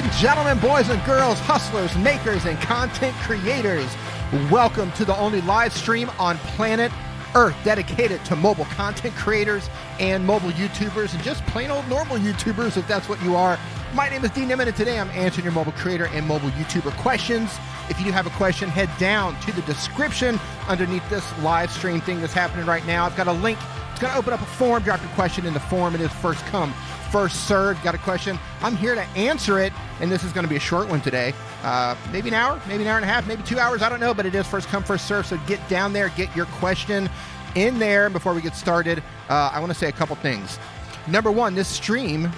and gentlemen, boys and girls, hustlers, makers, and content creators, welcome to the only live stream on planet Earth dedicated to mobile content creators and mobile YouTubers and just plain old normal YouTubers if that's what you are. My name is Nimmin, and today I'm answering your mobile creator and mobile YouTuber questions. If you do have a question, head down to the description underneath this live stream thing that's happening right now. I've got a link. It's going to open up a form. Drop your question in the form. It is first come, first served. Got a question? I'm here to answer it, and this is going to be a short one today. Maybe an hour, maybe an hour and a half, maybe 2 hours. I don't know, but it is first come, first served. So get down there, get your question in there. And before we get started, I want to say a couple things. Number one, this stream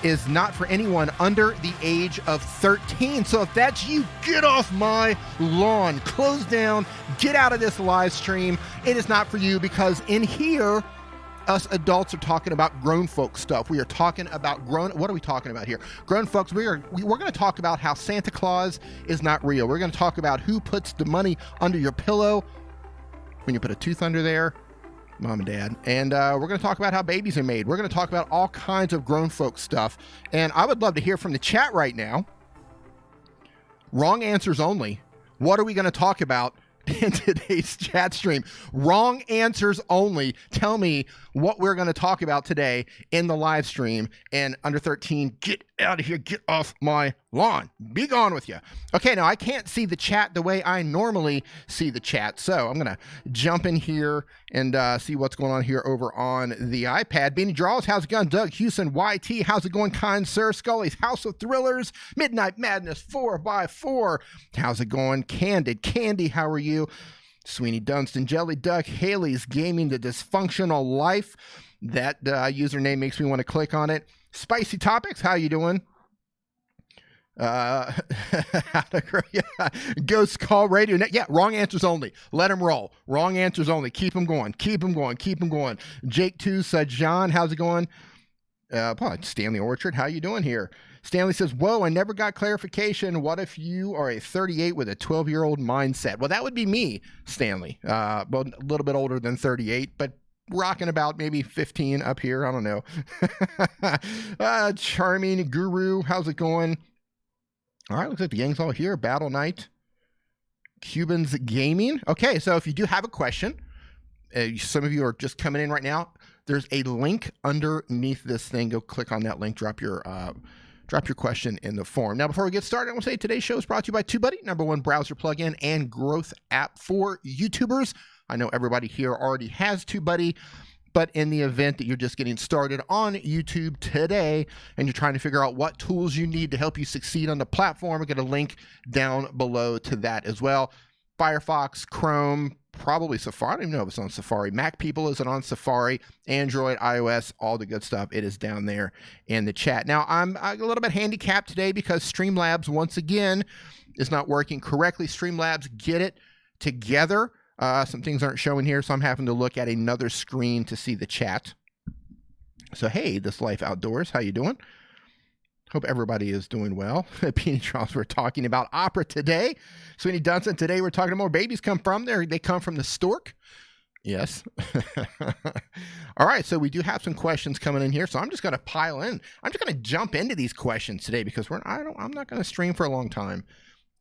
is not for anyone under the age of 13. So if that's you, get off my lawn, close down, get out of this live stream. It is not for you because in here, us adults are talking about grown folk stuff. We are talking about what are we talking about here? Grown folks, we're going to talk about how Santa Claus is not real. We're going to talk about who puts the money under your pillow when you put a tooth under there, mom and dad. And we're going to talk about how babies are made. We're going to talk about all kinds of grown folk stuff. And I would love to hear from the chat right now. Wrong answers only. What are we going to talk about in today's chat stream? Wrong answers only. Tell me what we're going to talk about today in the live stream. And under 13, get out of here. Get off my lawn. Be gone with you. Okay, now I can't see the chat the way I normally see the chat. So I'm going to jump in here and see what's going on here over on the iPad. Beanie Draws, how's it going? Doug Houston, YT, how's it going? Kind Sir, Scully's House of Thrillers, Midnight Madness 4x4, how's it going? Candid Candy, how are you? Sweeney Dunstan, Jelly Duck, Haley's Gaming, The Dysfunctional Life. That username makes me want to click on it. Spicy Topics, how you doing? Ghost Call Radio. Yeah, wrong answers only. Let them roll. Wrong answers only. Keep them going. Keep them going. Keep them going. Jake 2 said, John, how's it going? Stanley Orchard, how you doing here? Stanley says, whoa, I never got clarification. What if you are a 38 with a 12-year-old mindset? Well, that would be me, Stanley. Well, a little bit older than 38, but rocking about maybe 15 up here. I don't know. Charming Guru, how's it going? All right, looks like the gang's all here. Battle Night, Cubans Gaming. Okay, so if you do have a question, some of you are just coming in right now. There's a link underneath this thing. Go click on that link. Drop your question in the form. Now, before we get started, I want to say today's show is brought to you by TubeBuddy, #1 browser plugin and growth app for YouTubers. I know everybody here already has TubeBuddy, but in the event that you're just getting started on YouTube today and you're trying to figure out what tools you need to help you succeed on the platform, we've got a link down below to that as well. Firefox, Chrome, probably Safari. I don't even know if it's on Safari. Mac people, is it on Safari? Android, iOS, all the good stuff. It is down there in the chat. Now, I'm a little bit handicapped today because Streamlabs, once again, is not working correctly. Streamlabs, get it together. Some things aren't showing here, so I'm having to look at another screen to see the chat. So, hey, This Life Outdoors, how you doing? Hope everybody is doing well. Peony Charles, we're talking about opera today. Sweeney Dunstan, today we're talking about where babies come from. They come from the stork. Yes. All right, so we do have some questions coming in here, so I'm just going to pile in. I'm just going to jump into these questions today because I'm not going to stream for a long time.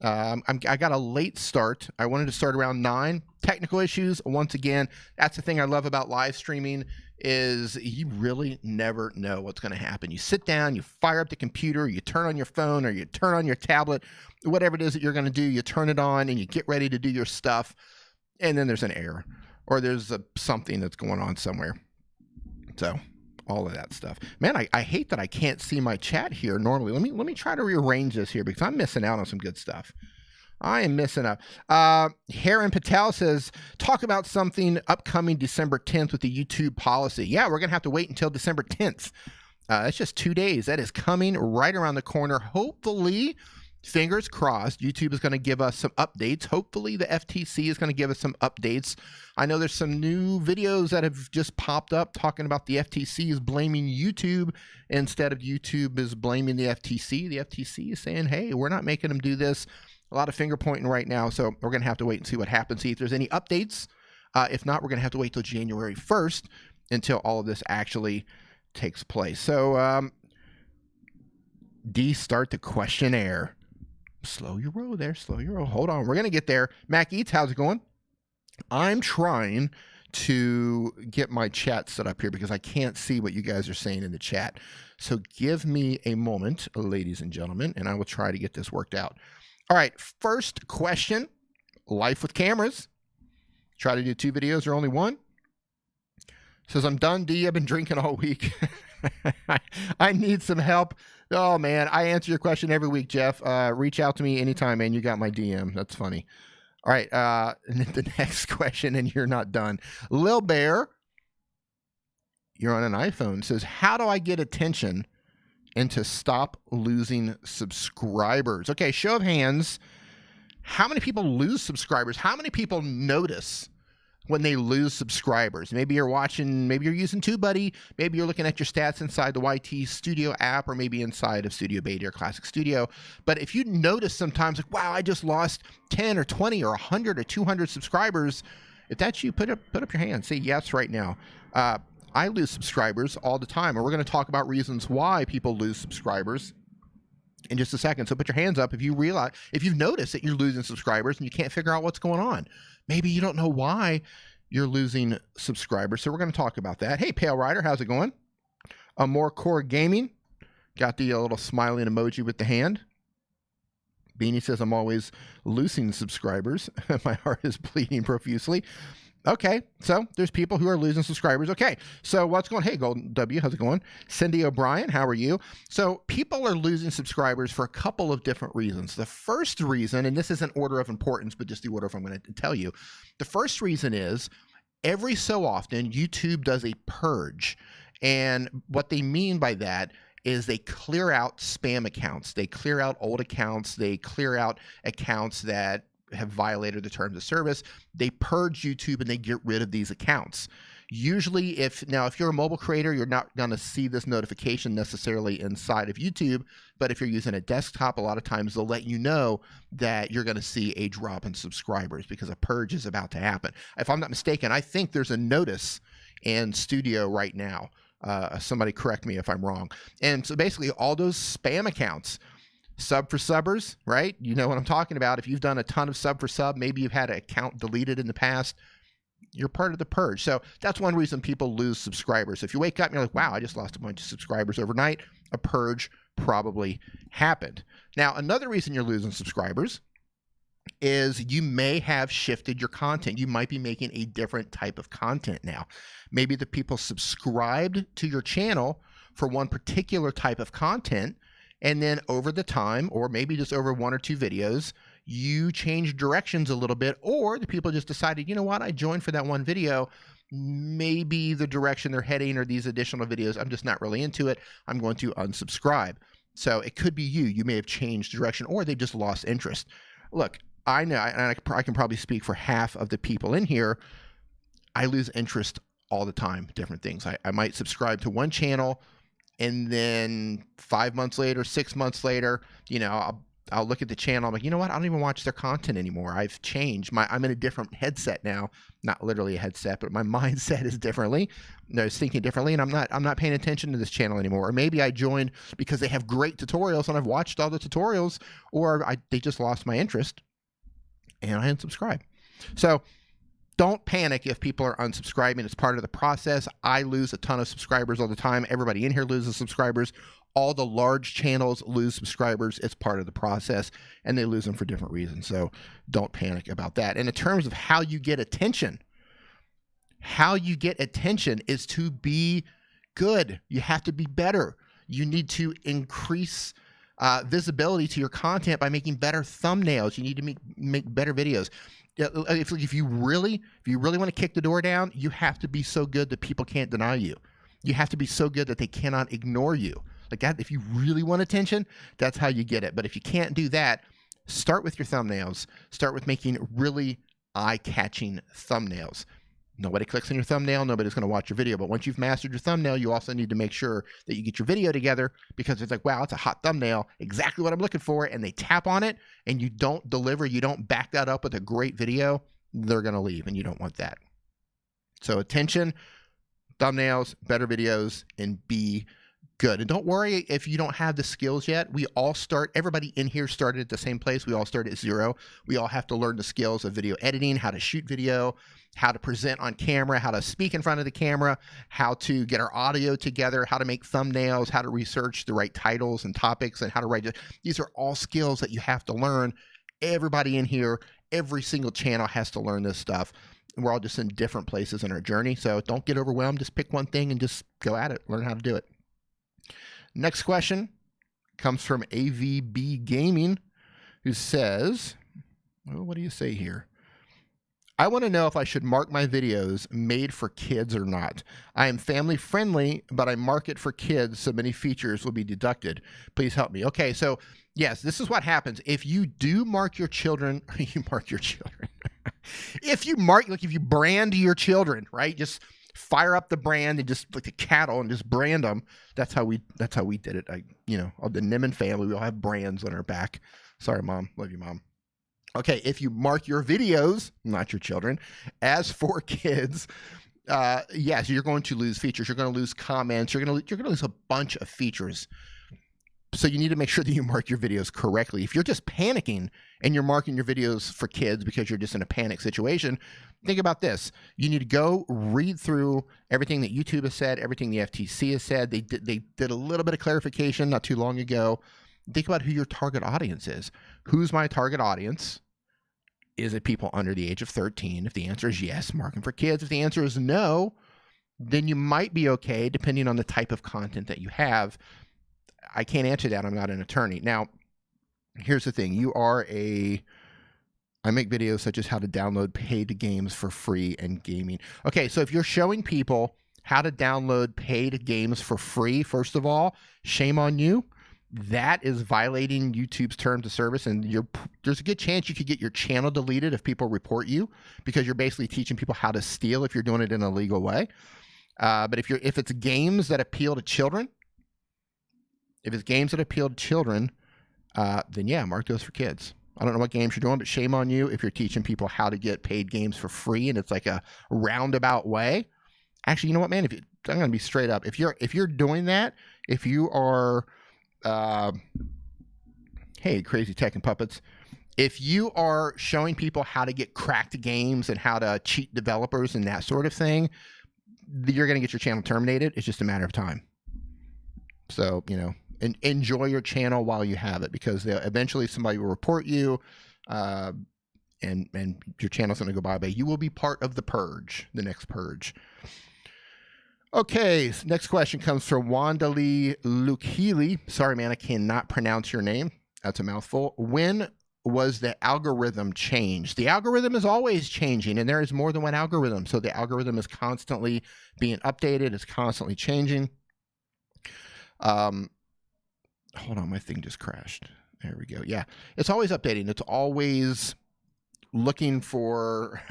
I got a late start. I wanted to start around 9. Technical issues, once again, that's the thing I love about live streaming is you really never know what's going to happen. You sit down, you fire up the computer, you turn on your phone or you turn on your tablet, whatever it is that you're going to do, you turn it on and you get ready to do your stuff, and then there's an error or there's something that's going on somewhere. So all of that stuff. Man, I hate that I can't see my chat here normally. Let me try to rearrange this here because I'm missing out on some good stuff. I am missing out. Heron Patel says, talk about something upcoming December 10th with the YouTube policy. Yeah, we're going to have to wait until December 10th. That's just 2 days. That is coming right around the corner. Hopefully, fingers crossed, YouTube is going to give us some updates. Hopefully, the FTC is going to give us some updates. I know there's some new videos that have just popped up talking about the FTC is blaming YouTube instead of YouTube is blaming the FTC. The FTC is saying, hey, we're not making them do this. A lot of finger pointing right now, so we're going to have to wait and see what happens, see if there's any updates. If not, we're going to have to wait till January 1st until all of this actually takes place. So D, start the questionnaire. Slow your roll there. Slow your roll. Hold on. We're going to get there. Mac Eats, how's it going? I'm trying to get my chat set up here because I can't see what you guys are saying in the chat. So give me a moment, ladies and gentlemen, and I will try to get this worked out. All right, first question, life with cameras. Try to do 2 videos or only 1. Says, I'm done, D. I've been drinking all week. I need some help. Oh, man, I answer your question every week, Jeff. Reach out to me anytime, man. You got my DM. That's funny. All right, the next question, and you're not done. Lil Bear, you're on an iPhone, says, how do I get attention and to stop losing subscribers? Okay, show of hands. How many people lose subscribers? How many people notice when they lose subscribers? Maybe you're watching, maybe you're using TubeBuddy, maybe you're looking at your stats inside the YT Studio app, or maybe inside of Studio Beta or Classic Studio. But if you notice sometimes, like, wow, I just lost 10 or 20 or 100 or 200 subscribers, if that's you, put up your hand. Say yes right now. I lose subscribers all the time, and we're going to talk about reasons why people lose subscribers in just a second. So put your hands up if you realize, if you've noticed that you're losing subscribers and you can't figure out what's going on. Maybe you don't know why you're losing subscribers. So we're going to talk about that. Hey, Pale Rider, how's it going? More Core Gaming. Got the little smiling emoji with the hand. Beanie says, I'm always losing subscribers. My heart is bleeding profusely. Okay, so there's people who are losing subscribers. Okay, so what's going on? Hey, Golden W, how's it going? Cindy O'Brien, how are you? So people are losing subscribers for a couple of different reasons. The first reason, and this isn't order of importance, but just the order of I'm going to tell you. The first reason is every so often YouTube does a purge. And what they mean by that is they clear out spam accounts. They clear out old accounts. They clear out accounts that have violated the terms of service. They purge YouTube and they get rid of these accounts. Usually, if you're a mobile creator, you're not going to see this notification necessarily inside of YouTube, but if you're using a desktop, a lot of times they'll let you know that you're going to see a drop in subscribers because a purge is about to happen. If I'm not mistaken, I think there's a notice in Studio right now. Somebody correct me if I'm wrong. And so basically all those spam accounts, sub for subbers, right? You know what I'm talking about. If you've done a ton of sub for sub, maybe you've had an account deleted in the past, you're part of the purge. So that's one reason people lose subscribers. If you wake up and you're like, wow, I just lost a bunch of subscribers overnight, a purge probably happened. Now, another reason you're losing subscribers is you may have shifted your content. You might be making a different type of content now. Maybe the people subscribed to your channel for one particular type of content, and then over the time, or maybe just over 1 or 2 videos, you change directions a little bit, or the people just decided, you know what, I joined for that one video. Maybe the direction they're heading or these additional videos, I'm just not really into it. I'm going to unsubscribe. So it could be you. You may have changed direction, or they just lost interest. Look, I know, and I can probably speak for half of the people in here. I lose interest all the time, different things. I might subscribe to one channel, and then 5 months later, 6 months later, you know, I'll look at the channel. I'm like, you know what? I don't even watch their content anymore. I've changed. I'm in a different headset now. Not literally a headset, but my mindset is differently. I was thinking differently, and I'm not paying attention to this channel anymore. Or maybe I joined because they have great tutorials, and I've watched all the tutorials, or they just lost my interest, and I unsubscribe. So don't panic if people are unsubscribing. It's part of the process. I lose a ton of subscribers all the time. Everybody in here loses subscribers. All the large channels lose subscribers. It's part of the process, and they lose them for different reasons. So don't panic about that. And in terms of how you get attention is to be good. You have to be better. You need to increase visibility to your content by making better thumbnails. You need to make better videos. If you really want to kick the door down, you have to be so good that people can't deny you. You have to be so good that they cannot ignore you. Like that, if you really want attention, that's how you get it. But if you can't do that, start with your thumbnails. Start with making really eye-catching thumbnails. Nobody clicks on your thumbnail, nobody's going to watch your video. But once you've mastered your thumbnail, you also need to make sure that you get your video together, because it's like, wow, it's a hot thumbnail, exactly what I'm looking for, and they tap on it, and you don't deliver, you don't back that up with a great video, they're going to leave, and you don't want that. So attention, thumbnails, better videos, and be Good. And don't worry if you don't have the skills yet. We all start, everybody in here started at the same place. We all start at 0. We all have to learn the skills of video editing, how to shoot video, how to present on camera, how to speak in front of the camera, how to get our audio together, how to make thumbnails, how to research the right titles and topics, and how to write. These are all skills that you have to learn. Everybody in here, every single channel has to learn this stuff. And we're all just in different places in our journey. So don't get overwhelmed. Just pick one thing and just go at it. Learn how to do it. Next question comes from AVB Gaming, who says, well, what do you say here? I want to know if I should mark my videos made for kids or not. I am family friendly, but I mark it for kids, so many features will be deducted. Please help me. Okay, so yes, this is what happens. If you do mark your children, you mark your children. If you mark, like if you brand your children, right? Just fire up the brand and just like a cattle and just brand them. That's how we did it. The Nimmin family, we all have brands on our back. Sorry, Mom. Love you, Mom. Okay, if you mark your videos, not your children, as for kids, yes, you're going to lose features. You're going to lose comments. You're going to lose a bunch of features. So you need to make sure that you mark your videos correctly. If you're just panicking and you're marking your videos for kids because you're just in a panic situation, think about this. You need to go read through everything that YouTube has said, everything the FTC has said. They did a little bit of clarification not too long ago. Think about who your target audience is. Who's my target audience? Is it people under the age of 13? If the answer is yes, mark them for kids. If the answer is no, then you might be okay depending on the type of content that you have. I can't answer that. I'm not an attorney. Now, here's the thing. I make videos such as how to download paid games for free and gaming. Okay, so if you're showing people how to download paid games for free, first of all, shame on you. That is violating YouTube's terms of service, and there's a good chance you could get your channel deleted if people report you, because you're basically teaching people how to steal if you're doing it in a legal way. But if it's games that appeal to children, then yeah, mark those for kids. I don't know what games you're doing, but shame on you if you're teaching people how to get paid games for free and it's like a roundabout way. Actually, you know what, man? I'm going to be straight up. If you're doing that, if you are, hey, Crazy Tech and Puppets, if you are showing people how to get cracked games and how to cheat developers and that sort of thing, you're going to get your channel terminated. It's just a matter of time. So, and enjoy your channel while you have it, because eventually somebody will report you, and your channel's going to go bye-bye. You will be part of the purge, the next purge. Okay, next question comes from Wandali Lukili. Sorry, man, I cannot pronounce your name. That's a mouthful. When was the algorithm changed? The algorithm is always changing, and there is more than one algorithm. So the algorithm is constantly being updated. It's constantly changing. Hold on, my thing just crashed. There we go. Yeah, it's always updating. It's always looking for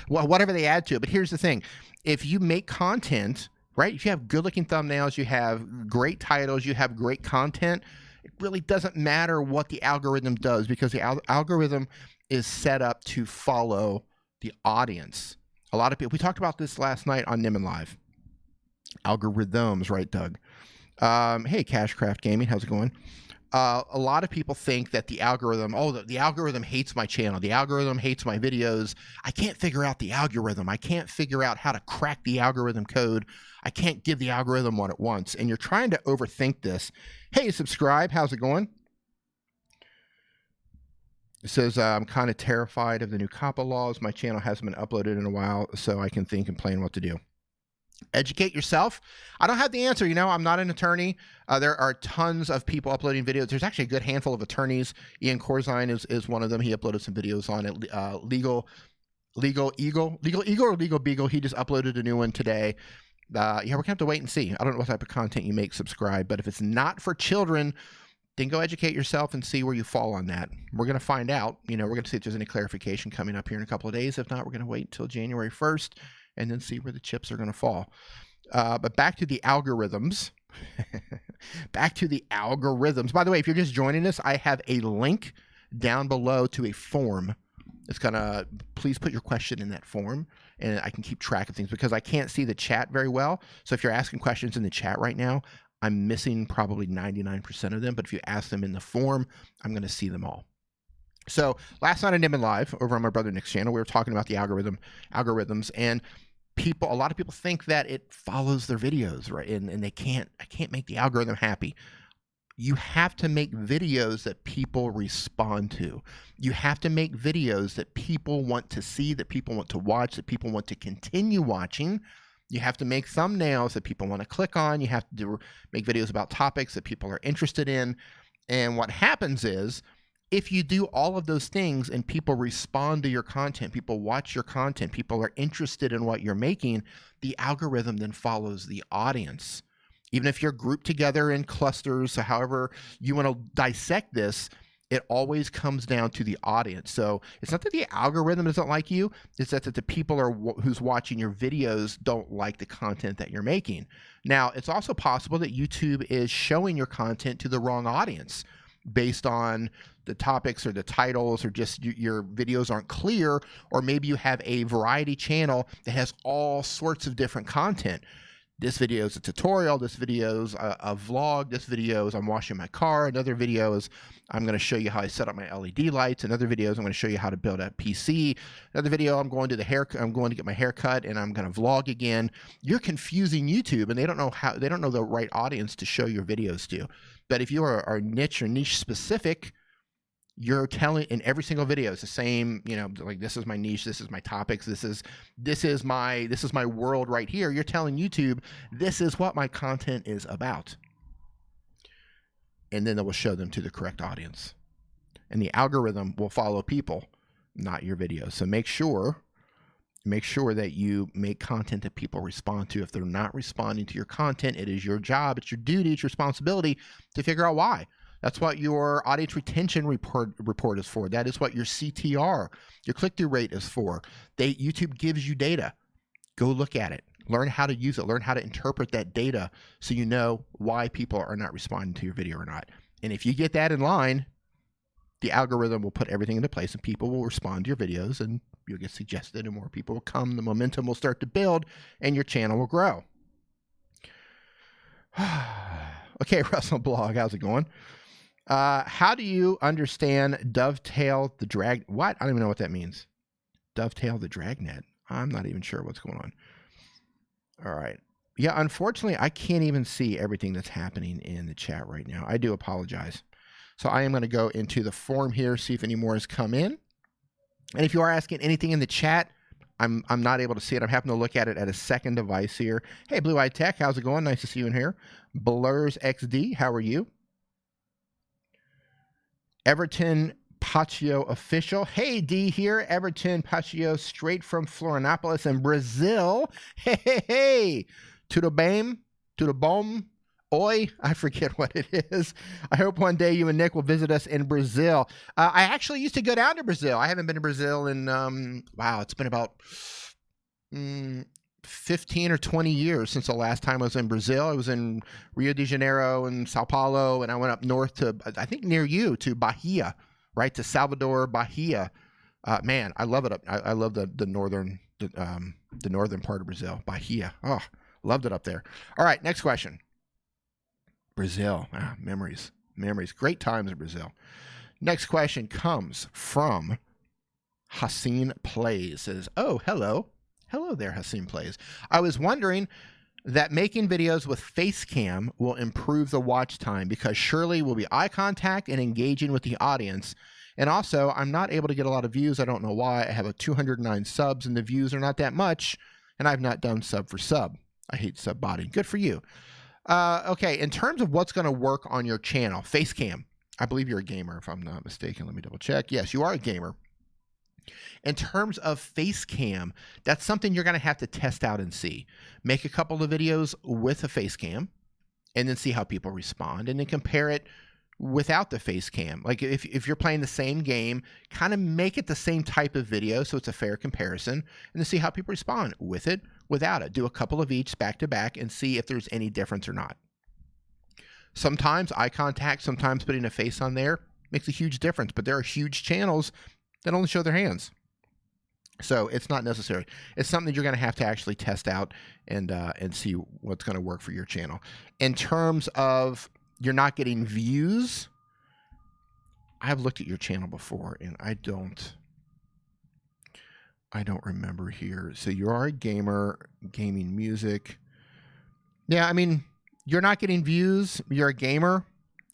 whatever they add to it. But here's the thing. If you make content, right, if you have good-looking thumbnails, you have great titles, you have great content, it really doesn't matter what the algorithm does, because the algorithm is set up to follow the audience. A lot of people, we talked about this last night on Nimmin Live. Algorithms, right, Doug? Hey, Cashcraft Gaming, how's it going? A lot of people think that the algorithm, the algorithm hates my channel. The algorithm hates my videos. I can't figure out the algorithm. I can't figure out how to crack the algorithm code. I can't give the algorithm what it wants. And you're trying to overthink this. Hey, subscribe, how's it going? It says, I'm kind of terrified of the new COPPA laws. My channel hasn't been uploaded in a while, so I can think and plan what to do. Educate yourself. I don't have the answer. I'm not an attorney. There are tons of people uploading videos. There's actually a good handful of attorneys. Ian Corzine is one of them. He uploaded some videos on it. Legal Eagle or Legal Beagle. He just uploaded a new one today. Yeah, we're going to have to wait and see. I don't know what type of content you make, subscribe. But if it's not for children, then go educate yourself and see where you fall on that. We're going to find out. We're going to see if there's any clarification coming up here in a couple of days. If not, we're going to wait until January 1st. And then see where the chips are going to fall. But back to the algorithms. Back to the algorithms. By the way, if you're just joining us, I have a link down below to a form. It's going to, please put your question in that form, and I can keep track of things because I can't see the chat very well. So if you're asking questions in the chat right now, I'm missing probably 99% of them, but if you ask them in the forum, I'm going to see them all. So last night on Nimmin Live over on my brother Nick's channel, we were talking about the algorithms, and a lot of people think that it follows their videos, right? And I can't make the algorithm happy. You have to make videos that people respond to. You have to make videos that people want to see, that people want to watch, that people want to continue watching. You have to make thumbnails that people want to click on. You have to make videos about topics that people are interested in. And what happens is, if you do all of those things and people respond to your content, people watch your content, people are interested in what you're making, the algorithm then follows the audience. Even if you're grouped together in clusters, so however you want to dissect this, it always comes down to the audience. So it's not that the algorithm doesn't like you, it's that the people who's watching your videos don't like the content that you're making. Now, it's also possible that YouTube is showing your content to the wrong audience based on the topics or the titles, or just your videos aren't clear, or maybe you have a variety channel that has all sorts of different content. This video is a tutorial, this video is a vlog, this video is I'm washing my car, another video is I'm going to show you how I set up my LED lights, another video is I'm going to show you how to build a PC, another video I'm going to get my hair cut and I'm going to vlog again. You're confusing YouTube, and they don't know the right audience to show your videos to. But if you are niche or niche specific, you're telling in every single video it's the same, like this is my niche, this is my topics, this is my world right here. You're telling YouTube this is what my content is about. And then it will show them to the correct audience. And the algorithm will follow people, not your videos. So make sure that you make content that people respond to. If they're not responding to your content, it is your job, it's your duty, it's your responsibility to figure out why. That's what your audience retention report is for. That is what your CTR, your click-through rate is for. YouTube gives you data. Go look at it. Learn how to use it. Learn how to interpret that data so you know why people are not responding to your video or not. And if you get that in line, the algorithm will put everything into place and people will respond to your videos and you'll get suggested and more people will come. The momentum will start to build and your channel will grow. Okay, Russell Blog, how's it going? How do you understand dovetail the drag? What? I don't even know what that means. Dovetail the dragnet. I'm not even sure what's going on. All right. Yeah, unfortunately, I can't even see everything that's happening in the chat right now. I do apologize. So I am going to go into the forum here, see if any more has come in. And if you are asking anything in the chat, I'm not able to see it. I'm having to look at it at a second device here. Hey, Blue Eyed Tech, how's it going? Nice to see you in here. Blurs XD, how are you? Everton Paccio official. Hey, D here. Everton Paccio, straight from Florianopolis in Brazil. Hey, hey, hey. Tudo bem? Tudo bom? Oi. I forget what it is. I hope one day you and Nick will visit us in Brazil. I actually used to go down to Brazil. I haven't been to Brazil in, wow, it's been about 15 or 20 years since the last time I was in Brazil. I was in Rio de Janeiro and Sao Paulo, and I went up north to, I think near you, to Bahia, right, to Salvador, Bahia. Man, I love it up. I love the northern part of Brazil, Bahia. Oh, loved it up there. All right, next question. Brazil, memories. Great times in Brazil. Next question comes from Haseen Plays. Says, oh, hello. Hello there, Haseen Plays. I was wondering that making videos with face cam will improve the watch time because surely will be eye contact and engaging with the audience. And also, I'm not able to get a lot of views. I don't know why. I have 209 subs and the views are not that much. And I've not done sub for sub. I hate sub botting. Good for you. Okay, in terms of what's going to work on your channel, face cam. I believe you're a gamer, if I'm not mistaken. Let me double check. Yes, you are a gamer. In terms of face cam, that's something you're going to have to test out and see. Make a couple of videos with a face cam and then see how people respond and then compare it without the face cam. Like if you're playing the same game, kind of make it the same type of video so it's a fair comparison and then see how people respond with it, without it. Do a couple of each back to back and see if there's any difference or not. Sometimes eye contact, sometimes putting a face on there makes a huge difference, but there are huge channels that only show their hands. So it's not necessary. It's something that you're going to have to actually test out and see what's going to work for your channel. In terms of you're not getting views, I've looked at your channel before and I don't remember here. So you are a gamer, gaming music. Yeah, I mean, you're not getting views. You're a gamer.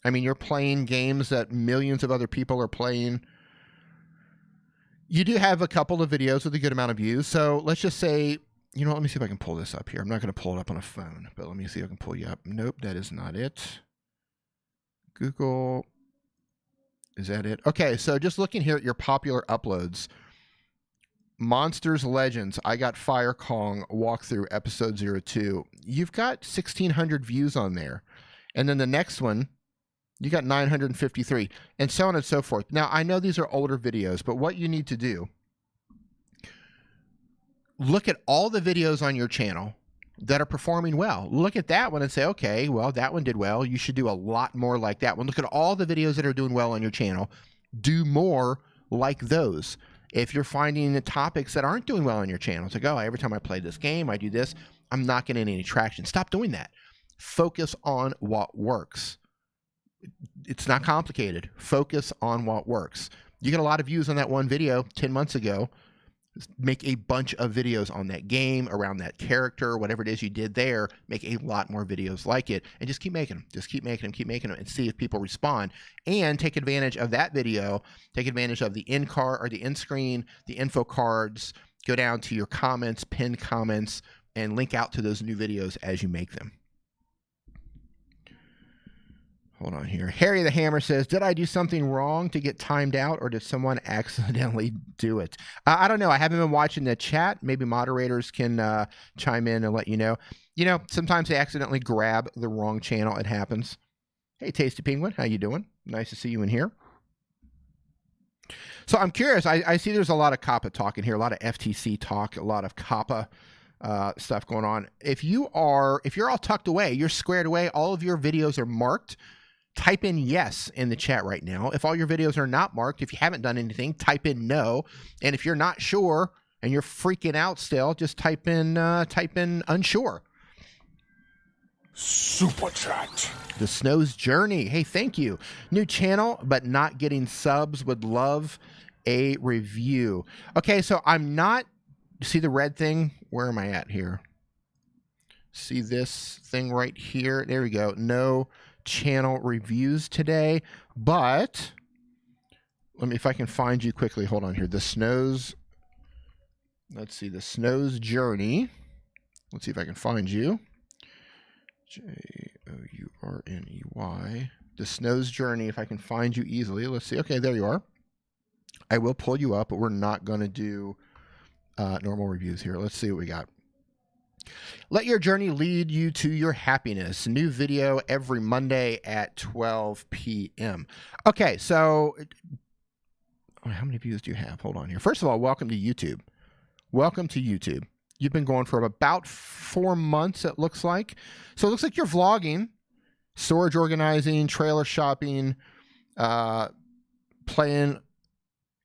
I mean, you're playing games that millions of other people are playing. You do have a couple of videos with a good amount of views. So let's just say, you know what, let me see if I can pull this up here. I'm not going to pull it up on a phone, but let me see if I can pull you up. Nope, that is not it. Google, is that it? Okay, so just looking here at your popular uploads. Monsters Legends, I Got Fire Kong walkthrough episode 02. You've got 1,600 views on there. And then the next one, you got 953, and so on and so forth. Now, I know these are older videos, but what you need to do, look at all the videos on your channel that are performing well. Look at that one and say, okay, well, that one did well. You should do a lot more like that one. Look at all the videos that are doing well on your channel. Do more like those. If you're finding the topics that aren't doing well on your channel, it's like, oh, every time I play this game, I do this, I'm not getting any traction. Stop doing that. Focus on what works. It's not complicated. Focus on what works. You get a lot of views on that one video 10 months ago. Make a bunch of videos on that game, around that character, whatever it is you did there. Make a lot more videos like it, and just keep making them. Just keep making them, keep making them, and see if people respond. And take advantage of that video. Take advantage of the end card or the end screen, the info cards. Go down to your comments, pinned comments, and link out to those new videos as you make them. Hold on here. Harry the Hammer says, did I do something wrong to get timed out, or did someone accidentally do it? I don't know. I haven't been watching the chat. Maybe moderators can chime in and let you know. You know, sometimes they accidentally grab the wrong channel. It happens. Hey, Tasty Penguin. How you doing? Nice to see you in here. So I'm curious. I see there's a lot of COPPA talk in here, a lot of FTC talk, a lot of COPPA stuff going on. If you're all tucked away, you're squared away, all of your videos are marked, type in yes in the chat right now. If all your videos are not marked, if you haven't done anything, type in no. And if you're not sure and you're freaking out still, just type in unsure. Superchat. The Snow's Journey. Hey, thank you. New channel, but not getting subs. Would love a review. Okay, so I'm not, see the red thing? Where am I at here? See this thing right here? There we go. No channel reviews today, but let me, if I can find you quickly. Hold on here. The Snow's, let's see, the Snow's Journey. Let's see if I can find you. Journey. The Snow's Journey. If I can find you easily. Let's see. Okay, there you are. I will pull you up, but we're not going to do normal reviews here. Let's see what we got. Let your journey lead you to your happiness. New video every Monday at 12 p.m. Okay, so how many views do you have? Hold on here. First of all, welcome to YouTube. Welcome to YouTube. You've been going for about 4 months, it looks like. So it looks like you're vlogging, storage organizing, trailer shopping, playing,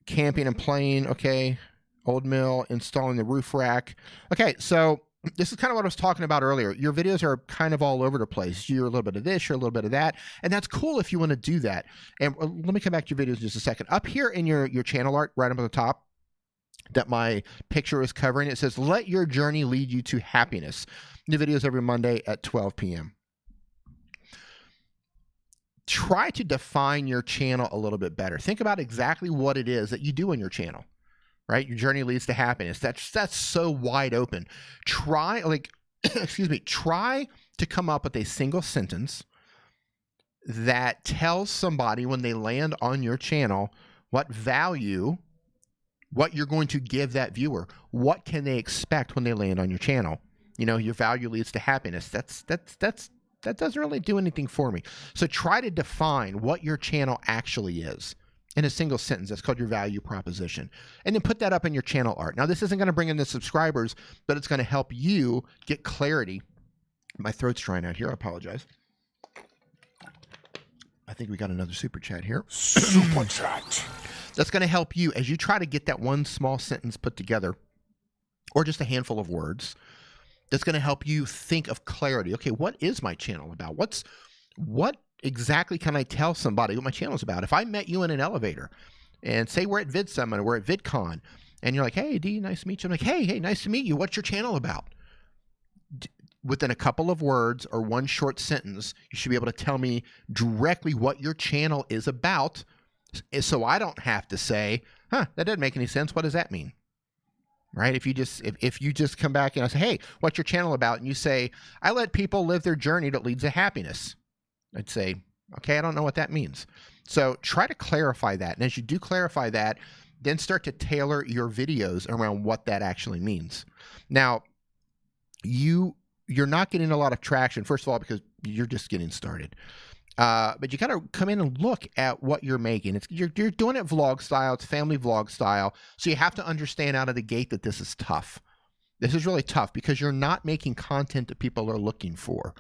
camping and playing. Okay, old mill, installing the roof rack. Okay, so this is kind of what I was talking about earlier. Your videos are kind of all over the place. You're a little bit of this, you're a little bit of that. And that's cool if you want to do that. And let me come back to your videos in just a second. Up here in your channel art, right up at the top, that my picture is covering, it says, let your journey lead you to happiness. New videos every Monday at 12 p.m. Try to define your channel a little bit better. Think about exactly what it is that you do on your channel. Right? Your journey leads to happiness. That's so wide open. Try, excuse me, try to come up with a single sentence that tells somebody when they land on your channel what value, what you're going to give that viewer. What can they expect when they land on your channel? You know, your value leads to happiness. That doesn't really do anything for me. So try to define what your channel actually is in a single sentence. That's called your value proposition. And then put that up in your channel art. Now, this isn't going to bring in the subscribers, but it's going to help you get clarity. My throat's drying out here. I apologize. I think we got another super chat here. Super chat. That's going to help you as you try to get that one small sentence put together, or just a handful of words. That's going to help you think of clarity. Okay, what is my channel about? What exactly can I tell somebody what my channel is about? If I met you in an elevator and say we're at VidSummit or we're at VidCon and you're like, hey, D, nice to meet you. I'm like, hey, nice to meet you. What's your channel about? Within a couple of words or one short sentence, you should be able to tell me directly what your channel is about, so I don't have to say, that doesn't make any sense. What does that mean? Right? If you just come back and I say, hey, what's your channel about? And you say, I let people live their journey that leads to happiness. I'd say, okay, I don't know what that means. So try to clarify that. And as you do clarify that, then start to tailor your videos around what that actually means. Now, you're not getting a lot of traction, first of all, because you're just getting started. But you got to come in and look at what you're making. You're doing it vlog style. It's family vlog style. So you have to understand out of the gate that this is tough. This is really tough because you're not making content that people are looking for.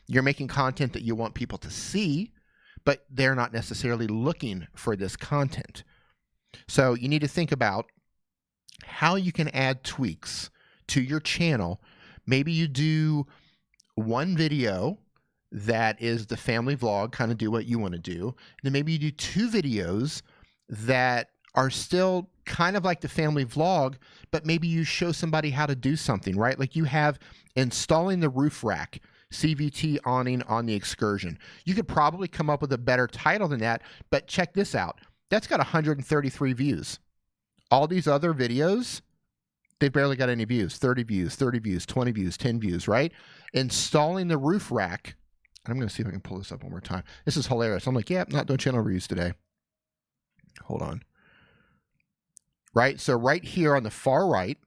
You're making content that you want people to see, but they're not necessarily looking for this content. So you need to think about how you can add tweaks to your channel. Maybe you do one video that is the family vlog, kind of do what you want to do. And then maybe you do 2 videos that are still kind of like the family vlog, but maybe you show somebody how to do something, right? Like you have installing the roof rack, CVT awning on the Excursion. You could probably come up with a better title than that, but check this out. That's got 133 views. All these other videos, they've barely got any views. 30 views, 30 views, 20 views, 10 views, right? Installing the roof rack. I'm going to see if I can pull this up one more time. This is hilarious. I'm like, yeah, not doing channel reviews today. Hold on. Right? So right here on the far right,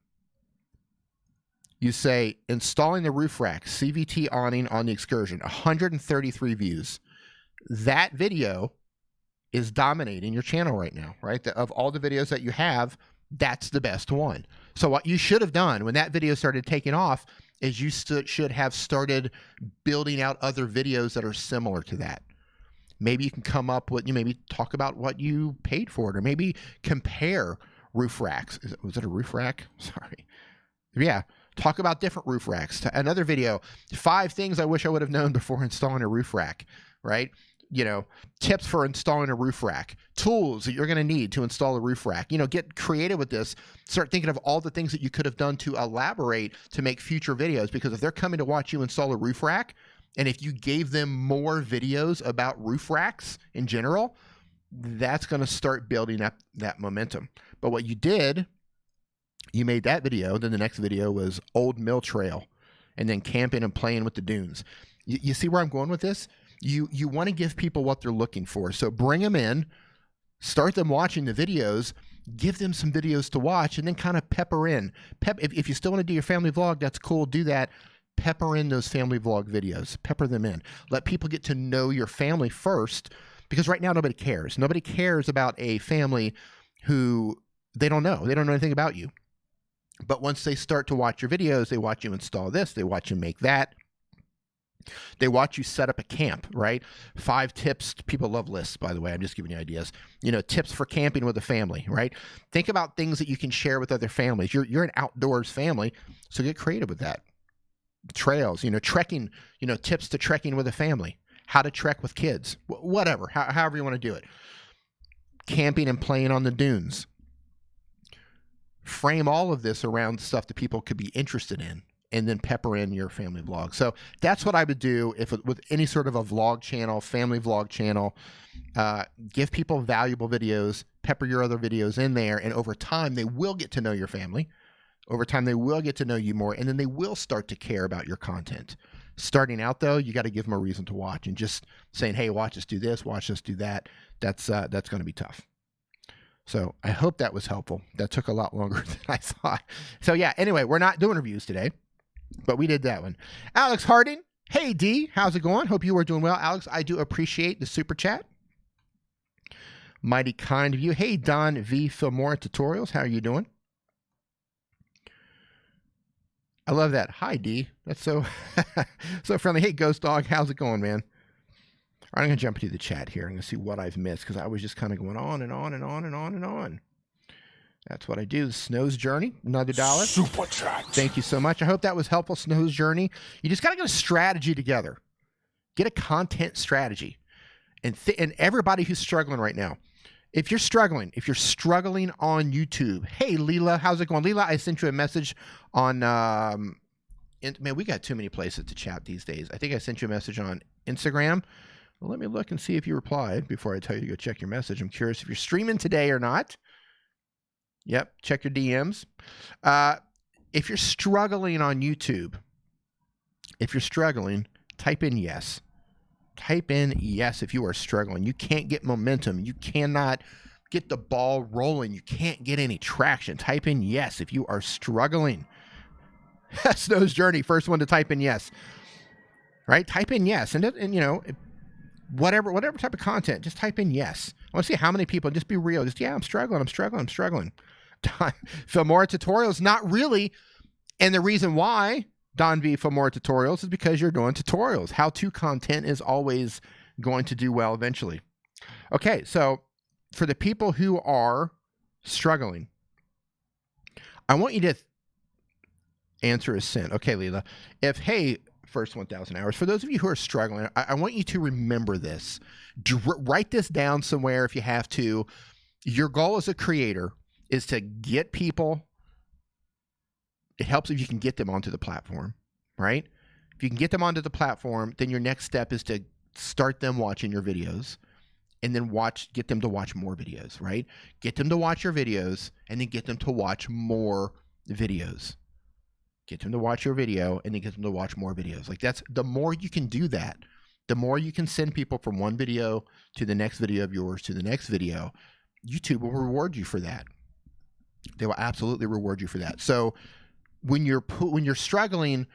you say installing the roof rack, CVT awning on the Excursion, 133 views. That video is dominating your channel right now, right? Of all the videos that you have, that's the best one. So what you should have done when that video started taking off is you should have started building out other videos that are similar to that. Maybe you can come up with, maybe talk about what you paid for it, or maybe compare roof racks. Was it a roof rack? Sorry. Yeah. Talk about different roof racks. Another video, 5 things I wish I would have known before installing a roof rack, right? Tips for installing a roof rack, tools that you're going to need to install a roof rack. Get creative with this. Start thinking of all the things that you could have done to elaborate to make future videos, because if they're coming to watch you install a roof rack, and if you gave them more videos about roof racks in general, that's going to start building up that momentum. But what you did, you made that video, then the next video was Old Mill Trail, and then camping and playing with the dunes. You see where I'm going with this? You want to give people what they're looking for. So bring them in, start them watching the videos, give them some videos to watch, and then kind of pepper in. If you still want to do your family vlog, that's cool. Do that. Pepper in those family vlog videos. Pepper them in. Let people get to know your family first, because right now nobody cares. Nobody cares about a family who they don't know. They don't know anything about you. But once they start to watch your videos, they watch you install this, they watch you make that. They watch you set up a camp, right? 5 tips. People love lists, by the way. I'm just giving you ideas. Tips for camping with a family, right? Think about things that you can share with other families. You're an outdoors family, so get creative with that. Trails, trekking, tips to trekking with a family. How to trek with kids. Whatever, however you want to do it. Camping and playing on the dunes. Frame all of this around stuff that people could be interested in, and then pepper in your family vlog. So that's what I would do with any sort of a vlog channel, family vlog channel. Give people valuable videos, pepper your other videos in there, and over time, they will get to know your family. Over time, they will get to know you more, and then they will start to care about your content. Starting out, though, you got to give them a reason to watch, and just saying, hey, watch us do this, watch us do that, that's going to be tough. So I hope that was helpful. That took a lot longer than I thought. So yeah, anyway, we're not doing reviews today, but we did that one. Alex Harding. Hey, D. How's it going? Hope you are doing well. Alex, I do appreciate the super chat. Mighty kind of you. Hey, Don V. Filmora Tutorials. How are you doing? I love that. Hi, D. That's so so friendly. Hey, Ghost Dog. How's it going, man? I'm going to jump into the chat here. I'm going to see what I've missed because I was just kind of going on and on and on and on and on. That's what I do. Snow's Journey, another $1. Superchat. Thank you so much. I hope that was helpful, Snow's Journey. You just got to get a strategy together. Get a content strategy. And everybody who's struggling right now, if you're struggling on YouTube, hey, Leela, how's it going? Leela, I sent you a message on, man, we got too many places to chat these days. I think I sent you a message on Instagram. Well, let me look and see if you replied before I tell you to go check your message. I'm curious if you're streaming today or not. Yep, check your DMs. If you're struggling on YouTube, type in yes. Type in yes if you are struggling. You can't get momentum. You cannot get the ball rolling. You can't get any traction. Type in yes if you are struggling. Snow's Journey, first one to type in yes. Right? Type in yes. And you know, whatever type of content, just type in yes. I want to see how many people, just be real. Just, yeah, I'm struggling. Filmora tutorials, not really. And the reason why, Don V, Filmora tutorials, is because you're doing tutorials. How-to content is always going to do well eventually. Okay, so for the people who are struggling, I want you to answer as sent. Okay, Leela. If, hey, first 1,000 hours, for those of you who are struggling, I want you to remember this. Write this down somewhere if you have to. Your goal as a creator is to get people. It helps if you can get them onto the platform, right? If you can get them onto the platform, then your next step is to start them watching your videos and then get them to watch more videos, right? Get them to watch your videos and then get them to watch more videos. Get them to watch your video and then get them to watch more videos. Like the more you can do that, the more you can send people from one video to the next video of yours to the next video. YouTube will reward you for that. They will absolutely reward you for that. So when you're struggling,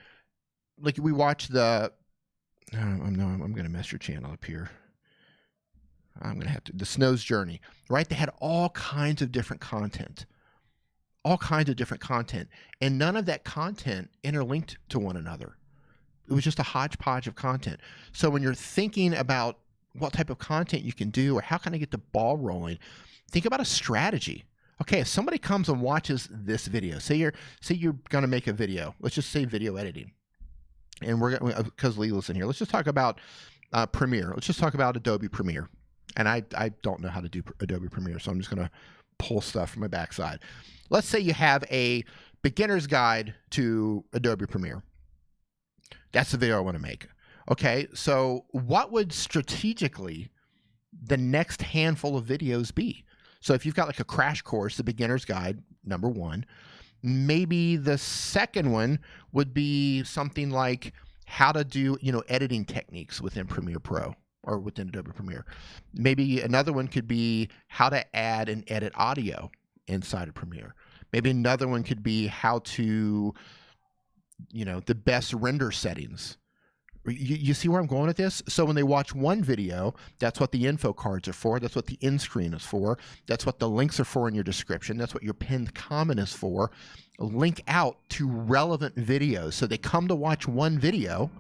like we watch the, I'm going to mess your channel up here. I'm going to have to, the Snow's Journey, right? They had all kinds of different content, and none of that content interlinked to one another. It was just a hodgepodge of content. So when you're thinking about what type of content you can do or how can I get the ball rolling, think about a strategy. Okay, if somebody comes and watches this video, say you're going to make a video. Let's just say video editing, and we're going because Leela's in here. Let's just talk about Premiere. Let's just talk about Adobe Premiere. And I don't know how to do Adobe Premiere, so I'm just going to pull stuff from my backside. Let's say you have a beginner's guide to Adobe Premiere. That's the video I want to make. Okay, so what would strategically the next handful of videos be? So if you've got like a crash course, the beginner's guide, number one, maybe the second one would be something like how to do, editing techniques within Premiere Pro or within Adobe Premiere. Maybe another one could be how to add and edit audio inside of Premiere. Maybe another one could be how to, the best render settings. You see where I'm going with this? So when they watch one video, that's what the info cards are for. That's what the end screen is for. That's what the links are for in your description. That's what your pinned comment is for. Link out to relevant videos. So they come to watch one video,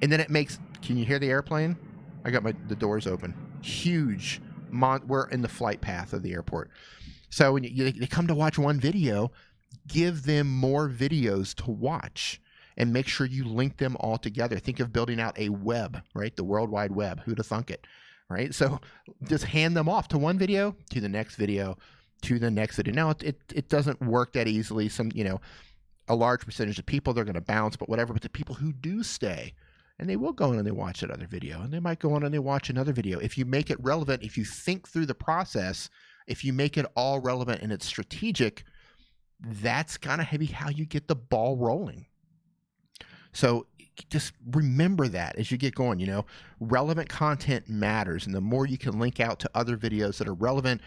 and then it makes, can you hear the airplane? I got the doors open. Huge. We're in the flight path of the airport. So when they come to watch one video, give them more videos to watch. And make sure you link them all together. Think of building out a web, right? The World Wide Web. Who'd have thunk it, right? So just hand them off to one video, to the next video, to the next video. Now, it doesn't work that easily. Some, a large percentage of people, they're going to bounce, but whatever. But the people who do stay, and they will go in and they watch that other video, and they might go in and they watch another video. If you make it relevant, if you think through the process, if you make it all relevant and it's strategic, that's kind of how you get the ball rolling. So just remember that as you get going, relevant content matters. And the more you can link out to other videos that are relevant,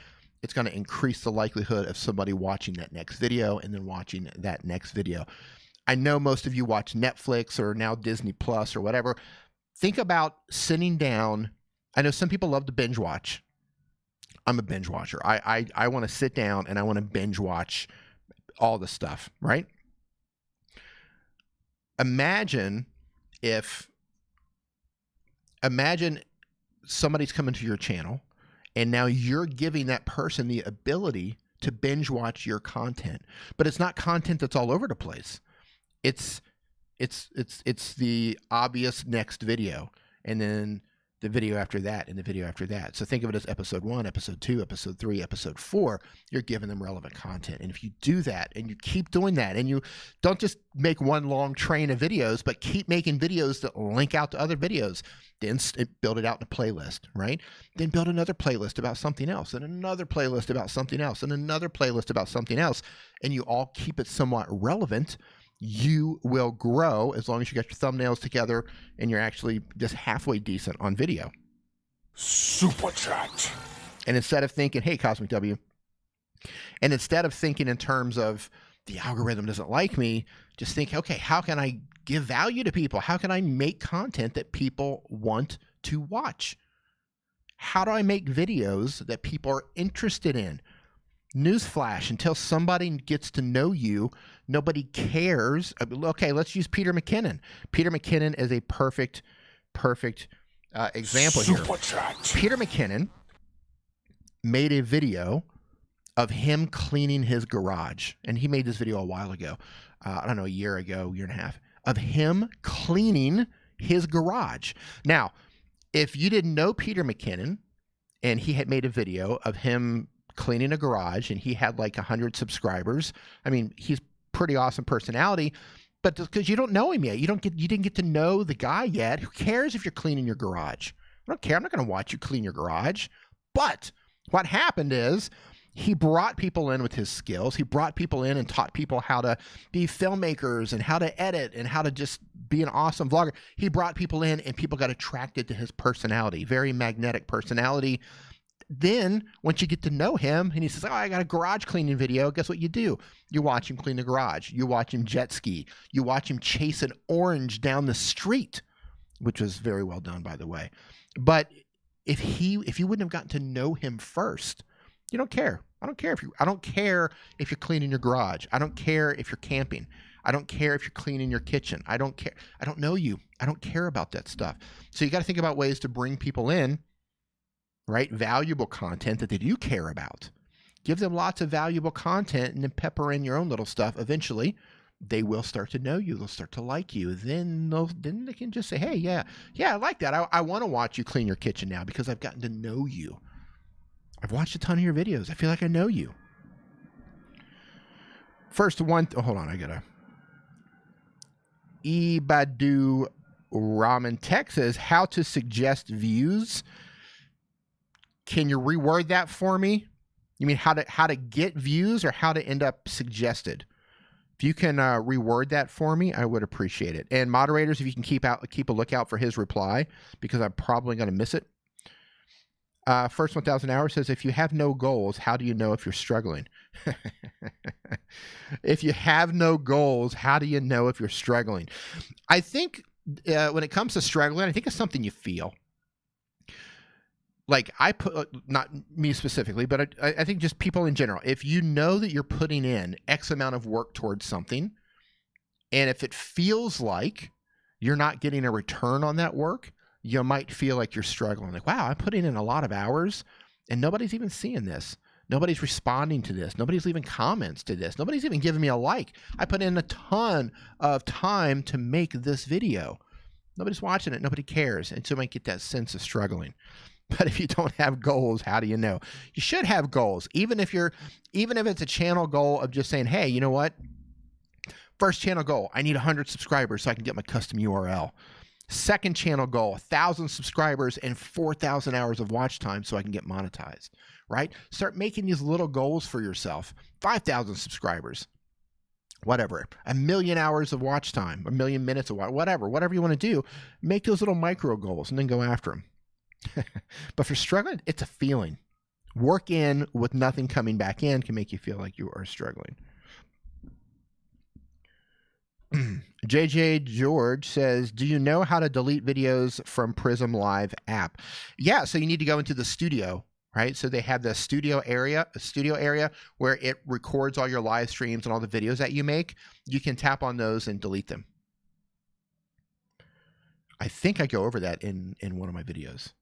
it's going to increase the likelihood of somebody watching that next video and then watching that next video. I know most of you watch Netflix or now Disney Plus or whatever. Think about sitting down. I know some people love to binge watch. I'm a binge watcher. I want to sit down and I want to binge watch all the stuff, right? Imagine if somebody's coming to your channel, and now you're giving that person the ability to binge watch your content. But it's not content that's all over the place. It's the obvious next video, and then the video after that, and the video after that. So think of it as episode 1, episode 2, episode 3, episode 4. You're giving them relevant content. And if you do that, and you keep doing that, and you don't just make one long train of videos, but keep making videos that link out to other videos, then build it out in a playlist, right? Then build another playlist about something else, and another playlist about something else, and another playlist about something else, and you all keep it somewhat relevant. You will grow as long as you got your thumbnails together and you're actually just halfway decent on video. Superchat. And instead of thinking, hey, Cosmic W, and instead of thinking in terms of the algorithm doesn't like me, just think, okay, how can I give value to people? How can I make content that people want to watch? How do I make videos that people are interested in? Newsflash, until somebody gets to know you, nobody cares. Okay, let's use Peter McKinnon. Peter McKinnon is a perfect example here. Peter McKinnon made a video of him cleaning his garage. And he made this video a while ago. I don't know, a year ago, year and a half, of him cleaning his garage. Now, if you didn't know Peter McKinnon and he had made a video of him cleaning a garage and he had like 100 subscribers, I mean, he's pretty awesome personality, but because you don't know him yet, you didn't get to know the guy yet. Who cares if you're cleaning your garage? I don't care. I'm not going to watch you clean your garage. But what happened is he brought people in with his skills. He brought people in and taught people how to be filmmakers and how to edit and how to just be an awesome vlogger. He brought people in and people got attracted to his personality, very magnetic personality. Then once you get to know him and he says, oh, I got a garage cleaning video, guess what you do? You watch him clean the garage. You watch him jet ski. You watch him chase an orange down the street, which was very well done, by the way. But if you wouldn't have gotten to know him first, you don't care. I don't care if you're cleaning your garage. I don't care if you're camping. I don't care if you're cleaning your kitchen. I don't care. I don't know you. I don't care about that stuff. So you got to think about ways to bring people in, right? Valuable content that they do care about. Give them lots of valuable content and then pepper in your own little stuff. Eventually, they will start to know you. They'll start to like you. Then they can just say, hey, yeah, I like that. I want to watch you clean your kitchen now because I've gotten to know you. I've watched a ton of your videos. I feel like I know you. First one, hold on, I gotta. Ibadu Ramen Tech says, how to suggest views. Can you reword that for me? You mean how to get views or how to end up suggested? If you can reword that for me, I would appreciate it. And moderators, if you can keep a lookout for his reply, because I'm probably going to miss it. First 1,000 hours says, if you have no goals, how do you know if you're struggling? If you have no goals, how do you know if you're struggling? I think when it comes to struggling, I think it's something you feel. Like I put, not me specifically, but I think just people in general. If you know that you're putting in X amount of work towards something, and if it feels like you're not getting a return on that work, you might feel like you're struggling. Like, wow, I'm putting in a lot of hours and nobody's even seeing this. Nobody's responding to this. Nobody's leaving comments to this. Nobody's even giving me a like. I put in a ton of time to make this video. Nobody's watching it. Nobody cares. And so you might get that sense of struggling. But if you don't have goals, how do you know? You should have goals. Even if it's a channel goal of just saying, hey, you know what? First channel goal, I need 100 subscribers so I can get my custom URL. Second channel goal, 1,000 subscribers and 4,000 hours of watch time so I can get monetized, right? Start making these little goals for yourself. 5,000 subscribers, whatever, 1,000,000 hours of watch time, 1,000,000 minutes of watch, whatever you want to do. Make those little micro goals and then go after them. But for struggling, it's a feeling. Work in with nothing coming back in can make you feel like you are struggling. JJ George says, do you know how to delete videos from Prism Live app? Yeah, so you need to go into the studio, right? So they have the studio area where it records all your live streams and all the videos that you make. You can tap on those and delete them. I think I go over that in one of my videos.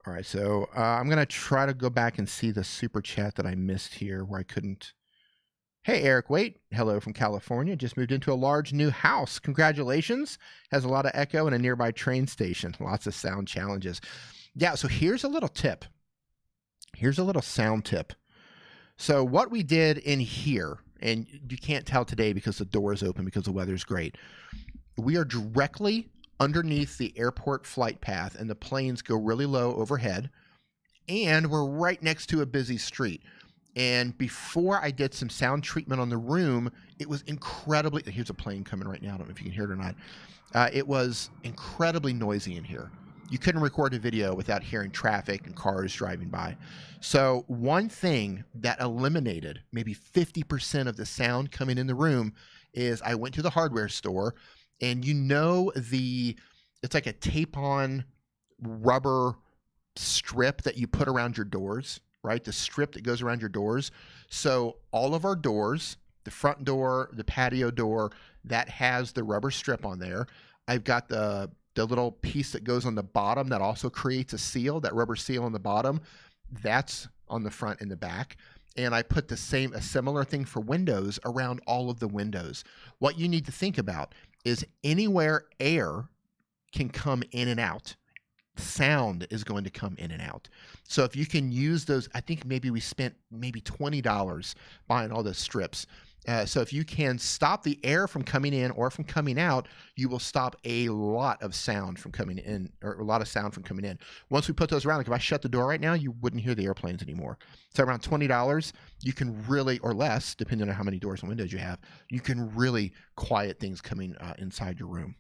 All right, so I'm going to try to go back and see the super chat that I missed here where I couldn't. Hey, Eric, wait. Hello from California. Just moved into a large new house. Congratulations. Has a lot of echo and a nearby train station. Lots of sound challenges. Yeah, so here's a little tip. Here's a little sound tip. So what we did in here, and you can't tell today because the door is open because the weather's great. We are directly underneath the airport flight path, and the planes go really low overhead, and we're right next to a busy street. And before I did some sound treatment on the room, it was incredibly, here's a plane coming right now, I don't know if you can hear it or not. It was incredibly noisy in here. You couldn't record a video without hearing traffic and cars driving by. So one thing that eliminated maybe 50% of the sound coming in the room is I went to the hardware store, and you know it's like a tape-on rubber strip that you put around your doors, right? The strip that goes around your doors. So all of our doors, the front door, the patio door, that has the rubber strip on there. I've got the little piece that goes on the bottom that also creates a seal, that rubber seal on the bottom. That's on the front and the back. And I put a similar thing for windows around all of the windows. What you need to think about is anywhere air can come in and out, sound is going to come in and out. So if you can use those, I think maybe we spent maybe $20 buying all those strips. So if you can stop the air from coming in or from coming out, you will stop a lot of sound from coming in, or a lot of sound from coming in. Once we put those around, like if I shut the door right now, you wouldn't hear the airplanes anymore. So around $20, you can really, or less, depending on how many doors and windows you have, you can really quiet things coming inside your room.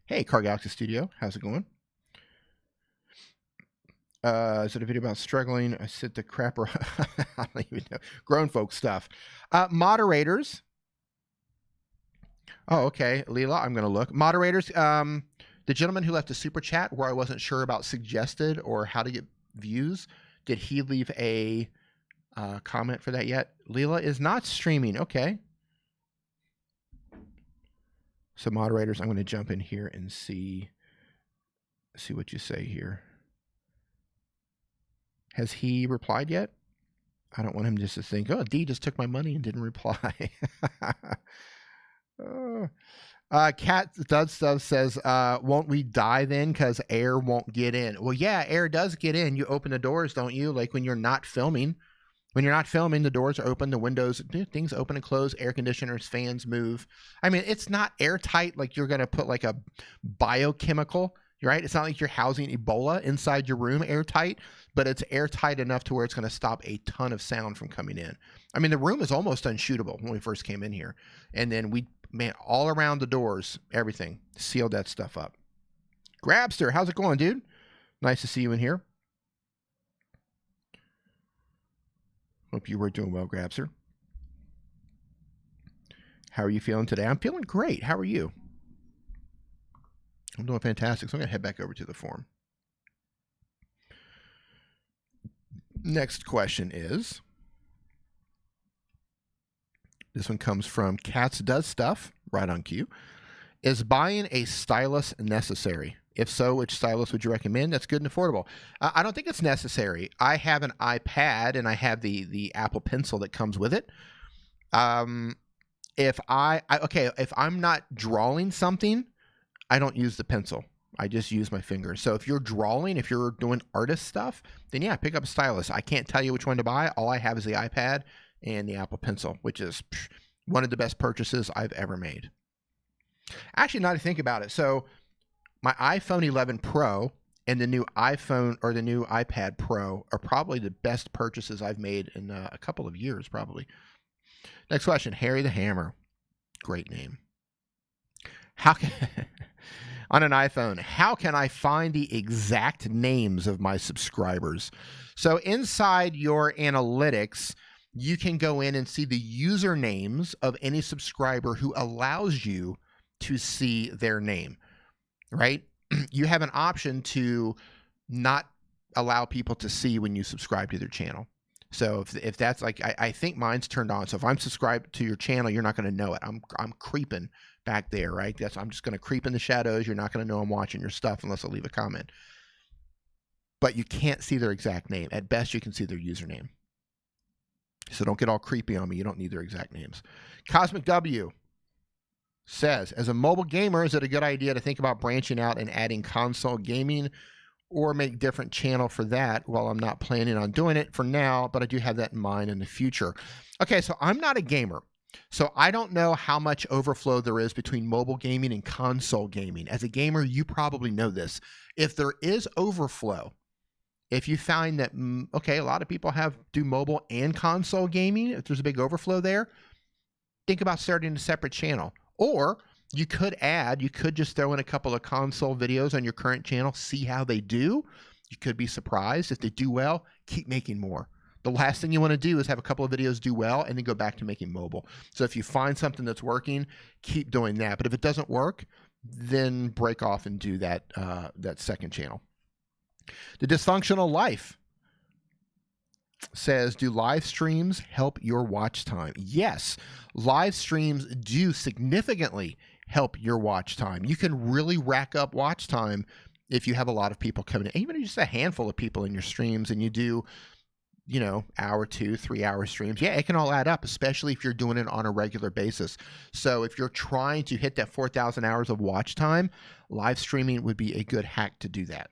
Hey, Car Galaxy Studio, how's it going? Is it a video about struggling? I sit the crapper. I don't even know. Grown folk stuff. Moderators. Oh, okay. Leela, I'm going to look. Moderators. The gentleman who left a super chat where I wasn't sure about suggested or how to get views, did he leave a comment for that yet? Leela is not streaming. Okay. So moderators, I'm going to jump in here and see what you say here. Has he replied yet? I don't want him just to think, oh, D just took my money and didn't reply. Cat Stuff says, won't we die then because air won't get in? Well, yeah, air does get in. You open the doors, don't you? Like when you're not filming. When you're not filming, the doors are open, the windows, things open and close, air conditioners, fans move. I mean, it's not airtight like you're going to put like a biochemical, right? It's not like you're housing Ebola inside your room airtight, but it's airtight enough to where it's going to stop a ton of sound from coming in. I mean, the room is almost unshootable when we first came in here. And then all around the doors, everything, sealed that stuff up. Grabster, how's it going, dude? Nice to see you in here. Hope you were doing well, Grabster. How are you feeling today? I'm feeling great. How are you? I'm doing fantastic. So I'm going to head back over to the forum. Next question is, this one comes from Cats Does Stuff, right on cue. Is buying a stylus necessary? If so, which stylus would you recommend? That's good and affordable. I don't think it's necessary. I have an iPad and I have the Apple Pencil that comes with it. If I'm not drawing something, I don't use the pencil. I just use my fingers. So if you're drawing, if you're doing artist stuff, then yeah, pick up a stylus. I can't tell you which one to buy. All I have is the iPad and the Apple Pencil, which is one of the best purchases I've ever made. Actually, now to think about it, so my iPhone 11 Pro and the new iPhone or the new iPad Pro are probably the best purchases I've made in a couple of years, probably. Next question, Harry the Hammer. Great name. How can on an iPhone, how can I find the exact names of my subscribers? So inside your analytics, you can go in and see the usernames of any subscriber who allows you to see their name, right? You have an option to not allow people to see when you subscribe to their channel. So if that's like, I think mine's turned on. So if I'm subscribed to your channel, you're not going to know it. I'm creeping back there, right? I'm just going to creep in the shadows. You're not going to know I'm watching your stuff unless I leave a comment. but you can't see their exact name. At best, you can see their username. So don't get all creepy on me. You don't need their exact names. Cosmic W says, as a mobile gamer, is it a good idea to think about branching out and adding console gaming, or make different channel for that? Well, I'm not planning on doing it for now, but I do have that in mind in the future. Okay, so I'm not a gamer. So I don't know how much overflow there is between mobile gaming and console gaming. As a gamer, you probably know this. If there is overflow, if you find that, okay, a lot of people do mobile and console gaming, if there's a big overflow there, think about starting a separate channel. Or you could just throw in a couple of console videos on your current channel, see how they do. You could be surprised. If they do well, keep making more. The last thing you want to do is have a couple of videos do well and then go back to making mobile. So if you find something that's working, keep doing that. But if it doesn't work, then break off and do that second channel. The Dysfunctional Life says, do live streams help your watch time? Yes, live streams do significantly help your watch time. You can really rack up watch time if you have a lot of people coming in, even just a handful of people in your streams, and you do, you know, hour, 2, 3 hour streams. Yeah, it can all add up, especially if you're doing it on a regular basis. So if you're trying to hit that 4,000 hours of watch time, live streaming would be a good hack to do that.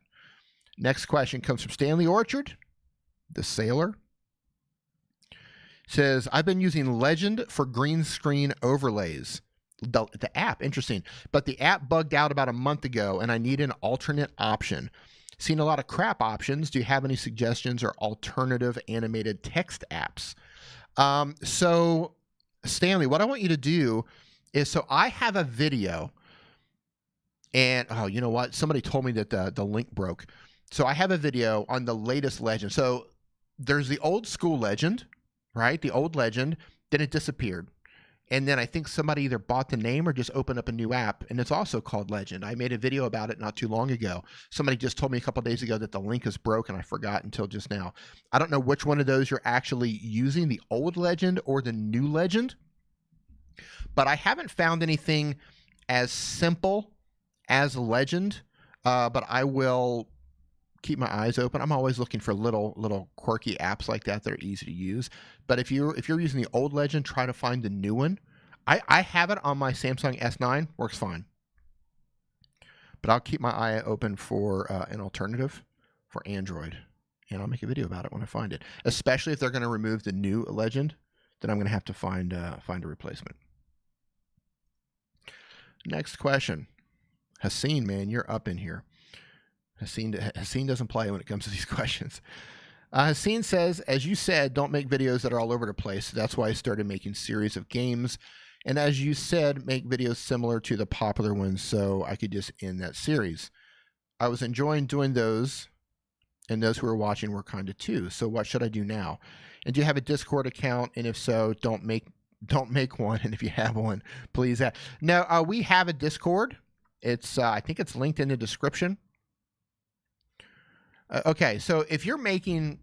Next question comes from Stanley Orchard, the sailor. Says, I've been using Legend for green screen overlays. The app, interesting. But the app bugged out about a month ago, and I need an alternate option. Seen a lot of crap options. Do you have any suggestions or alternative animated text apps? So, Stanley, what I want you to do is, so I have a video, and, oh, you know what? Somebody told me that the link broke. So I have a video on the latest Legend. So there's the old school Legend, right? The old Legend, then it disappeared. And then I think somebody either bought the name or just opened up a new app, and it's also called Legend. I made a video about it not too long ago. Somebody just told me a couple days ago that the link is broken. I forgot until just now. I don't know which one of those you're actually using, the old Legend or the new Legend, but I haven't found anything as simple as Legend, but I will keep my eyes open. I'm always looking for little quirky apps like that are easy to use. But if you're using the old Legend, try to find the new one. I have it on my Samsung S9, works fine. But I'll keep my eye open for an alternative for Android, and I'll make a video about it when I find it. Especially if they're going to remove the new Legend, then I'm going to have to find a replacement. Next question, Haseen, man, you're up in here. Haseen doesn't play when it comes to these questions. Haseen says, as you said, don't make videos that are all over the place. That's why I started making series of games. And as you said, make videos similar to the popular ones so I could just end that series. I was enjoying doing those, and those who are watching were kind of too. So what should I do now? And do you have a Discord account? And if so, don't make one. And if you have one, please add. No, we have a Discord. It's I think it's linked in the description. Okay, so if you're making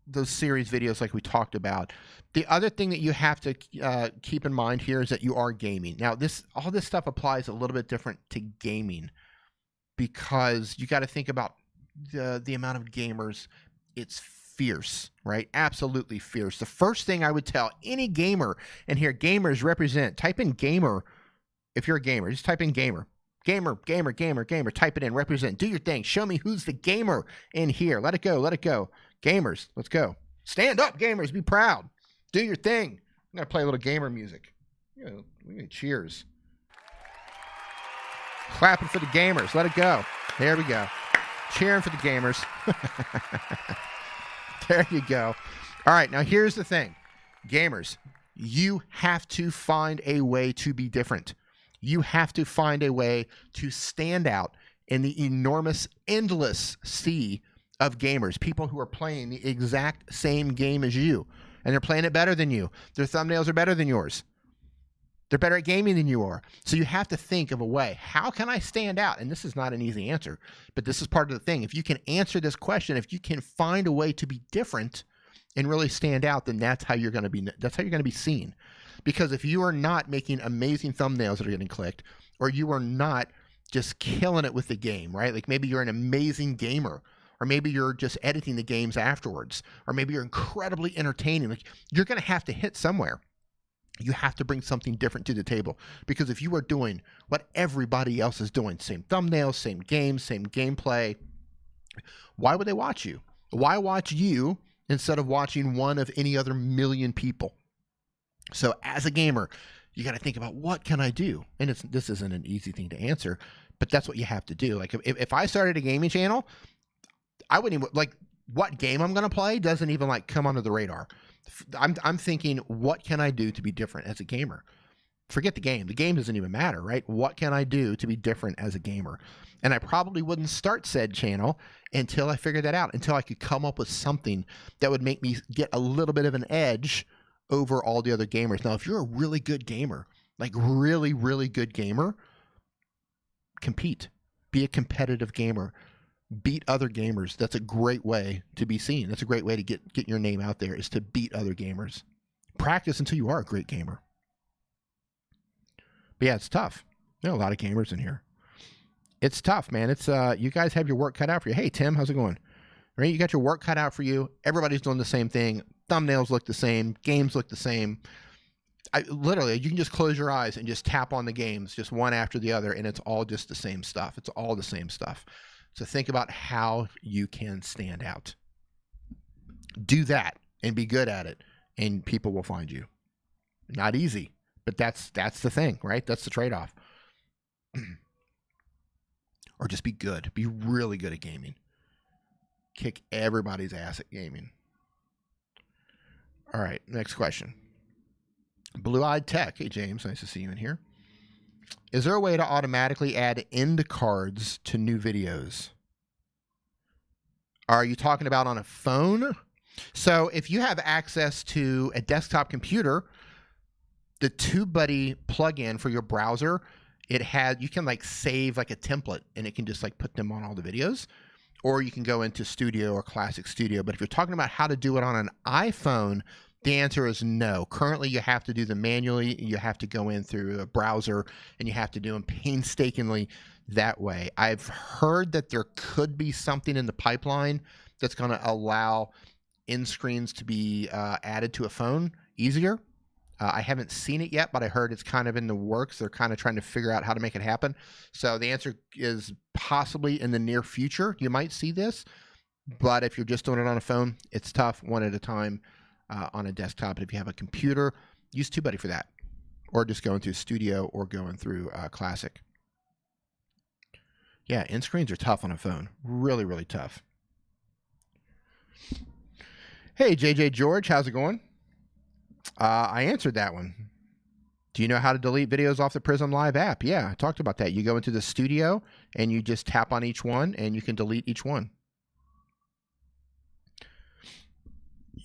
those series videos like we talked about, the other thing that you have to keep in mind here is that you are gaming. Now, all this stuff applies a little bit different to gaming because you got to think about the amount of gamers. It's fierce, right? Absolutely fierce. The first thing I would tell any gamer, and here, gamers represent, type in gamer. If you're a gamer, just type in gamer. Gamer, type it in, represent, do your thing. Show me who's the gamer in here. Let it go. Gamers, let's go. Stand up, gamers, be proud. Do your thing. I'm going to play a little gamer music. We need cheers. Clapping for the gamers, let it go. There we go. Cheering for the gamers. There you go. All right, now here's the thing. Gamers, you have to find a way to be different. You have to find a way to stand out in the enormous, endless sea of gamers, people who are playing the exact same game as you, and they're playing it better than you. Their thumbnails are better than yours. They're better at gaming than you are. So you have to think of a way. How can I stand out? And this is not an easy answer, but this is part of the thing. If you can answer this question, if you can find a way to be different and really stand out, then that's how you're going to be seen. Because if you are not making amazing thumbnails that are getting clicked, or you are not just killing it with the game, right? Like maybe you're an amazing gamer, or maybe you're just editing the games afterwards, or maybe you're incredibly entertaining. Like, you're going to have to hit somewhere. You have to bring something different to the table, because if you are doing what everybody else is doing, same thumbnails, same games, same gameplay, why would they watch you? Why watch you instead of watching one of any other million people? So as a gamer, you got to think about, what can I do? And this isn't an easy thing to answer, but that's what you have to do. Like, if I started a gaming channel, I wouldn't even, like, what game I'm going to play doesn't even like come under the radar. I'm thinking, what can I do to be different as a gamer? Forget the game. The game doesn't even matter, right? What can I do to be different as a gamer? And I probably wouldn't start said channel until I figured that out, until I could come up with something that would make me get a little bit of an edge over all the other gamers. Now, if you're a really good gamer, like really, really good gamer, compete. Be a competitive gamer. Beat other gamers. That's a great way to be seen. That's a great way to get your name out there, is to beat other gamers. Practice until you are a great gamer. But yeah, it's tough. There are a lot of gamers in here. It's tough, man. It's you guys have your work cut out for you. Hey, Tim, how's it going? Right? You got your work cut out for you. Everybody's doing the same thing. Thumbnails look the same. Games look the same. Literally, you can just close your eyes and just tap on the games, just one after the other, and it's all just the same stuff. It's all the same stuff. So think about how you can stand out. Do that and be good at it, and people will find you. Not easy, but that's the thing, right? That's the trade-off. Or just be good. Be really good at gaming. Kick everybody's ass at gaming. All right, next question. Blue-Eyed Tech. Hey, James, nice to see you in here. Is there a way to automatically add end cards to new videos? Are you talking about on a phone? So if you have access to a desktop computer, the TubeBuddy plugin for your browser, you can like save like a template, and it can just like put them on all the videos. Or you can go into Studio or Classic Studio. But if you're talking about how to do it on an iPhone, the answer is no. Currently, you have to do them manually. You have to go in through a browser, and you have to do them painstakingly that way. I've heard that there could be something in the pipeline that's going to allow end screens to be added to a phone easier. I haven't seen it yet, but I heard it's kind of in the works. They're kind of trying to figure out how to make it happen. So the answer is possibly in the near future. You might see this, but if you're just doing it on a phone, it's tough, one at a time. On a desktop. But if you have a computer, use TubeBuddy for that, or just going through Studio or going through Classic. Yeah, end screens are tough on a phone. Really, really tough. Hey, JJ George, how's it going? I answered that one. Do you know how to delete videos off the Prism Live app? Yeah, I talked about that. You go into the Studio and you just tap on each one, and you can delete each one.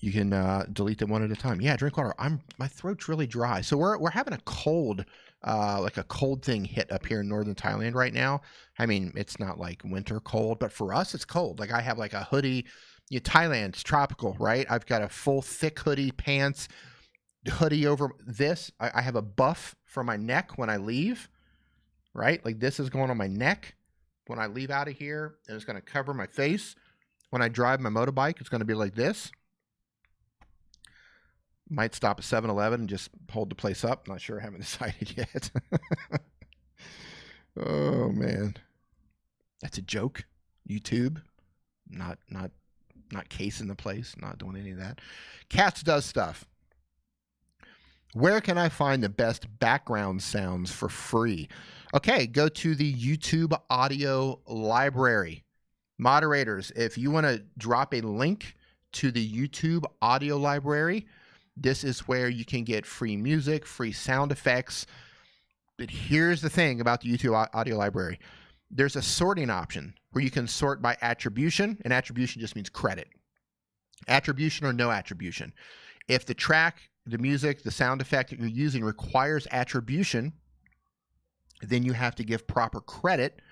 You can delete them one at a time. Yeah, drink water. My throat's really dry. So we're having a cold, like a cold thing hit up here in northern Thailand right now. I mean, it's not like winter cold, but for us, it's cold. Like, I have like a hoodie. Thailand's tropical, right? I've got a full thick hoodie, pants, hoodie over this. I have a buff for my neck when I leave, right? Like, this is going on my neck when I leave out of here, and it's going to cover my face. When I drive my motorbike, it's going to be like this. Might stop at 7-Eleven and just hold the place up. Not sure. I haven't decided yet. Oh, man. That's a joke. YouTube. Not casing the place. Not doing any of that. Cats does stuff. Where can I find the best background sounds for free? Okay, go to the YouTube audio library. Moderators, if you want to drop a link to the YouTube audio library, this is where you can get free music, free sound effects. But here's the thing about the YouTube audio library. There's a sorting option where you can sort by attribution, and attribution just means credit. Attribution or no attribution. If the track, the music, the sound effect that you're using requires attribution, then you have to give proper credit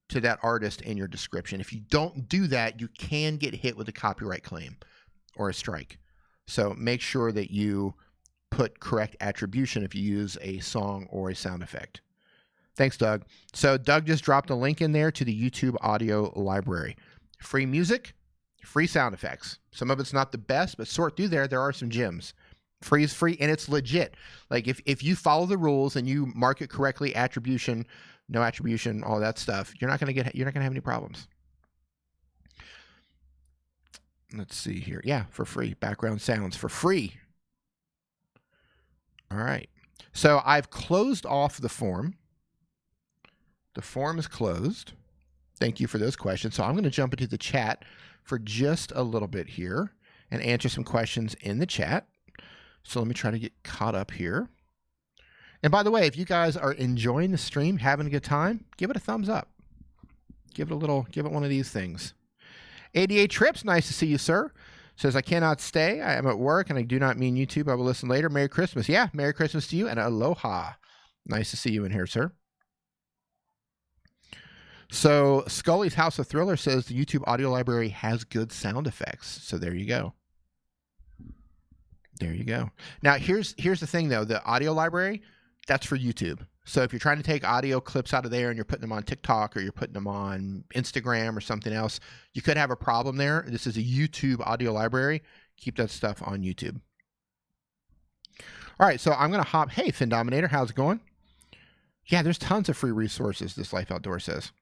to that artist in your description. If you don't do that, you can get hit with a copyright claim or a strike. So make sure that you put correct attribution if you use a song or a sound effect. Thanks, Doug. So Doug just dropped a link in there to the YouTube audio library. free music, free sound effects. Some of it's not the best, but sort through there are some gems. Free is free, and it's legit. Like if you follow the rules and you mark it correctly, attribution, no attribution, all that stuff, you're not gonna have any problems. Let's see here. Yeah, for free. Background sounds for free. All right. So I've closed off the form. The form is closed. Thank you for those questions. So I'm going to jump into the chat for just a little bit here and answer some questions in the chat. So let me try to get caught up here. And by the way, if you guys are enjoying the stream, having a good time, give it a thumbs up. Give it one of these things. 88 Trips, nice to see you, sir. Says, I cannot stay. I am at work, and I do not mean YouTube. I will listen later. Merry Christmas. Yeah, Merry Christmas to you, and aloha. Nice to see you in here, sir. So Scully's House of Thriller says the YouTube audio library has good sound effects. So there you go. There you go. Now, here's the thing, though. The audio library, that's for YouTube. So if you're trying to take audio clips out of there and you're putting them on TikTok or you're putting them on Instagram or something else, you could have a problem there. This is a YouTube audio library. Keep that stuff on YouTube. All right, so I'm going to hop. Hey, Fin Dominator, how's it going? Yeah, there's tons of free resources, this Life Outdoor says.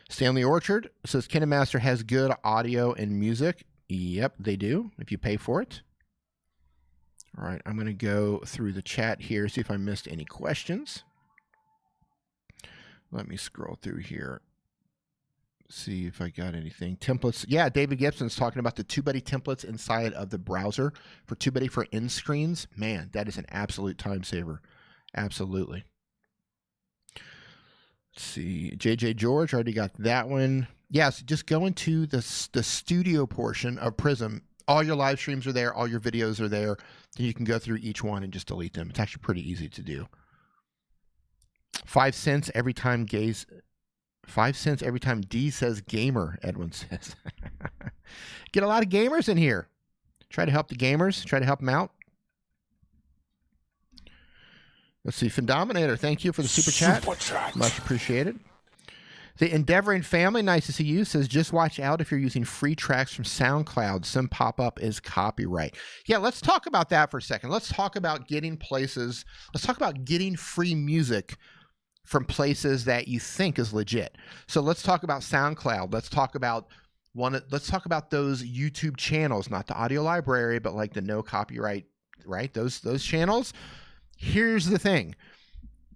Stanley Orchard says, KineMaster has good audio and music. Yep, they do, if you pay for it. All right, I'm going to go through the chat here, see if I missed any questions. Let me scroll through here, see if I got anything. Templates. Yeah, David Gibson's talking about the TubeBuddy templates inside of the browser for TubeBuddy for end screens. Man, that is an absolute time saver. Absolutely. Let's see. JJ George, already got that one. Yeah, so just go into the studio portion of Prism. All your live streams are there. All your videos are there. Then you can go through each one and just delete them. It's actually pretty easy to do. 5 cents every time 5 cents every time D says gamer, Edwin says. Get a lot of gamers in here. Try to help the gamers. Try to help them out. Let's see. Findominator, thank you for the super chat. Much appreciated. The Endeavoring Family, nice to see you, says, just watch out if you're using free tracks from SoundCloud. Some pop-up is copyright. Yeah, let's talk about that for a second. Let's talk about getting places. Let's talk about getting free music from places that you think is legit. So let's talk about SoundCloud. Let's talk about those YouTube channels, not the audio library, but like the no copyright, right? Those channels. Here's the thing.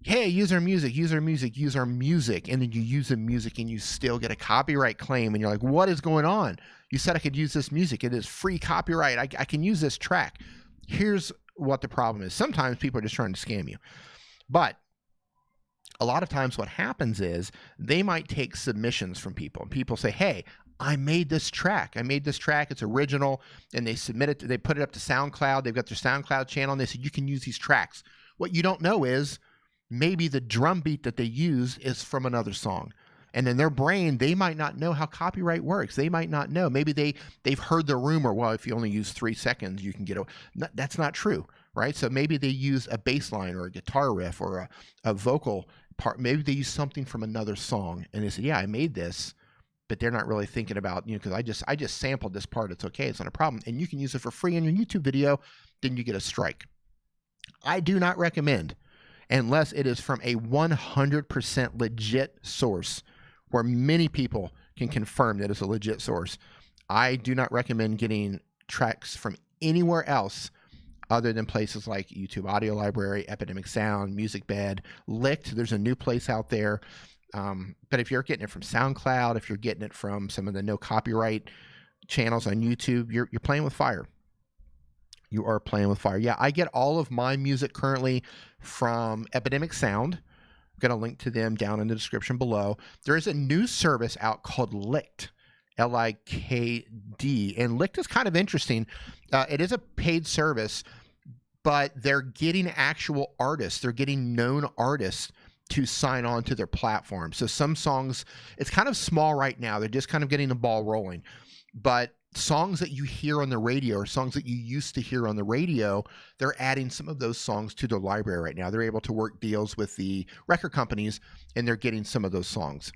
Hey, use our music, use our music, use our music. And then you use the music and you still get a copyright claim. And you're like, what is going on? You said I could use this music. It is free copyright. I can use this track. Here's what the problem is. Sometimes people are just trying to scam you. But a lot of times what happens is they might take submissions from people. And people say, hey, I made this track. It's original. And they submit it. They put it up to SoundCloud. They've got their SoundCloud channel. And they said, you can use these tracks. What you don't know is maybe the drum beat that they use is from another song. And in their brain, they might not know how copyright works. They might not know. Maybe they've heard the rumor, well, if you only use 3 seconds, you can get away. That's not true, right? So maybe they use a bass line or a guitar riff or a vocal part. Maybe they use something from another song. And they say, yeah, I made this, but they're not really thinking about, because I just sampled this part. It's okay. It's not a problem. And you can use it for free in your YouTube video. Then you get a strike. I do not recommend, unless it is from a 100% legit source where many people can confirm that it's a legit source. I do not recommend getting tracks from anywhere else other than places like YouTube Audio Library, Epidemic Sound, MusicBed, Licked. There's a new place out there. But if you're getting it from SoundCloud, if you're getting it from some of the no copyright channels on YouTube, you're playing with fire. You are playing with fire. Yeah, I get all of my music currently from Epidemic Sound. I'm going to link to them down in the description below. There is a new service out called Licked, L-I-K-D. And Licked is kind of interesting. It is a paid service, but they're getting actual artists. They're getting known artists to sign on to their platform. So some songs, it's kind of small right now. They're just kind of getting the ball rolling. But songs that you hear on the radio or songs that you used to hear on the radio, they're adding some of those songs to their library right now. They're able to work deals with the record companies, and they're getting some of those songs.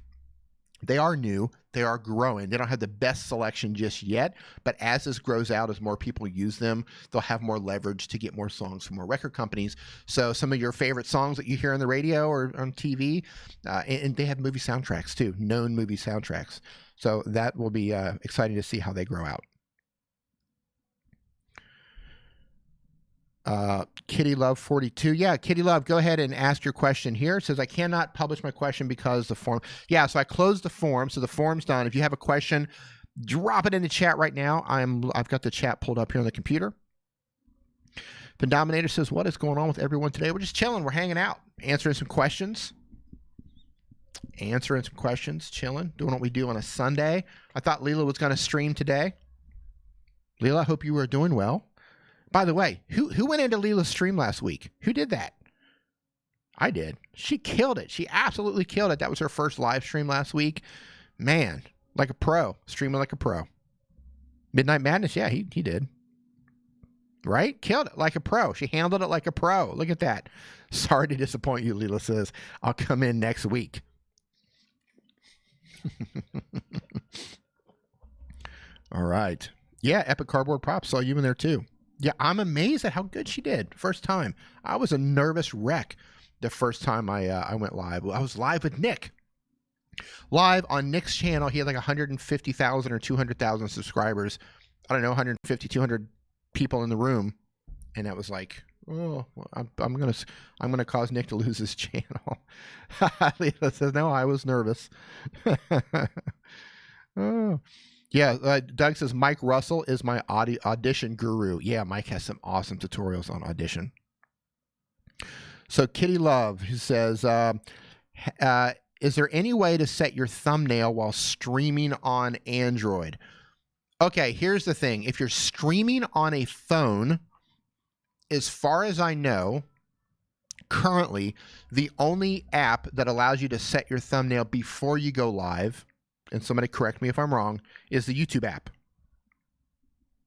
They are new. They are growing. They don't have the best selection just yet, but as this grows out, as more people use them, they'll have more leverage to get more songs from more record companies. So some of your favorite songs that you hear on the radio or on TV, and they have movie soundtracks too, known movie soundtracks. So that will be exciting to see how they grow out. Kitty Love 42. Yeah, Kitty Love, go ahead and ask your question here. It says, I cannot publish my question because the form. Yeah, so I closed the form, so the form's done. If you have a question, drop it in the chat right now. I've got the chat pulled up here on the computer. The Dominator says, what is going on with everyone today? We're just chilling. We're hanging out, answering some questions. Chilling, doing what we do on a Sunday. I thought Leela was going to stream today. Leela, I hope you were doing well. By the way, who went into Leela's stream last week? Who did that? I did. She killed it. She absolutely killed it. That was her first live stream last week. Man, like a pro. Streaming like a pro. Midnight Madness, yeah, he did. Right? Killed it like a pro. She handled it like a pro. Look at that. Sorry to disappoint you, Leela says. I'll come in next week. All right. Yeah, Epic Cardboard Props. Saw you in there too. Yeah, I'm amazed at how good she did. First time. I was a nervous wreck the first time I went live. I was live with Nick. Live on Nick's channel. He had like 150,000 or 200,000 subscribers. I don't know, 150, 200 people in the room. And that was like, oh, I'm gonna cause Nick to lose his channel. Lisa says, no, I was nervous. Oh. Yeah, Doug says, Mike Russell is my audition guru. Yeah, Mike has some awesome tutorials on Audition. So Kitty Love, who says, is there any way to set your thumbnail while streaming on Android? Okay, here's the thing. If you're streaming on a phone, as far as I know, currently, the only app that allows you to set your thumbnail before you go live, and somebody correct me if I'm wrong, is the YouTube app.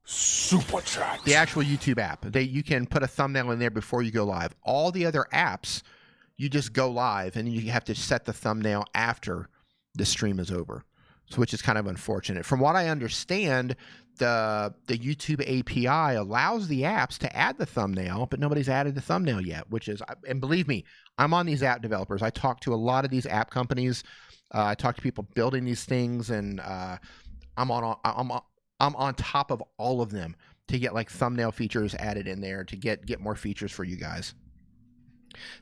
Superchat. The actual YouTube app. You can put a thumbnail in there before you go live. All the other apps, you just go live, and you have to set the thumbnail after the stream is over, so which is kind of unfortunate. From what I understand, the YouTube API allows the apps to add the thumbnail, but nobody's added the thumbnail yet, which is, and believe me, I'm on these app developers. I talk to a lot of these app companies. I talk to people building these things, and I'm on top of all of them to get like thumbnail features added in there to get more features for you guys.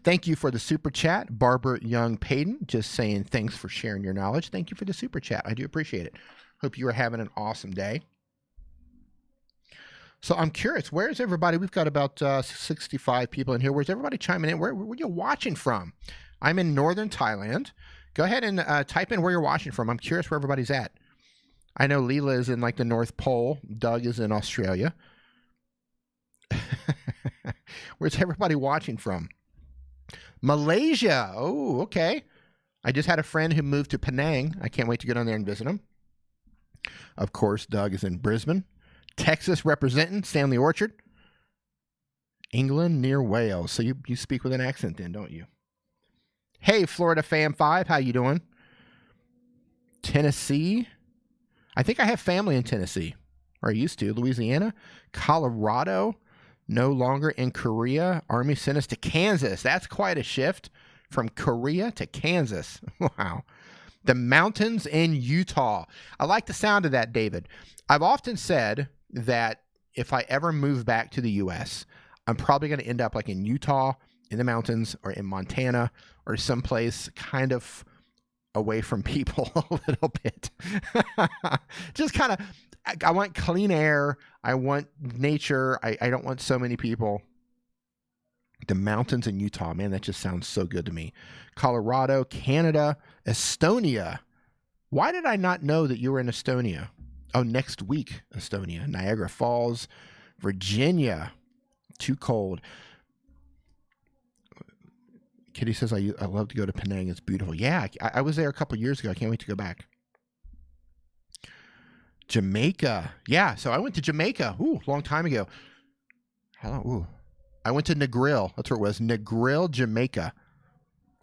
Thank you for the super chat, Barbara Young Payton, just saying thanks for sharing your knowledge. Thank you for the super chat. I do appreciate it. Hope you are having an awesome day. So I'm curious, where's everybody? We've got about 65 people in here. Where's everybody chiming in? Where are you watching from? I'm in northern Thailand. Go ahead and type in where you're watching from. I'm curious where everybody's at. I know Leela is in like the North Pole. Doug is in Australia. Where's everybody watching from? Malaysia. Oh, okay. I just had a friend who moved to Penang. I can't wait to get on there and visit him. Of course, Doug is in Brisbane. Texas representing, Stanley Orchard. England near Wales. So you speak with an accent then, don't you? Hey, Florida Fam 5, how you doing? Tennessee. I think I have family in Tennessee, or I used to. Louisiana. Colorado. No longer in Korea. Army sent us to Kansas. That's quite a shift from Korea to Kansas. Wow. The mountains in Utah. I like the sound of that, David. I've often said that if I ever move back to the U.S., I'm probably going to end up like in Utah, in the mountains, or in Montana, or someplace kind of away from people a little bit. Just kind of, I want clean air. I want nature. I don't want so many people. The mountains in Utah, man, that just sounds so good to me. Colorado, Canada, Estonia. Why did I not know that you were in Estonia? Oh, next week, Estonia. Niagara Falls, Virginia. Too cold. Kitty says, I love to go to Penang. It's beautiful. Yeah, I was there a couple years ago. I can't wait to go back. Jamaica. Yeah, so I went to Jamaica. Ooh, long time ago. Hello. Ooh. I went to Negril. That's where it was. Negril, Jamaica.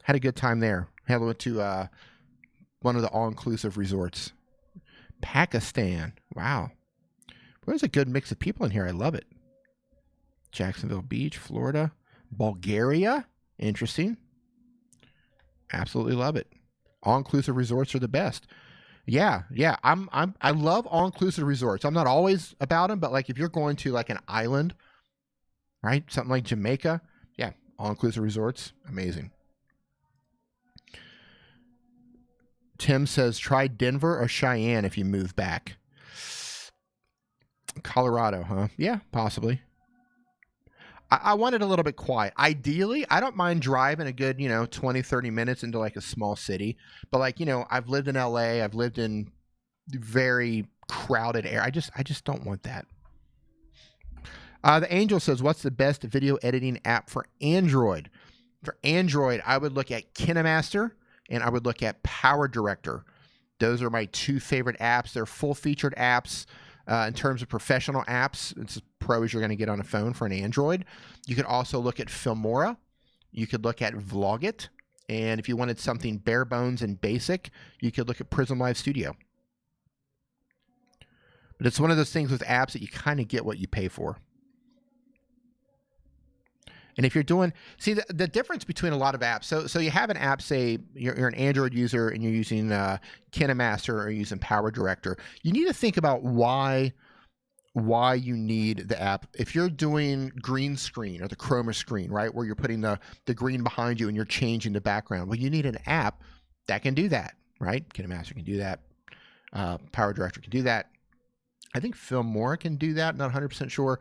Had a good time there. I went to one of the all-inclusive resorts. Pakistan. Wow. There's a good mix of people in here. I love it. Jacksonville Beach, Florida. Bulgaria. Interesting. Absolutely love it. All-inclusive resorts are the best. Yeah. I love all-inclusive resorts. I'm not always about them, but like if you're going to like an island, right? Something like Jamaica. Yeah. All-inclusive resorts. Amazing. Tim says, try Denver or Cheyenne if you move back. Colorado, huh? Yeah, possibly. I want it a little bit quiet. Ideally, I don't mind driving a good, 20, 30 minutes into like a small city. But like, I've lived in LA. I've lived in very crowded area. I just don't want that. The Angel says, what's the best video editing app for Android? For Android, I would look at KineMaster and I would look at Power Director. Those are my two favorite apps. They're full-featured apps. In terms of professional apps, it's as pro as you're going to get on a phone for an Android. You could also look at Filmora. You could look at Vlogit. And if you wanted something bare bones and basic, you could look at Prism Live Studio. But it's one of those things with apps that you kind of get what you pay for. And if you're doing, see the difference between a lot of apps. So you have an app, say you're an Android user and you're using KineMaster or using Power Director. You need to think about why you need the app. If you're doing green screen or the chroma screen, right, where you're putting the green behind you and you're changing the background, well, you need an app that can do that, right? KineMaster can do that. Power Director can do that. I think Filmora can do that. Not 100% sure.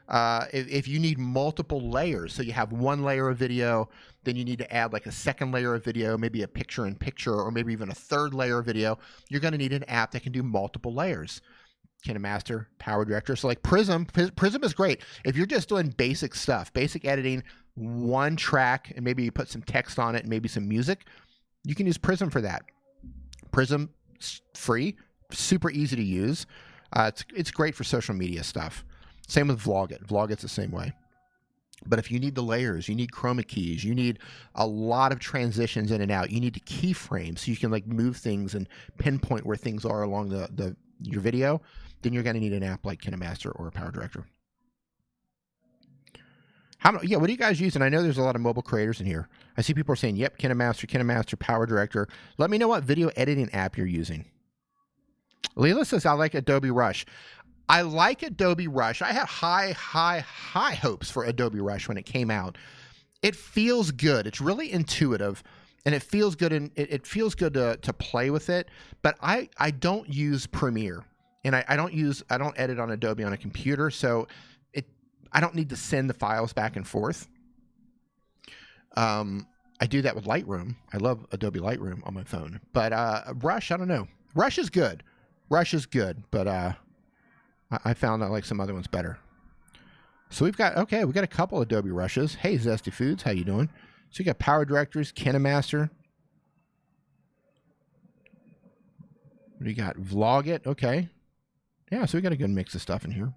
If you need multiple layers, so you have one layer of video, then you need to add like a second layer of video, maybe a picture-in-picture, or maybe even a third layer of video, you're going to need an app that can do multiple layers. KineMaster, Power Director. So like Prism is great. If you're just doing basic stuff, basic editing, one track, and maybe you put some text on it and maybe some music, you can use Prism for that. Prism, free, super easy to use. It's great for social media stuff. Same with Vlogit. Vlogit's the same way. But if you need the layers, you need chroma keys, you need a lot of transitions in and out, you need to keyframe so you can like move things and pinpoint where things are along your video, then you're going to need an app like KineMaster or Power Director. What are you guys using? I know there's a lot of mobile creators in here. I see people are saying, yep, KineMaster, Power Director. Let me know what video editing app you're using. Leela says, I like Adobe Rush. I like Adobe Rush. I had high hopes for Adobe Rush when it came out. It feels good. It's really intuitive, and it feels good. And it feels good to play with it. But I don't use Premiere, and I don't edit on Adobe on a computer, so I don't need to send the files back and forth. I do that with Lightroom. I love Adobe Lightroom on my phone, but Rush, I don't know. Rush is good. But I found I like some other ones better. So we got a couple Adobe Rushes. Hey, Zesty Foods, how you doing? So you got Power Directors, KineMaster. We got Vlogit. Okay. Yeah, so we got a good mix of stuff in here.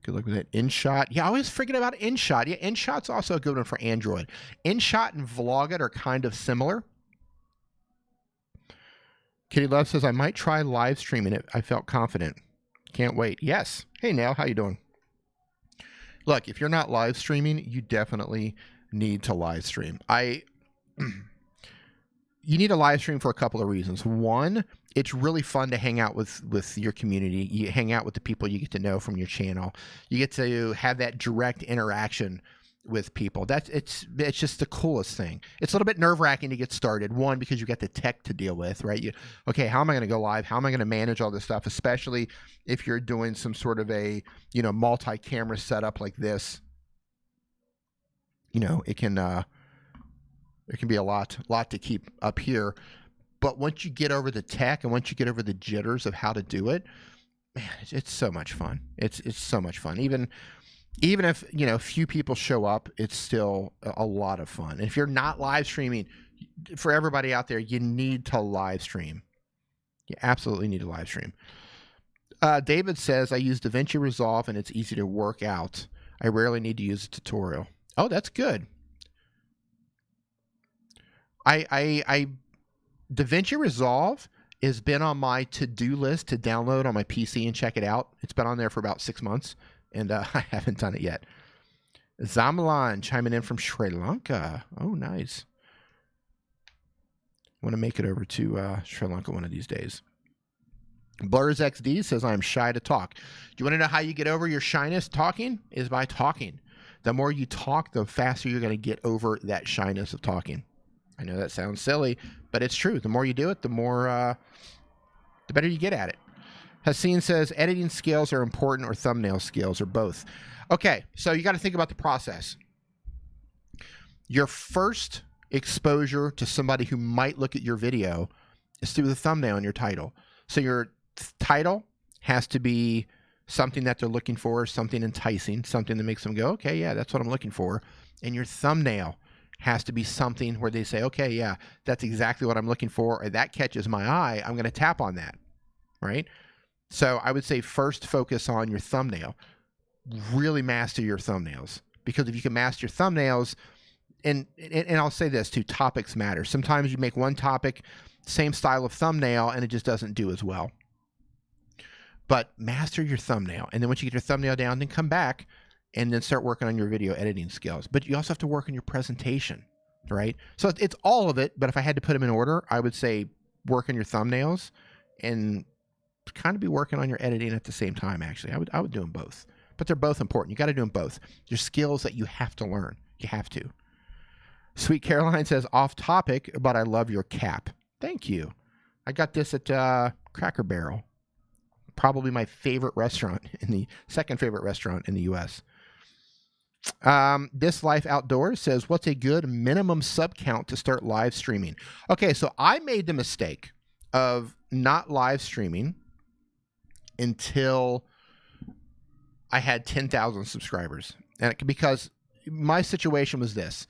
Good look with that. InShot. Yeah, I always forget about InShot. Yeah, InShot's also a good one for Android. InShot and Vlogit are kind of similar. Kitty Love says, I might try live streaming it. I felt confident. Can't wait. Yes. Hey, Nell, how you doing? Look, if you're not live streaming, you definitely need to live stream. You need a live stream for a couple of reasons. One, it's really fun to hang out with your community. You hang out with the people you get to know from your channel. You get to have that direct interaction with people. It's just the coolest thing. It's a little bit nerve-wracking to get started. One, because you've got the tech to deal with, right? Okay, how am I going to go live? How am I going to manage all this stuff? Especially if you're doing some sort of a, multi-camera setup like this. It can be a lot to keep up here. But once you get over the tech and once you get over the jitters of how to do it, man, it's so much fun. It's so much fun. Even if, few people show up, it's still a lot of fun. And if you're not live streaming, for everybody out there, you need to live stream. You absolutely need to live stream. David says, I use DaVinci Resolve and it's easy to work out. I rarely need to use a tutorial. Oh, that's good. DaVinci Resolve has been on my to-do list to download on my PC and check it out. It's been on there for about 6 months, and I haven't done it yet. Zamalan chiming in from Sri Lanka. Oh, nice. I want to make it over to Sri Lanka one of these days. Blurs XD says, I'm shy to talk. Do you want to know how you get over your shyness? Talking is by talking. The more you talk, the faster you're going to get over that shyness of talking. I know that sounds silly, but it's true. The more you do it, the more, the better you get at it. Haseen says, editing skills are important or thumbnail skills or both. Okay, so you got to think about the process. Your first exposure to somebody who might look at your video is through the thumbnail and your title. So your title has to be something that they're looking for, something enticing, something that makes them go, okay, yeah, that's what I'm looking for. And your thumbnail has to be something where they say, okay, yeah, that's exactly what I'm looking for, or that catches my eye, I'm going to tap on that, right? So I would say first focus on your thumbnail. Really master your thumbnails, because if you can master your thumbnails, and I'll say this too, topics matter. Sometimes you make one topic, same style of thumbnail, and it just doesn't do as well. But master your thumbnail, and then once you get your thumbnail down, then come back and then start working on your video editing skills. But you also have to work on your presentation, right? So it's all of it, but if I had to put them in order, I would say work on your thumbnails and kind of be working on your editing at the same time, actually. I would do them both. But they're both important. You got to do them both. They're skills that you have to learn. You have to. Sweet Caroline says, off topic, but I love your cap. Thank you. I got this at Cracker Barrel. Probably my favorite restaurant, second favorite restaurant in the U.S. This Life Outdoors says, what's a good minimum sub count to start live streaming? Okay, so I made the mistake of not live streaming until I had 10,000 subscribers. And because my situation was this.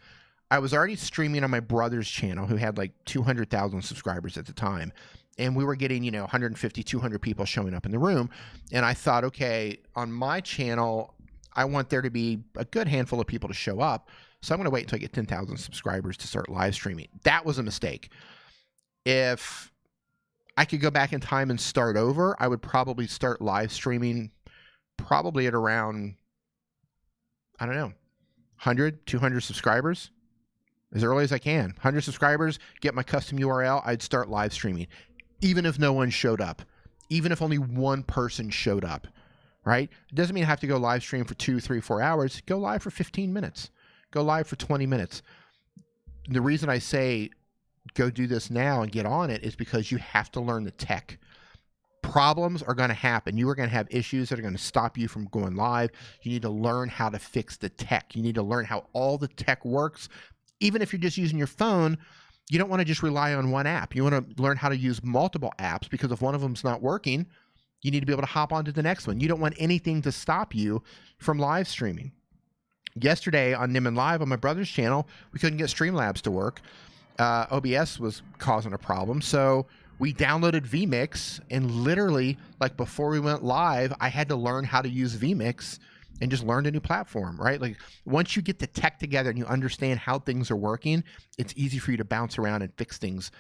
I was already streaming on my brother's channel, who had like 200,000 subscribers at the time. And we were getting, 150, 200 people showing up in the room. And I thought, okay, on my channel, I want there to be a good handful of people to show up. So I'm going to wait until I get 10,000 subscribers to start live streaming. That was a mistake. If I could go back in time and start over, I would probably start live streaming probably at around, I don't know, 100, 200 subscribers. As early as I can. 100 subscribers, get my custom URL, I'd start live streaming. Even if no one showed up. Even if only one person showed up, right? It doesn't mean I have to go live stream for 2, 3, 4 hours. Go live for 15 minutes. Go live for 20 minutes. The reason I say go do this now and get on it is because you have to learn the tech. Problems are going to happen. You are going to have issues that are going to stop you from going live. You need to learn how to fix the tech. You need to learn how all the tech works. Even if you're just using your phone, you don't want to just rely on one app. You want to learn how to use multiple apps, because if one of them's not working, you need to be able to hop onto the next one. You don't want anything to stop you from live streaming. Yesterday on Nimmin Live on my brother's channel, we couldn't get Streamlabs to work. OBS was causing a problem. So we downloaded vMix, and literally, like before we went live, I had to learn how to use vMix and just learned a new platform, right? Like once you get the tech together and you understand how things are working, it's easy for you to bounce around and fix things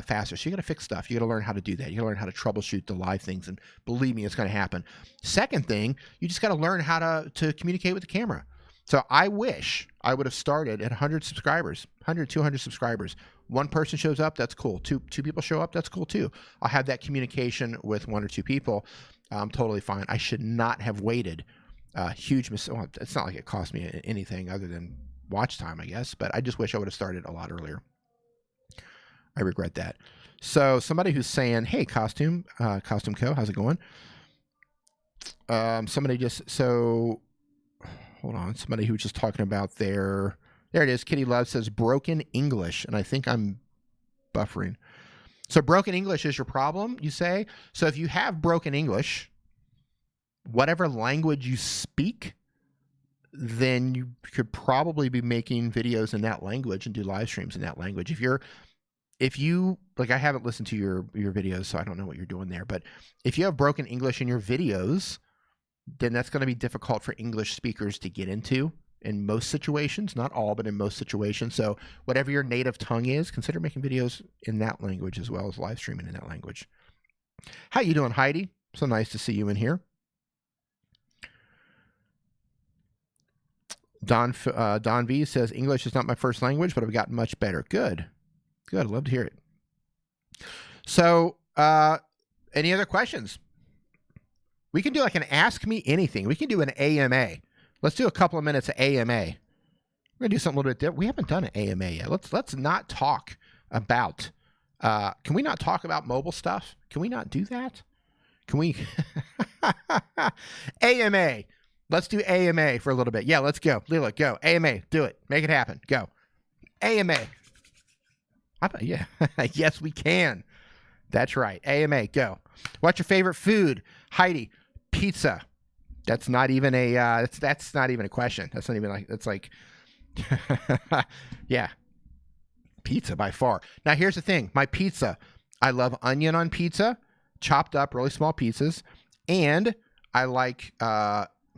faster. So you got to fix stuff. You got to learn how to do that. You got to learn how to troubleshoot the live things, and believe me, it's going to happen. Second thing, you just got to learn how to communicate with the camera. So I wish I would have started at 100 subscribers, 100, 200 subscribers. One person shows up, that's cool. Two people show up, that's cool too. I'll have that communication with 1 or 2 people. Totally fine. I should not have waited. Huge mistake. Well, it's not like it cost me anything other than watch time, I guess, but I just wish I would have started a lot earlier. I regret that. So somebody who's saying, hey, Costume Co, how's it going? Somebody just, so hold on. Somebody who was just talking about there it is. Kitty Love says broken English, and I think I'm buffering. So broken English is your problem, you say? So if you have broken English, whatever language you speak, then you could probably be making videos in that language and do live streams in that language. If you like, I haven't listened to your videos, so I don't know what you're doing there, but if you have broken English in your videos, then that's going to be difficult for English speakers to get into in most situations, not all, but in most situations. So whatever your native tongue is, consider making videos in that language as well as live streaming in that language. How you doing, Heidi? So nice to see you in here. Don V says, English is not my first language, but I've gotten much better. Good. Good. I'd love to hear it. So, any other questions? We can do like an Ask Me Anything. We can do an AMA. Let's do a couple of minutes of AMA. We're going to do something a little bit different. We haven't done an AMA yet. Let's not talk about, can we not talk about mobile stuff? Can we not do that? Can we? AMA. Let's do AMA for a little bit. Yeah, let's go. Leela, go. AMA. Do it. Make it happen. Go. AMA. Yeah. Yes, we can. That's right. AMA. Go. What's your favorite food? Heidi. Pizza. That's not even a. That's not even a question. That's not even like. That's like. Yeah. Pizza by far. Now here's the thing. My pizza. I love onion on pizza, chopped up, really small pieces, and I like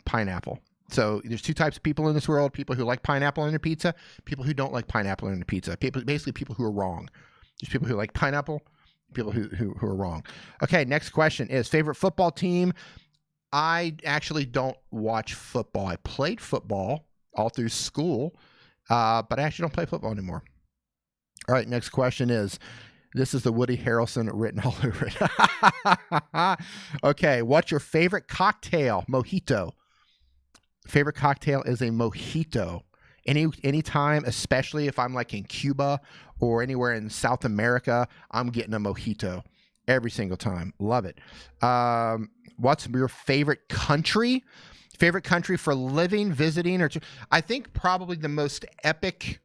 pineapple. So there's two types of people in this world: people who like pineapple on their pizza, people who don't like pineapple on their pizza. Basically, people who are wrong. There's people who like pineapple, people who are wrong. Okay, next question is favorite football team. I actually don't watch football. I played football all through school, but I actually don't play football anymore. All right, next question is, this is the Woody Harrelson written all over it. Okay, what's your favorite cocktail? Mojito. Favorite cocktail is a mojito. Anytime, especially if I'm like in Cuba or anywhere in South America, I'm getting a mojito every single time. Love it. What's your favorite country? Favorite country for living, visiting, or I think probably the most epic.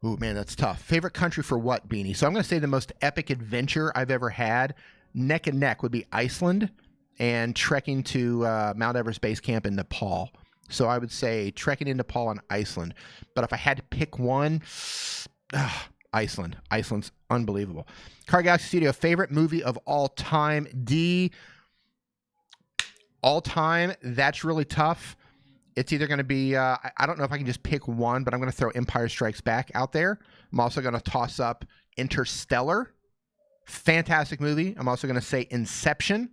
Oh man, that's tough. Favorite country for what, Beanie? So I'm going to say the most epic adventure I've ever had, neck and neck, would be Iceland and trekking to Mount Everest Base Camp in Nepal. So I would say trekking in Nepal and Iceland. But if I had to pick one, Iceland. Iceland's unbelievable. Car Galaxy Studio, favorite movie of all time? D. All time, that's really tough. It's either going to be, I don't know if I can just pick one, but I'm going to throw Empire Strikes Back out there. I'm also going to toss up Interstellar. Fantastic movie. I'm also going to say Inception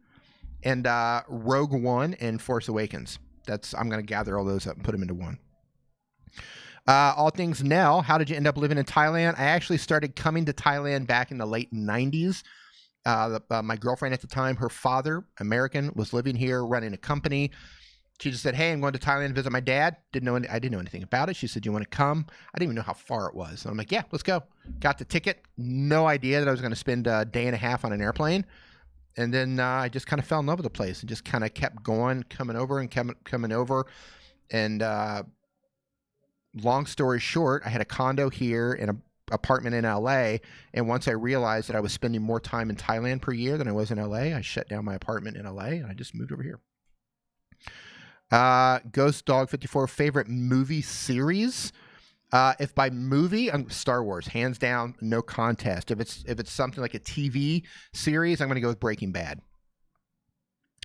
and Rogue One and Force Awakens. I'm going to gather all those up and put them into one. All things Nell, how did you end up living in Thailand? I actually started coming to Thailand back in the late 90s. My girlfriend at the time, her father, American, was living here running a company. She just said, hey, I'm going to Thailand to visit my dad. I didn't know anything about it. She said, you want to come? I didn't even know how far it was. And I'm like, yeah, let's go. Got the ticket. No idea that I was going to spend a day and a half on an airplane. And then I just kind of fell in love with the place and just kind of kept going, coming over. And long story short, I had a condo here and an apartment in LA. And once I realized that I was spending more time in Thailand per year than I was in LA, I shut down my apartment in LA and I just moved over here. Ghost Dog 54, favorite movie series. If by movie, Star Wars, hands down, no contest. If it's something like a TV series, I'm going to go with Breaking Bad.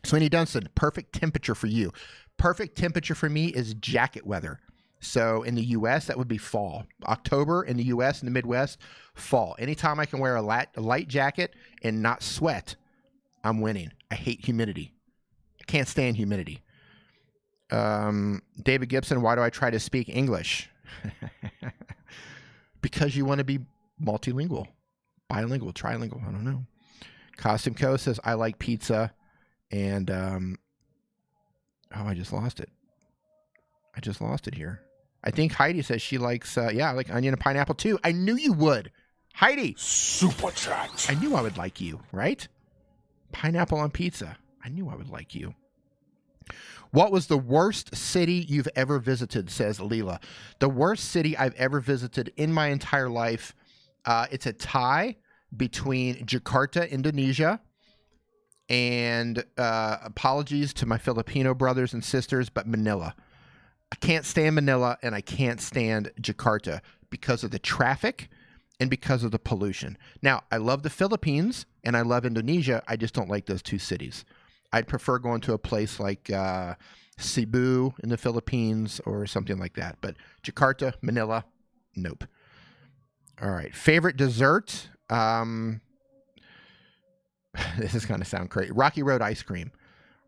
Sweeney Dunstan, perfect temperature for you. Perfect temperature for me is jacket weather. So in the U.S., that would be fall. October in the U.S., in the Midwest, fall. Anytime I can wear a light jacket and not sweat, I'm winning. I hate humidity. I can't stand humidity. David Gibson, why do I try to speak English? Because you want to be multilingual, bilingual, trilingual. I don't know. Costume Co says, I like pizza. And, I just lost it. I just lost it here. I think Heidi says she likes, I like onion and pineapple too. I knew you would. Heidi. Superchat. I knew I would like you, right? Pineapple on pizza. I knew I would like you. What was the worst city you've ever visited, says Leela. The worst city I've ever visited in my entire life, it's a tie between Jakarta, Indonesia, and apologies to my Filipino brothers and sisters, but Manila. I can't stand Manila and I can't stand Jakarta because of the traffic and because of the pollution. Now, I love the Philippines and I love Indonesia. I just don't like those two cities. I'd prefer going to a place like Cebu in the Philippines or something like that. But Jakarta, Manila, nope. All right. Favorite dessert? This is going to sound crazy. Rocky Road ice cream.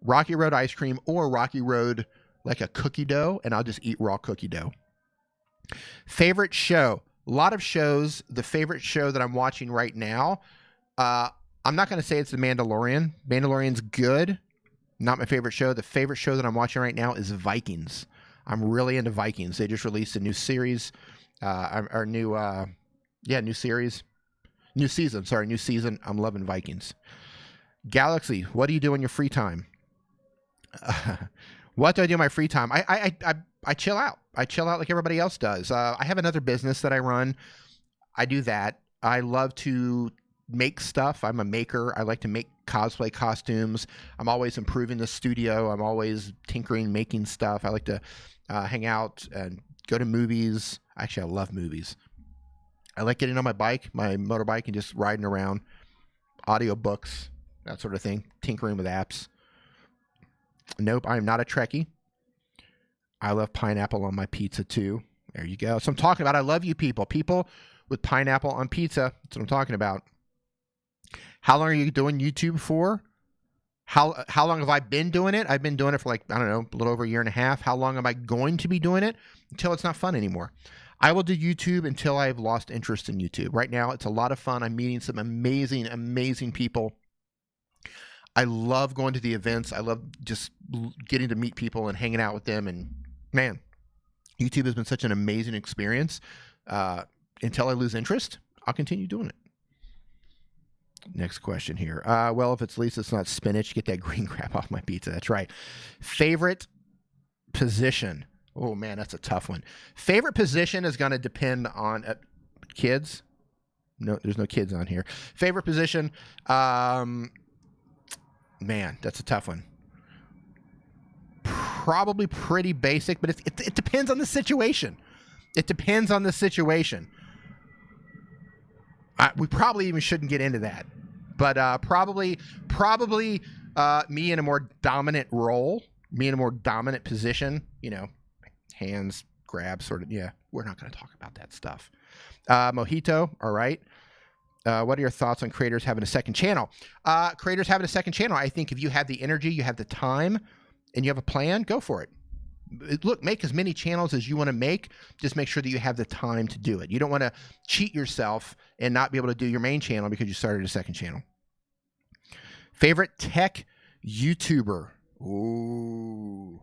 Rocky Road ice cream or Rocky Road like a cookie dough, and I'll just eat raw cookie dough. Favorite show. A lot of shows. The favorite show that I'm watching right now, I'm not going to say it's The Mandalorian. Mandalorian's good. Not my favorite show. The favorite show that I'm watching right now is Vikings. I'm really into Vikings. They just released a new series, new series. New season. Sorry, new season. I'm loving Vikings. Galaxy, what do you do in your free time? What do I do in my free time? I chill out. I chill out like everybody else does. I have another business that I run. I do that. I love to make stuff. I'm a maker. I like to make cosplay costumes. I'm always improving the studio. I'm always tinkering, making stuff. I like to hang out and go to movies. Actually, I love movies. I like getting on my bike, my motorbike, and just riding around. Audiobooks, that sort of thing. Tinkering with apps. Nope, I'm not a Trekkie. I love pineapple on my pizza too. There you go. So I'm talking about, I love you people. People with pineapple on pizza. That's what I'm talking about. How long are you doing YouTube for? How long have I been doing it? I've been doing it for like, I don't know, a little over a year and a half. How long am I going to be doing it? Until it's not fun anymore. I will do YouTube until I've lost interest in YouTube. Right now, it's a lot of fun. I'm meeting some amazing, amazing people. I love going to the events. I love just getting to meet people and hanging out with them. And man, YouTube has been such an amazing experience. Until I lose interest, I'll continue doing it. Next question here. Well, if it's at least it's not spinach, get that green crap off my pizza. That's right. Favorite position. Oh, man, that's a tough one. Favorite position is going to depend on kids. No, there's no kids on here. Favorite position. Man, that's a tough one. Probably pretty basic, but it depends on the situation. It depends on the situation. We probably even shouldn't get into that. But probably me in a more dominant role, me in a more dominant position, you know, hands, grab, sort of, yeah, we're not going to talk about that stuff. Mojito, all right. What are your thoughts on creators having a second channel? Creators having a second channel, I think if you have the energy, you have the time, and you have a plan, go for it. Look, make as many channels as you want to make. Just make sure that you have the time to do it. You don't want to cheat yourself and not be able to do your main channel because you started a second channel. Favorite tech YouTuber? Ooh.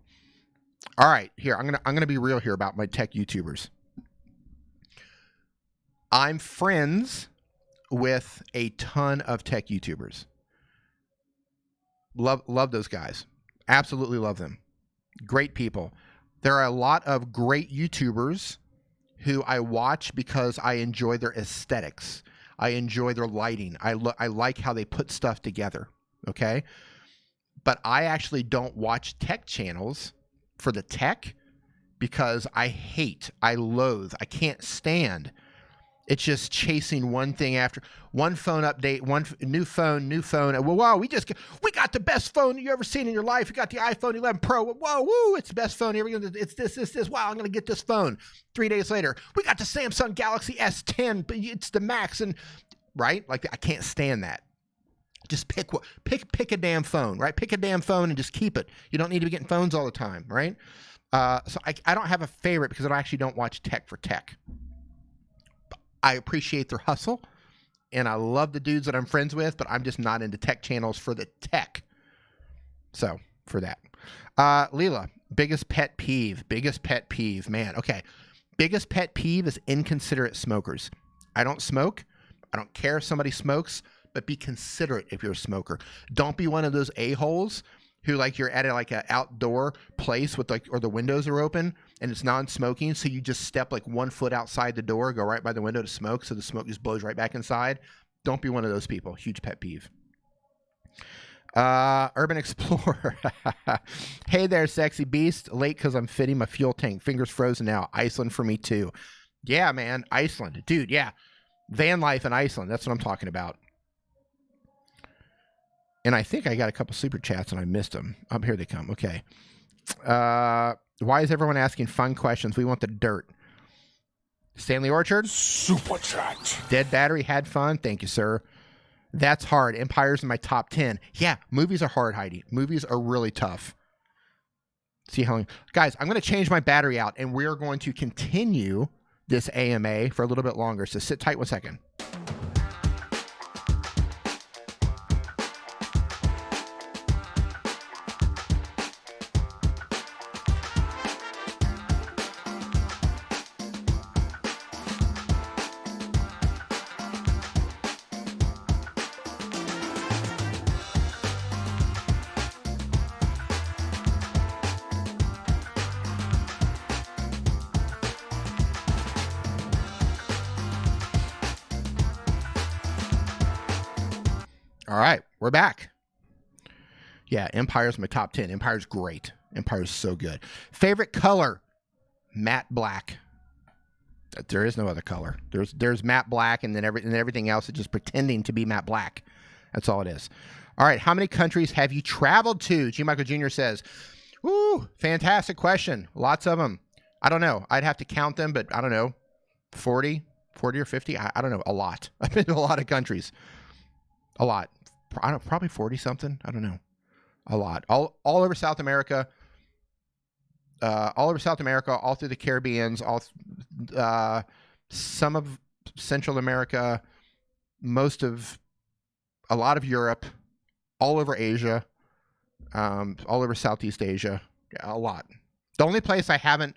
All right, here, I'm gonna be real here about my tech YouTubers. I'm friends with a ton of tech YouTubers. Love those guys. Absolutely love them. Great people. There are a lot of great YouTubers who I watch because I enjoy their aesthetics. I enjoy their lighting. I like how they put stuff together. Okay. But I actually don't watch tech channels for the tech because I loathe, I can't stand. It's just chasing one thing after one phone update, one new phone. Well, wow, we got the best phone you ever seen in your life. We got the iPhone 11 Pro. Whoa, woo, it's the best phone ever. It's this. Wow, I'm going to get this phone. 3 days later, we got the Samsung Galaxy S10, but it's the Max. And right, like I can't stand that. Just pick a damn phone, right? Pick a damn phone and just keep it. You don't need to be getting phones all the time, right? So I don't have a favorite because I actually don't watch tech for tech. I appreciate their hustle, and I love the dudes that I'm friends with, but I'm just not into tech channels for the tech. So, for that. Leela, biggest pet peeve, man. Okay, biggest pet peeve is inconsiderate smokers. I don't smoke. I don't care if somebody smokes, but be considerate if you're a smoker. Don't be one of those a-holes who, like, you're at an outdoor place with or the windows are open and it's non-smoking, so you just step like 1 foot outside the door, go right by the window to smoke, so the smoke just blows right back inside. Don't be one of those people. Huge pet peeve. Urban Explorer. Hey there, sexy beast. Late because I'm fitting my fuel tank. Fingers frozen now. Iceland for me too. Yeah, man. Iceland. Dude, yeah. Van life in Iceland. That's what I'm talking about. And I think I got a couple super chats and I missed them. Oh, here they come. Okay. Why is everyone asking fun questions? We want the dirt. Stanley Orchard. Super chat. Dead Battery had fun. Thank you, sir. That's hard. Empire's in my top 10. Yeah, movies are hard, Heidi. Movies are really tough. See how long. Guys, I'm going to change my battery out, and we're going to continue this AMA for a little bit longer. So sit tight 1 second. All right, we're back. Yeah, Empire's my top 10. Empire's great. Empire's so good. Favorite color? Matte black. There is no other color. There's matte black, and then everything else is just pretending to be matte black. That's all it is. All right, how many countries have you traveled to? G. Michael Jr. says, "Ooh, fantastic question. Lots of them. I don't know. I'd have to count them, but I don't know, 40 or 50. I don't know. A lot. I've been to a lot of countries. A lot. Probably 40 something. I don't know. A lot. All over South America. All over South America. All through the Caribbeans. Some of Central America. A lot of Europe. All over Asia. All over Southeast Asia. Yeah, a lot. The only place I haven't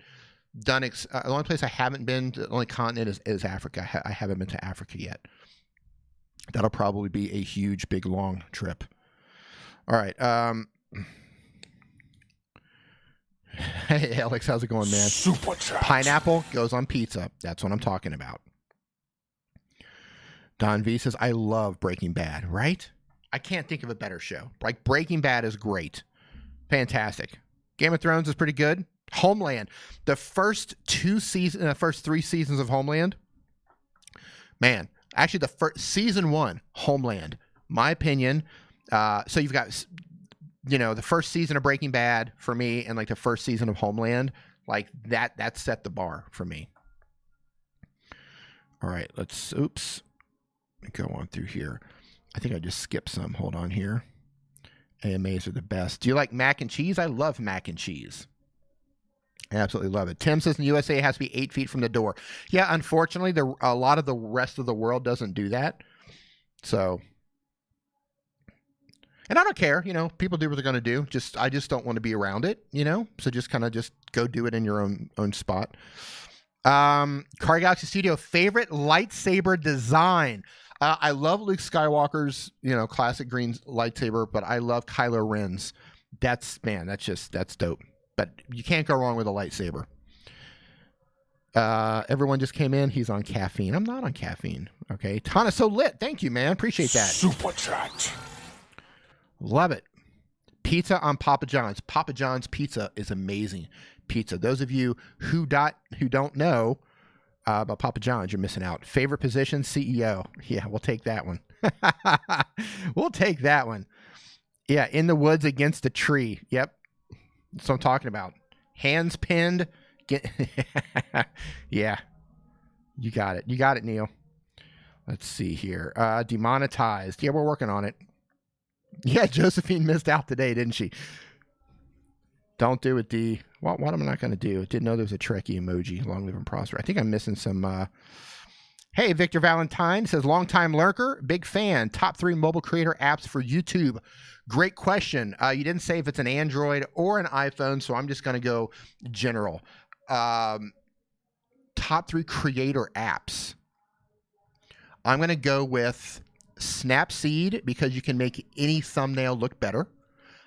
done. The only place I haven't been. The only continent is Africa. I haven't been to Africa yet. That'll probably be a huge, big, long trip. All right. Hey, Alex, how's it going, man? Superchat. Pineapple goes on pizza. That's what I'm talking about. Don V says, I love Breaking Bad, right? I can't think of a better show. Like, Breaking Bad is great. Fantastic. Game of Thrones is pretty good. Homeland. The first 3 seasons of Homeland. Man. Actually, the first season 1, Homeland, my opinion. So you've got, the first season of Breaking Bad for me, and like the first season of Homeland, like that set the bar for me. All right, let's go on through here. I think I just skipped some. Hold on here. AMAs are the best. Do you like mac and cheese? I love mac and cheese. I absolutely love it. Tim says in the USA it has to be 8 feet from the door. Yeah, unfortunately, a lot of the rest of the world doesn't do that. So, and I don't care. People do what they're going to do. I just don't want to be around it. So just kind of just go do it in your own spot. Car Galaxy Studio, favorite lightsaber design. I love Luke Skywalker's classic green lightsaber, but I love Kylo Ren's. That's dope. But you can't go wrong with a lightsaber. Everyone just came in. He's on caffeine. I'm not on caffeine. Okay. Tana, so lit. Thank you, man. Appreciate that. Superchat. Love it. Pizza on Papa John's. Papa John's pizza is amazing pizza. Those of you who don't know about Papa John's, you're missing out. Favorite position, CEO. Yeah, we'll take that one. We'll take that one. Yeah, in the woods against a tree. Yep. That's what I'm talking about. Hands pinned. Yeah. You got it. You got it, Neil. Let's see here. Demonetized. Yeah, we're working on it. Yeah, Josephine missed out today, didn't she? Don't do it, D. What am I not going to do? Didn't know there was a Trekkie emoji. Long live and prosper. I think I'm missing some... Hey, Victor Valentine says, long-time lurker, big fan. Top 3 mobile creator apps for YouTube. Great question. You didn't say if it's an Android or an iPhone, so I'm just going to go general. Top 3 creator apps. I'm going to go with Snapseed because you can make any thumbnail look better.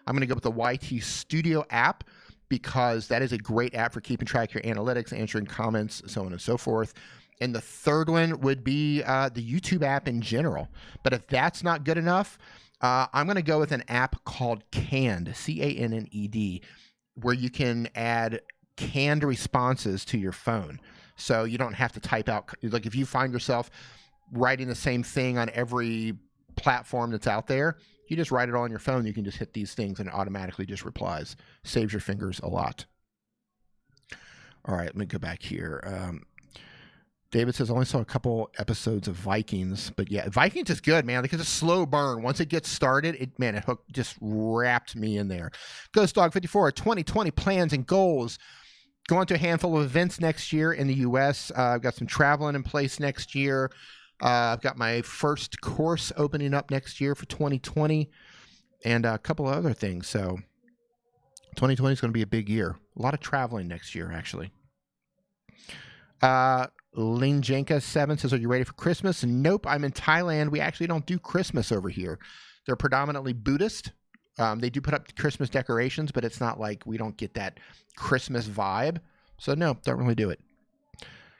I'm going to go with the YT Studio app because that is a great app for keeping track of your analytics, answering comments, so on and so forth. And the third one would be the YouTube app in general. But if that's not good enough, I'm going to go with an app called Canned, Canned, where you can add canned responses to your phone. So you don't have to type out, like if you find yourself writing the same thing on every platform that's out there, you just write it all on your phone. You can just hit these things and it automatically just replies. Saves your fingers a lot. All right, let me go back here. David says, I only saw a couple episodes of Vikings, but yeah, Vikings is good, man. Like, it's a slow burn. Once it gets started, it just wrapped me in there. Ghost Dog 54, 2020 plans and goals. Going to a handful of events next year in the U.S. I've got some traveling in place next year. I've got my first course opening up next year for 2020 and a couple of other things. So 2020 is going to be a big year. A lot of traveling next year, actually. Linjenka 7 says, are you ready for Christmas? Nope, I'm in Thailand. We actually don't do Christmas over here. They're predominantly Buddhist. They do put up Christmas decorations, but it's not like we don't get that Christmas vibe. So no, don't really do it.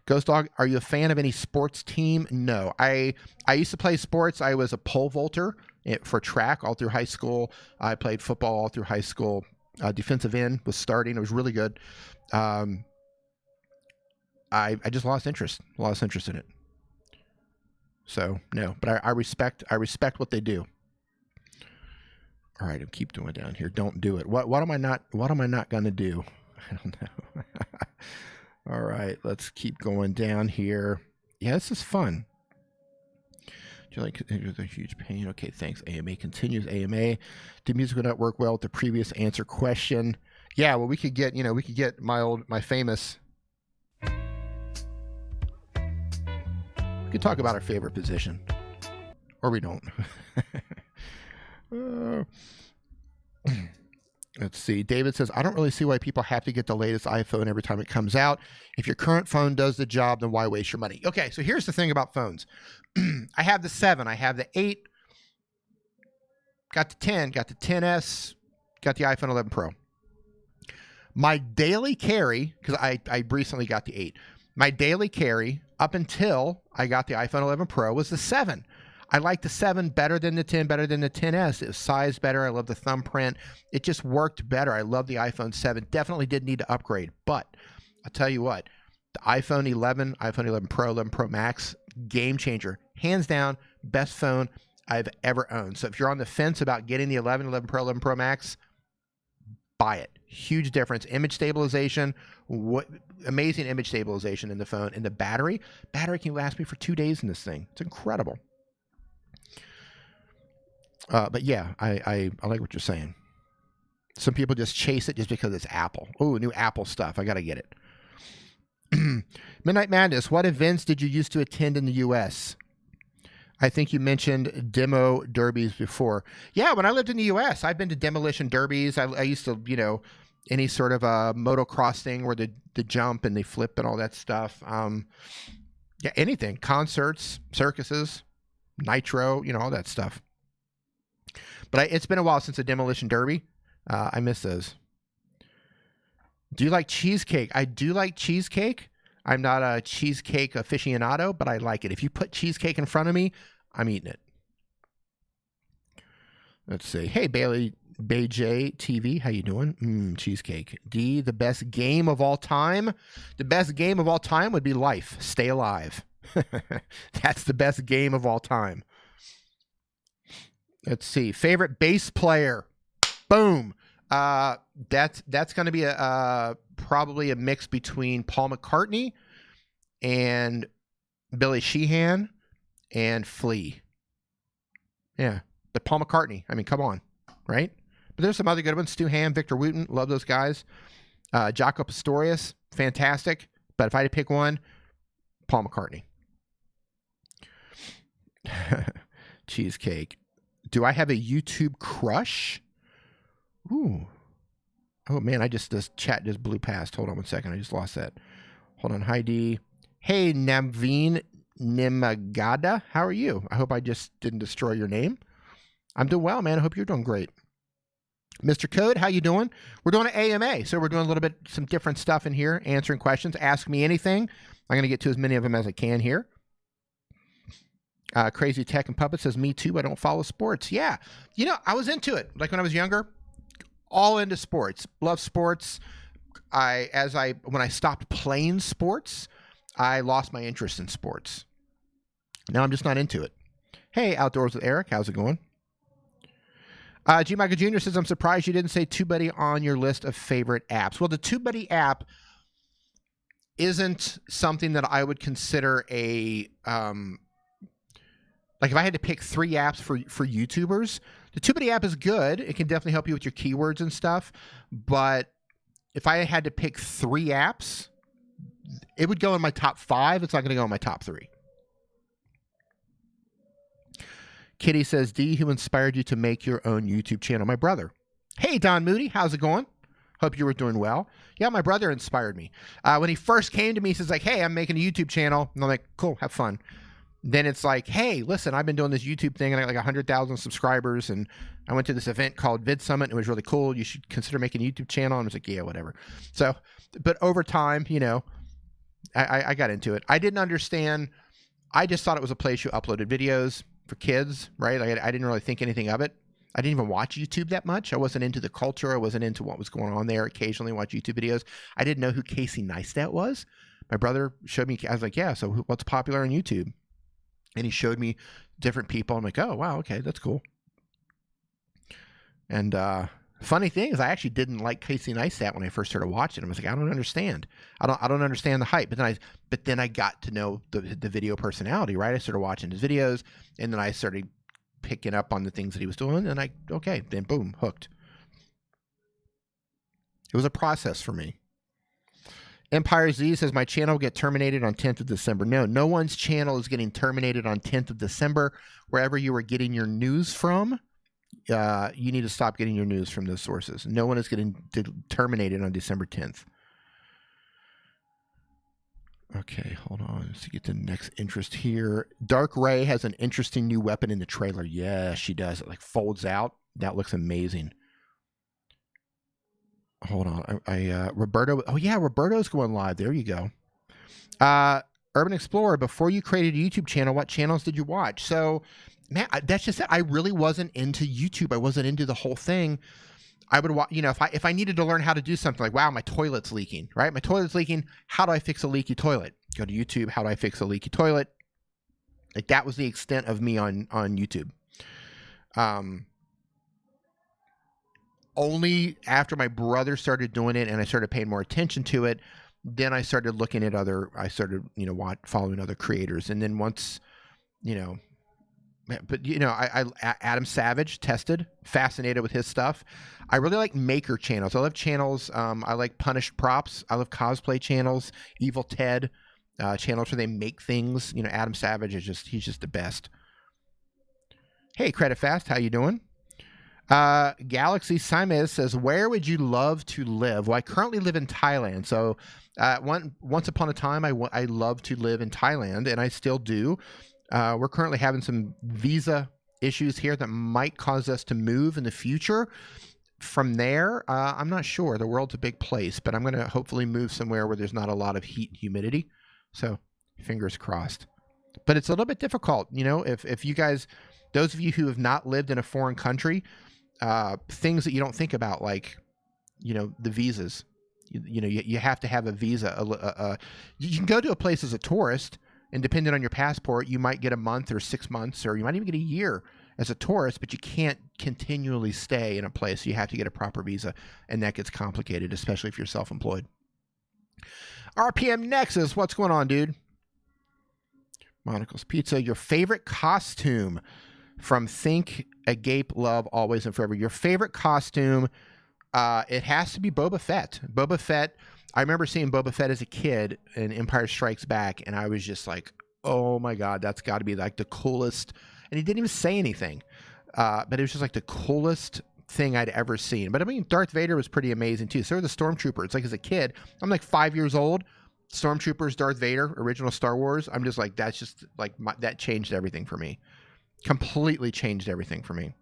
Ghost Dog, are you a fan of any sports team? No. I used to play sports. I was a pole vaulter for track all through high school. I played football all through high school. Defensive end was starting. It was really good. I just lost interest in it. So no, but I respect what they do. All right, I'll keep doing down here. Don't do it. What am I not gonna do? I don't know. All right, let's keep going down here. Yeah, this is fun. Do you like a huge pain? Okay, thanks. AMA continues. AMA. Did music not work well with the previous answer question? Yeah, well, we could get my famous. We could talk about our favorite position, or we don't. Let's see. David says, I don't really see why people have to get the latest iPhone every time it comes out. If your current phone does the job, then why waste your money? Okay, so here's the thing about phones. I have the 7, I have the 8, got the 10, got the 10S, got the iPhone 11 Pro. My daily carry, because I recently got the 8, my daily carry up until I got the iPhone 11 Pro was the 7. I like the 7 better than the 10, better than the 10S. It was sized better. I love the thumbprint. It just worked better. I love the iPhone 7. Definitely did need to upgrade. But I'll tell you what, the iPhone 11, iPhone 11 Pro, 11 Pro Max, game changer. Hands down, best phone I've ever owned. So if you're on the fence about getting the 11, 11 Pro, 11 Pro Max, buy it. Huge difference. Image stabilization, amazing image stabilization in the phone. And the battery can last me for 2 days in this thing. It's incredible. But yeah, I like what you're saying. Some people just chase it just because it's Apple. Oh, new Apple stuff. I got to get it. Midnight Madness, what events did you used to attend in the U.S.? I think you mentioned demo derbies before. Yeah, when I lived in the U.S., I've been to demolition derbies. I used to, any sort of a motocross thing where the jump and they flip and all that stuff. Yeah, anything. Concerts, circuses, nitro, all that stuff. But it's been a while since a demolition derby. I miss those. Do you like cheesecake? I do like cheesecake. I'm not a cheesecake aficionado, but I like it. If you put cheesecake in front of me, I'm eating it. Let's see. Hey, Bailey J TV, how you doing? Cheesecake. D, the best game of all time. The best game of all time would be life. Stay alive. That's the best game of all time. Let's see. Favorite bass player. Boom. That's going to be probably a mix between Paul McCartney and Billy Sheehan and Flea. Yeah, but Paul McCartney. I mean, come on, right? But there's some other good ones. Stu Hamm, Victor Wooten, love those guys. Jaco Pastorius, fantastic. But if I had to pick one, Paul McCartney. Cheesecake. Do I have a YouTube crush? Ooh. Oh, man, this chat just blew past. Hold on 1 second. I just lost that. Hold on. Hi, D. Hey, Naveen Nimagada. How are you? I hope I just didn't destroy your name. I'm doing well, man. I hope you're doing great. Mr. Code, how you doing? We're doing an AMA, so we're doing a little bit, some different stuff in here, answering questions. Ask me anything. I'm going to get to as many of them as I can here. Crazy Tech and Puppet says, me too. I don't follow sports. Yeah. I was into it. Like when I was younger, all into sports. Love sports. When I stopped playing sports, I lost my interest in sports. Now I'm just not into it. Hey, Outdoors with Eric. How's it going? G. Michael Jr. says, I'm surprised you didn't say TubeBuddy on your list of favorite apps. Well, the TubeBuddy app, isn't something that I would consider a like if I had to pick 3 apps for YouTubers, the TubeBuddy app is good. It can definitely help you with your keywords and stuff. But if I had to pick 3 apps, it would go in my top 5. It's not going to go in my top 3. Kitty says, D, who inspired you to make your own YouTube channel? My brother. Hey, Don Moody, how's it going? Hope you were doing well. Yeah, my brother inspired me. When he first came to me, he says like, hey, I'm making a YouTube channel. And I'm like, cool, have fun. Then it's like, hey, listen, I've been doing this YouTube thing and I got like 100,000 subscribers. And I went to this event called Vid Summit. It was really cool. You should consider making a YouTube channel. And I was like, yeah, whatever. So, but over time, you know, I got into it. I didn't understand. I just thought it was a place you uploaded videos for kids, right? Like I didn't really think anything of it. I didn't even watch YouTube that much. I wasn't into the culture. I wasn't into what was going on there. Occasionally watch YouTube videos. I didn't know who Casey Neistat was. My brother showed me. I was like, yeah, so what's popular on YouTube? And he showed me different people. I'm like, oh, wow, okay, that's cool. And funny thing is I actually didn't like Casey Neistat when I first started watching him. I was like, I don't understand. I don't understand the hype. But then I got to know the video personality, right? I started watching his videos, and then I started picking up on the things that he was doing, and then boom, hooked. It was a process for me. Empire Z says, my channel will get terminated on 10th of December. No one's channel is getting terminated on 10th of December. Wherever you are getting your news from, you need to stop getting your news from those sources. No one is getting terminated on December 10th. Okay, hold on. Let's get to the next interest here. Dark Ray has an interesting new weapon in the trailer. Yeah, she does. It like folds out. That looks amazing. Hold on. Roberto. Oh, yeah, Roberto's going live. There you go. Urban Explorer, before you created a YouTube channel, what channels did you watch? So, man, that's just it. I really wasn't into YouTube. I wasn't into the whole thing. I would watch, you know, if I needed to learn how to do something like, wow, my toilet's leaking, right? My toilet's leaking. How do I fix a leaky toilet? Go to YouTube. How do I fix a leaky toilet? Like that was the extent of me on YouTube. Only after my brother started doing it and I started paying more attention to it, then I started looking at following other creators. And then once, I Adam Savage, tested, fascinated with his stuff. I really like maker channels. I love channels. I like Punished Props. I love cosplay channels, Evil Ted, channels where they make things. Adam Savage he's just the best. Hey, Credit Fast, how you doing? Galaxy Simez says, where would you love to live? Well, I currently live in Thailand. So once upon a time, I loved to live in Thailand, and I still do. We're currently having some visa issues here that might cause us to move in the future. From there, I'm not sure. The world's a big place, but I'm going to hopefully move somewhere where there's not a lot of heat and humidity. So fingers crossed. But it's a little bit difficult. If you guys, those of you who have not lived in a foreign country, things that you don't think about, like, the visas. You have to have a visa. You can go to a place as a tourist, and depending on your passport, you might get a month or 6 months, or you might even get a year as a tourist, but you can't continually stay in a place. You have to get a proper visa, and that gets complicated, especially if you're self-employed. RPM Nexus, what's going on, dude? Monocle's Pizza, your favorite costume from Think, Agape, Love, Always, and Forever. Your favorite costume, it has to be Boba Fett. Boba Fett, I remember seeing Boba Fett as a kid in Empire Strikes Back, and I was just like, oh my God, that's got to be like the coolest. And he didn't even say anything, but it was just like the coolest thing I'd ever seen. But I mean, Darth Vader was pretty amazing too. So were the Stormtroopers. It's like as a kid, I'm like 5 years old. Stormtroopers, Darth Vader, original Star Wars. I'm just like, that's just like, that changed everything for me. Completely changed everything for me.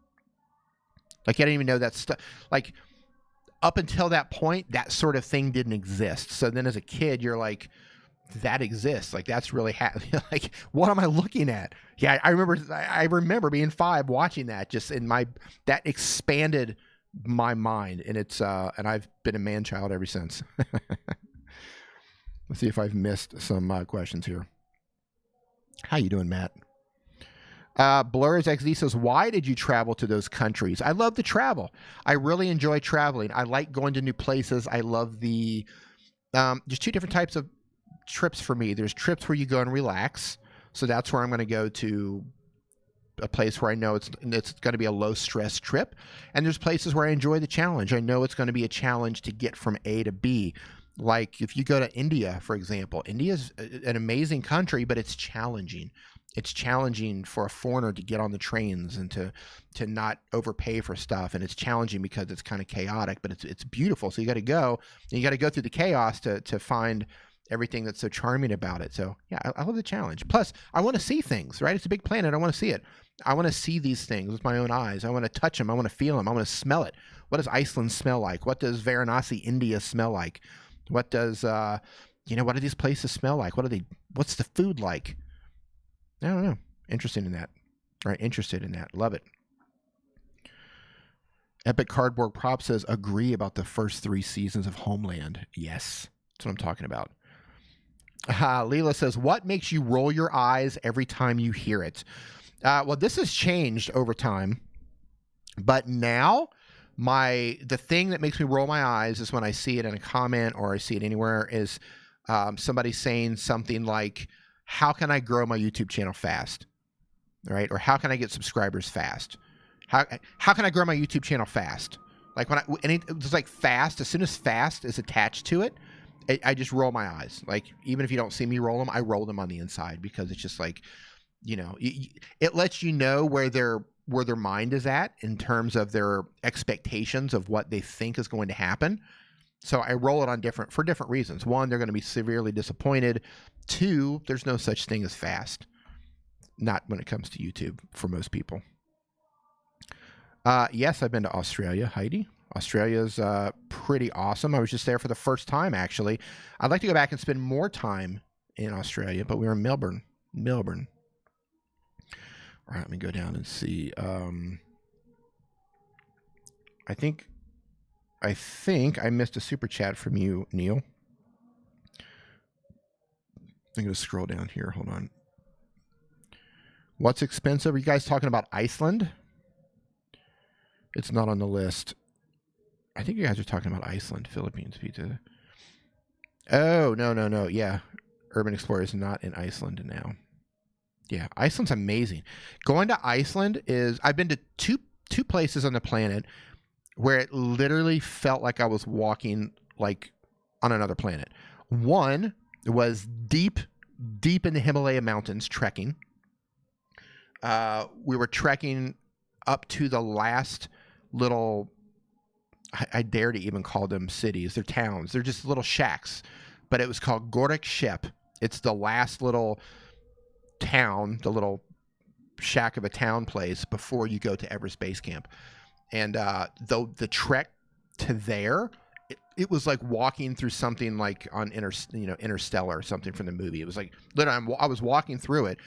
Like, I didn't even know that stuff. Like, up until that point, that sort of thing didn't exist. So then as a kid, you're like, that exists. Like, that's really like, what am I looking at? Yeah, I remember being 5 watching that, just in that expanded my mind. And it's and I've been a man-child ever since. Let's see if I've missed some questions here. How you doing, Matt? Blurs XD says, why did you travel to those countries? I love to travel. I really enjoy traveling. I like going to new places. I love there's 2 different types of trips for me. There's trips where you go and relax. So that's where I'm going to go to a place where I know it's going to be a low stress trip. And there's places where I enjoy the challenge. I know it's going to be a challenge to get from A to B. Like if you go to India, for example, India is an amazing country, but it's challenging. It's challenging for a foreigner to get on the trains and to not overpay for stuff. And it's challenging because it's kind of chaotic, but it's beautiful. So you got to go, and you got to go through the chaos to find everything that's so charming about it. So yeah, I love the challenge. Plus, I want to see things, right? It's a big planet. I want to see it. I want to see these things with my own eyes. I want to touch them. I want to feel them. I want to smell it. What does Iceland smell like? What does Varanasi, India smell like? What does, what do these places smell like? What's the food like? I don't know. Interested in that. Right? Interested in that. Love it. Epic Cardboard Prop says, agree about the first 3 seasons of Homeland. Yes. That's what I'm talking about. Leela says, what makes you roll your eyes every time you hear it? Well, this has changed over time. But now, the thing that makes me roll my eyes is when I see it in a comment or I see it anywhere is somebody saying something like, how can I grow my YouTube channel fast? Right? Or how can I get subscribers fast? How can I grow my YouTube channel fast? Like it's like fast, as soon as fast is attached to it, I just roll my eyes. Like even if you don't see me roll them, I roll them on the inside because it's just like, it lets you know where their mind is at in terms of their expectations of what they think is going to happen. So I roll it for different reasons. 1, they're going to be severely disappointed. 2, there's no such thing as fast. Not when it comes to YouTube for most people. Yes, I've been to Australia, Heidi. Australia's pretty awesome. I was just there for the first time, actually. I'd like to go back and spend more time in Australia, but we were in Melbourne. All right, let me go down and see. I think I missed a super chat from you, Neil. I'm going to scroll down here. Hold on. What's expensive? Are you guys talking about Iceland? It's not on the list. I think you guys are talking about Iceland, Philippines pizza. Oh, no. Yeah. Urban Explorer is not in Iceland now. Yeah, Iceland's amazing. Going to Iceland I've been to two places on the planet where it literally felt like I was walking like on another planet. One was deep in the Himalaya mountains trekking. We were trekking up to the last little, I dare to even call them cities. They're towns. They're just little shacks. But it was called Gorik Shep. It's the last little town, the little shack of a town place before you go to Everest Base Camp. And the trek to there, it was like walking through something like on Interstellar or something from the movie. It was like literally I was walking through it,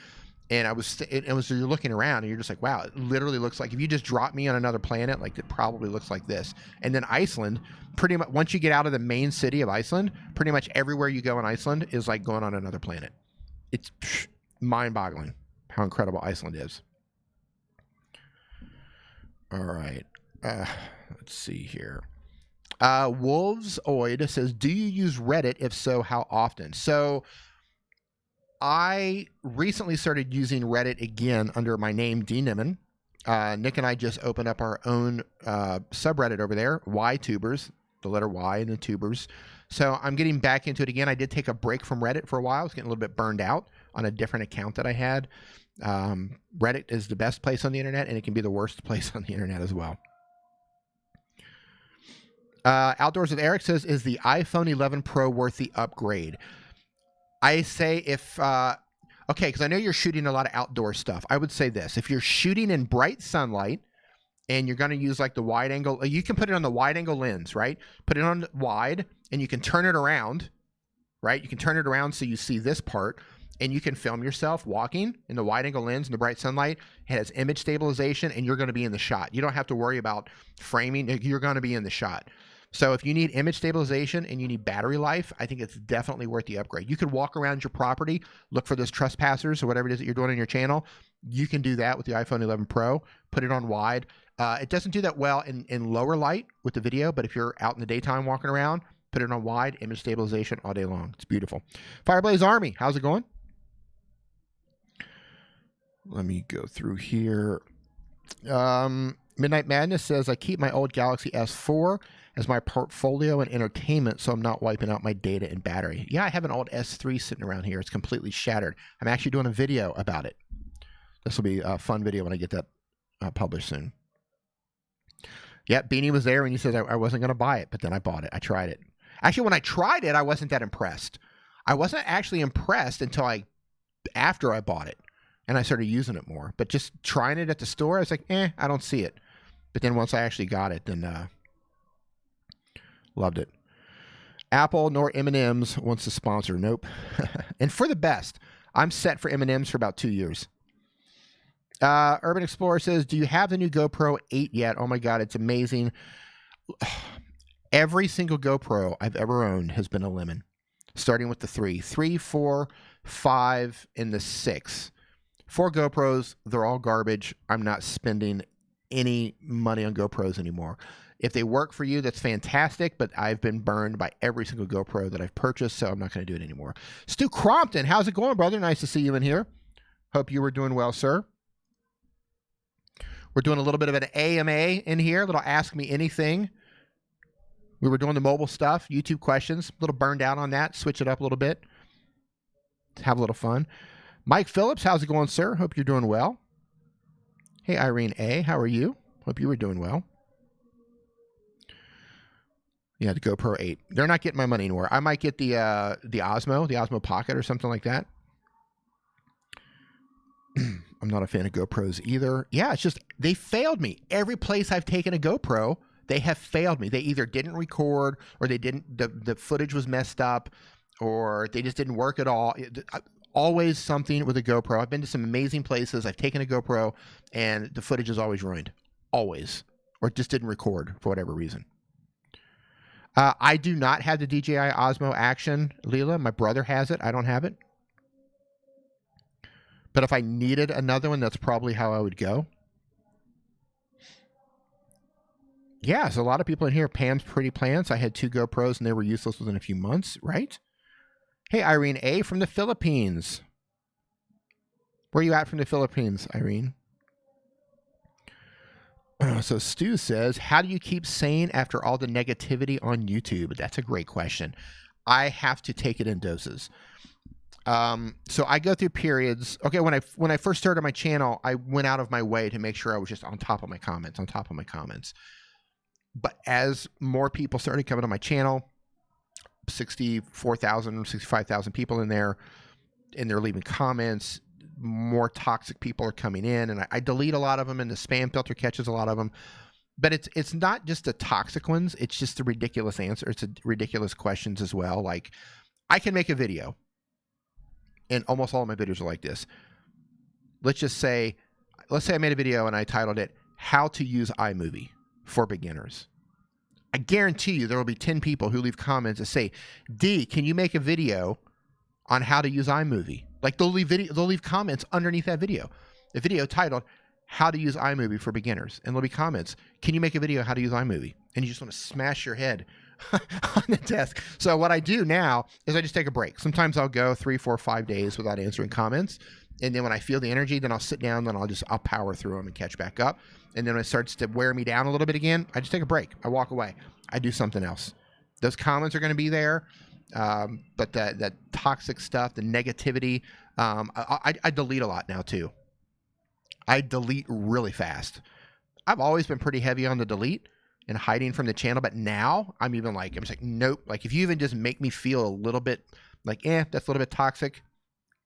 and you're looking around and you're just like, wow, it literally looks like if you just drop me on another planet, like it probably looks like this. And then Iceland, pretty much once you get out of the main city of Iceland, pretty much everywhere you go in Iceland is like going on another planet. It's mind-boggling how incredible Iceland is. All right. Let's see here. Wolves Oid says, do you use Reddit? If so, how often? So I recently started using Reddit again under my name, D. Nimmin. Nick and I just opened up our own subreddit over there, YouTubers, the letter Y and the tubers. So I'm getting back into it again. I did take a break from Reddit for a while. I was getting a little bit burned out on a different account that I had. Reddit is the best place on the internet, and it can be the worst place on the internet as well. Outdoors with Eric says, is the iPhone 11 Pro worth the upgrade? I say okay, because I know you're shooting a lot of outdoor stuff. I would say this. If you're shooting in bright sunlight and you're going to use like the wide angle, you can put it on the wide angle lens, right? Put it on wide and you can turn it around, right? You can turn it around so you see this part, and you can film yourself walking in the wide angle lens in the bright sunlight. It has image stabilization, and you're going to be in the shot. You don't have to worry about framing. You're going to be in the shot. So if you need image stabilization and you need battery life, I think it's definitely worth the upgrade. You could walk around your property, look for those trespassers or whatever it is that you're doing on your channel. You can do that with the iPhone 11 Pro. Put it on wide. It doesn't do that well in lower light with the video, but if you're out in the daytime walking around, Put it on wide, image stabilization all day long. It's beautiful. Fireblaze Army, how's it going? Let me go through here. Midnight Madness says, I keep my old Galaxy S4 as my portfolio and entertainment, so I'm not wiping out my data and battery. Yeah, I have an old S3 sitting around here. It's completely shattered. I'm actually doing a video about it. This will be a fun video when I get that published soon. Yeah, Beanie was there and he says I wasn't going to buy it, but then I bought it. I tried it. Actually, when I tried it, I wasn't that impressed. I wasn't actually impressed until after I bought it and I started using it more. But just trying it at the store, I was like, I don't see it. But then once I actually got it, then loved it. Apple nor M&M's wants to sponsor. Nope. And for the best, I'm set for M&M's for about 2 years. Urban Explorer says, do you have the new GoPro 8 yet? Oh my God, it's amazing. Every single GoPro I've ever owned has been a lemon, starting with the 3, 4, 5, and the 6. 4 GoPros, they're all garbage. I'm not spending any money on GoPros anymore. If they work for you, that's fantastic, but I've been burned by every single GoPro that I've purchased, so I'm not going to do it anymore. Stu Crompton, how's it going, brother? Nice to see you in here. Hope you were doing well, sir. We're doing a little bit of an AMA in here, a little Ask Me Anything. We were doing the mobile stuff, YouTube questions, a little burned out on that, switch it up a little bit. Have a little fun. Mike Phillips, how's it going, sir? Hope you're doing well. Hey, Irene A., how are you? Hope you were doing well. Yeah, the GoPro 8. They're not getting my money anywhere. I might get the Osmo Pocket or something like that. I'm not a fan of GoPros either. Yeah, it's just, they failed me. Every place I've taken a GoPro, they have failed me. They either didn't record, or they didn't, the footage was messed up, or they just didn't work at all. Always something with a GoPro. I've been to some amazing places. I've taken a GoPro, and the footage is always ruined. Always. Or it just didn't record for whatever reason. I do not have the DJI Osmo Action, Leela. My brother has it. I don't have it. But if I needed another one, that's probably how I would go. Yeah, so a lot of people in here. Pam's Pretty Plants. I had 2 GoPros and they were useless within a few months, right? Hey, Irene A. from the Philippines. Where are you at from the Philippines, Irene? So Stu says, how do you keep sane after all the negativity on YouTube? That's a great question. I have to take it in doses. So I go through periods. Okay, when I first started my channel, I went out of my way to make sure I was just on top of my comments, But as more people started coming to my channel, 64,000, 65,000 people in there, and they're leaving comments, more toxic people are coming in, and I delete a lot of them, and the spam filter catches a lot of them. But it's not just the toxic ones, it's just the ridiculous answers, it's the ridiculous questions as well. Like, I can make a video, and almost all of my videos are like this. Let's say I made a video and I titled it, How to Use iMovie for Beginners. I guarantee you there will be 10 people who leave comments that say, D, can you make a video on how to use iMovie? Like, they'll leave comments underneath that video. A video titled, How to Use iMovie for Beginners. And there'll be comments, can you make a video how to use iMovie? And you just want to smash your head on the desk. So what I do now is I just take a break. Sometimes I'll go 3, 4, 5 days without answering comments. And then when I feel the energy, then I'll sit down, then I'll power through them and catch back up. And then when it starts to wear me down a little bit again, I just take a break. I walk away. I do something else. Those comments are going to be there. But that toxic stuff, the negativity, I delete a lot now too. I delete really fast. I've always been pretty heavy on the delete and hiding from the channel, but now I'm just like, nope. Like, if you even just make me feel a little bit like, that's a little bit toxic,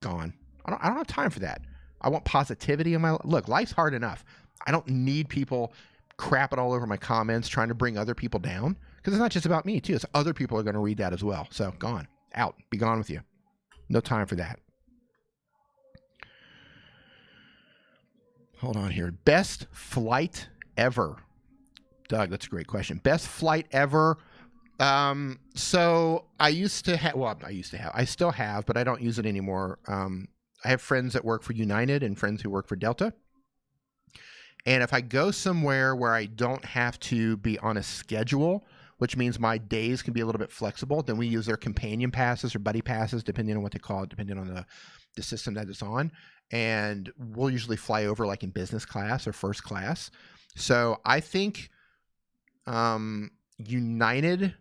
gone. I don't have time for that. I want positivity in my look. Life's hard enough. I don't need people crapping all over my comments, trying to bring other people down, because it's not just about me too. It's other people are going to read that as well. So gone, out, be gone with you. No time for that. Hold on here. Best flight ever. Doug, that's a great question. Best flight ever. So I still have, but I don't use it anymore. I have friends that work for United and friends who work for Delta. And if I go somewhere where I don't have to be on a schedule, which means my days can be a little bit flexible. Then we use their companion passes or buddy passes, depending on what they call it, depending on the system that it's on. And we'll usually fly over like in business class or first class. So I think United's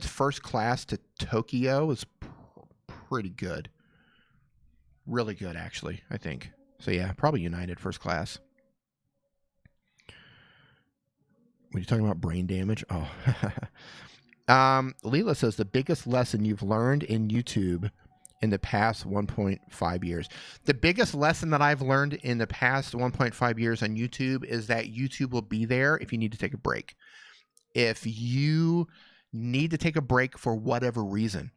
first class to Tokyo is pretty good. Really good, actually, I think. So yeah, probably United first class. When you're talking about brain damage, oh. Leela says the biggest lesson you've learned in YouTube in the past 1.5 years. The biggest lesson that I've learned in the past 1.5 years on YouTube is that YouTube will be there if you need to take a break. If you need to take a break for whatever reason,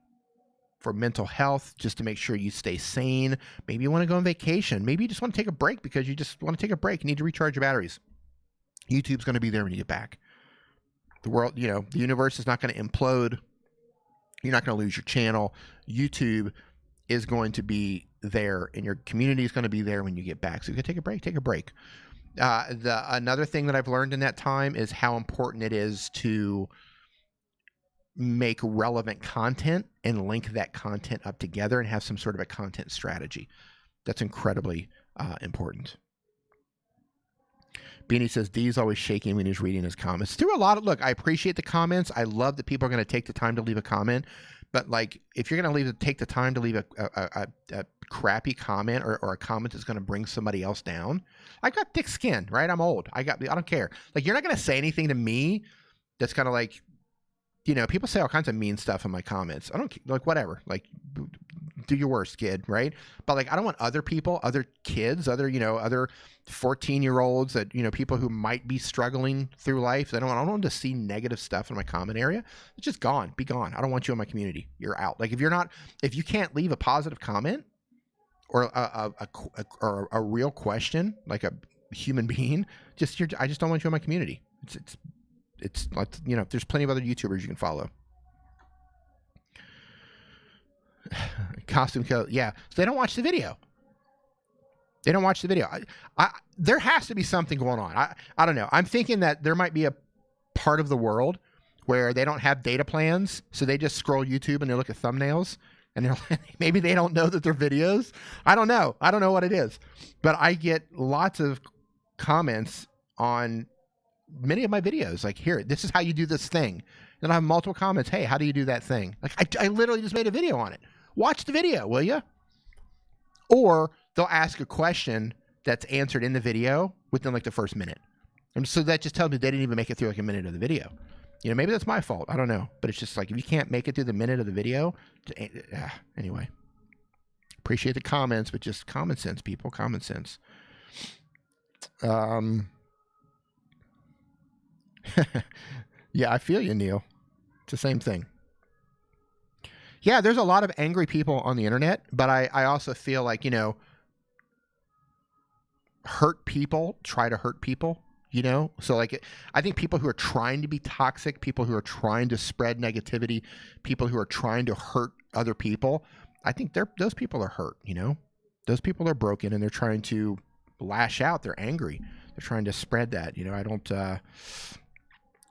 for mental health, just to make sure you stay sane, maybe you want to go on vacation, maybe you just want to take a break because you just want to take a break, you need to recharge your batteries. YouTube's going to be there when you get back. The world, you know, the universe is not going to implode. You're not going to lose your channel. YouTube is going to be there, and your community is going to be there when you get back. So you can take a break, take a break. Another thing that I've learned in that time is how important it is to make relevant content and link that content up together and have some sort of a content strategy. That's incredibly important. Beanie says, D's always shaking when he's reading his comments. Through a lot of, look, I appreciate the comments. I love that people are going to take the time to leave a comment. But like, if you're going to take the time to leave a crappy comment or a comment that's going to bring somebody else down, I got thick skin, right? I'm old. I don't care. Like, you're not going to say anything to me that's kind of like, you know, people say all kinds of mean stuff in my comments. I don't like, whatever, like, do your worst, kid, right? But like, I don't want other people, other kids, other 14-year-olds that, you know, people who might be struggling through life. I don't want them to see negative stuff in my comment area. It's just gone. Be gone. I don't want you in my community. You're out. Like, if you can't leave a positive comment or a real question, like a human being, I just don't want you in my community. It's like, you know, there's plenty of other YouTubers you can follow. Costume code, yeah. So they don't watch the video. They don't watch the video. There has to be something going on. I don't know. I'm thinking that there might be a part of the world where they don't have data plans, so they just scroll YouTube and they look at thumbnails, and they're maybe they don't know that they're videos. I don't know. I don't know what it is, but I get lots of comments on many of my videos, like, here, this is how you do this thing. And I have multiple comments. Hey, how do you do that thing? Like, I literally just made a video on it. Watch the video, will you? Or they'll ask a question that's answered in the video within like the first minute. And so that just tells me they didn't even make it through like a minute of the video. You know, maybe that's my fault. I don't know. But it's just like, if you can't make it through the minute of the video, anyway. Appreciate the comments, but just common sense, people. Common sense. Yeah, I feel you, Neil. It's the same thing. Yeah, there's a lot of angry people on the internet, but I also feel like, you know, hurt people try to hurt people, you know? So like, I think people who are trying to be toxic, people who are trying to spread negativity, people who are trying to hurt other people, I think those people are hurt, you know? Those people are broken and they're trying to lash out. They're angry. They're trying to spread that, you know? I don't,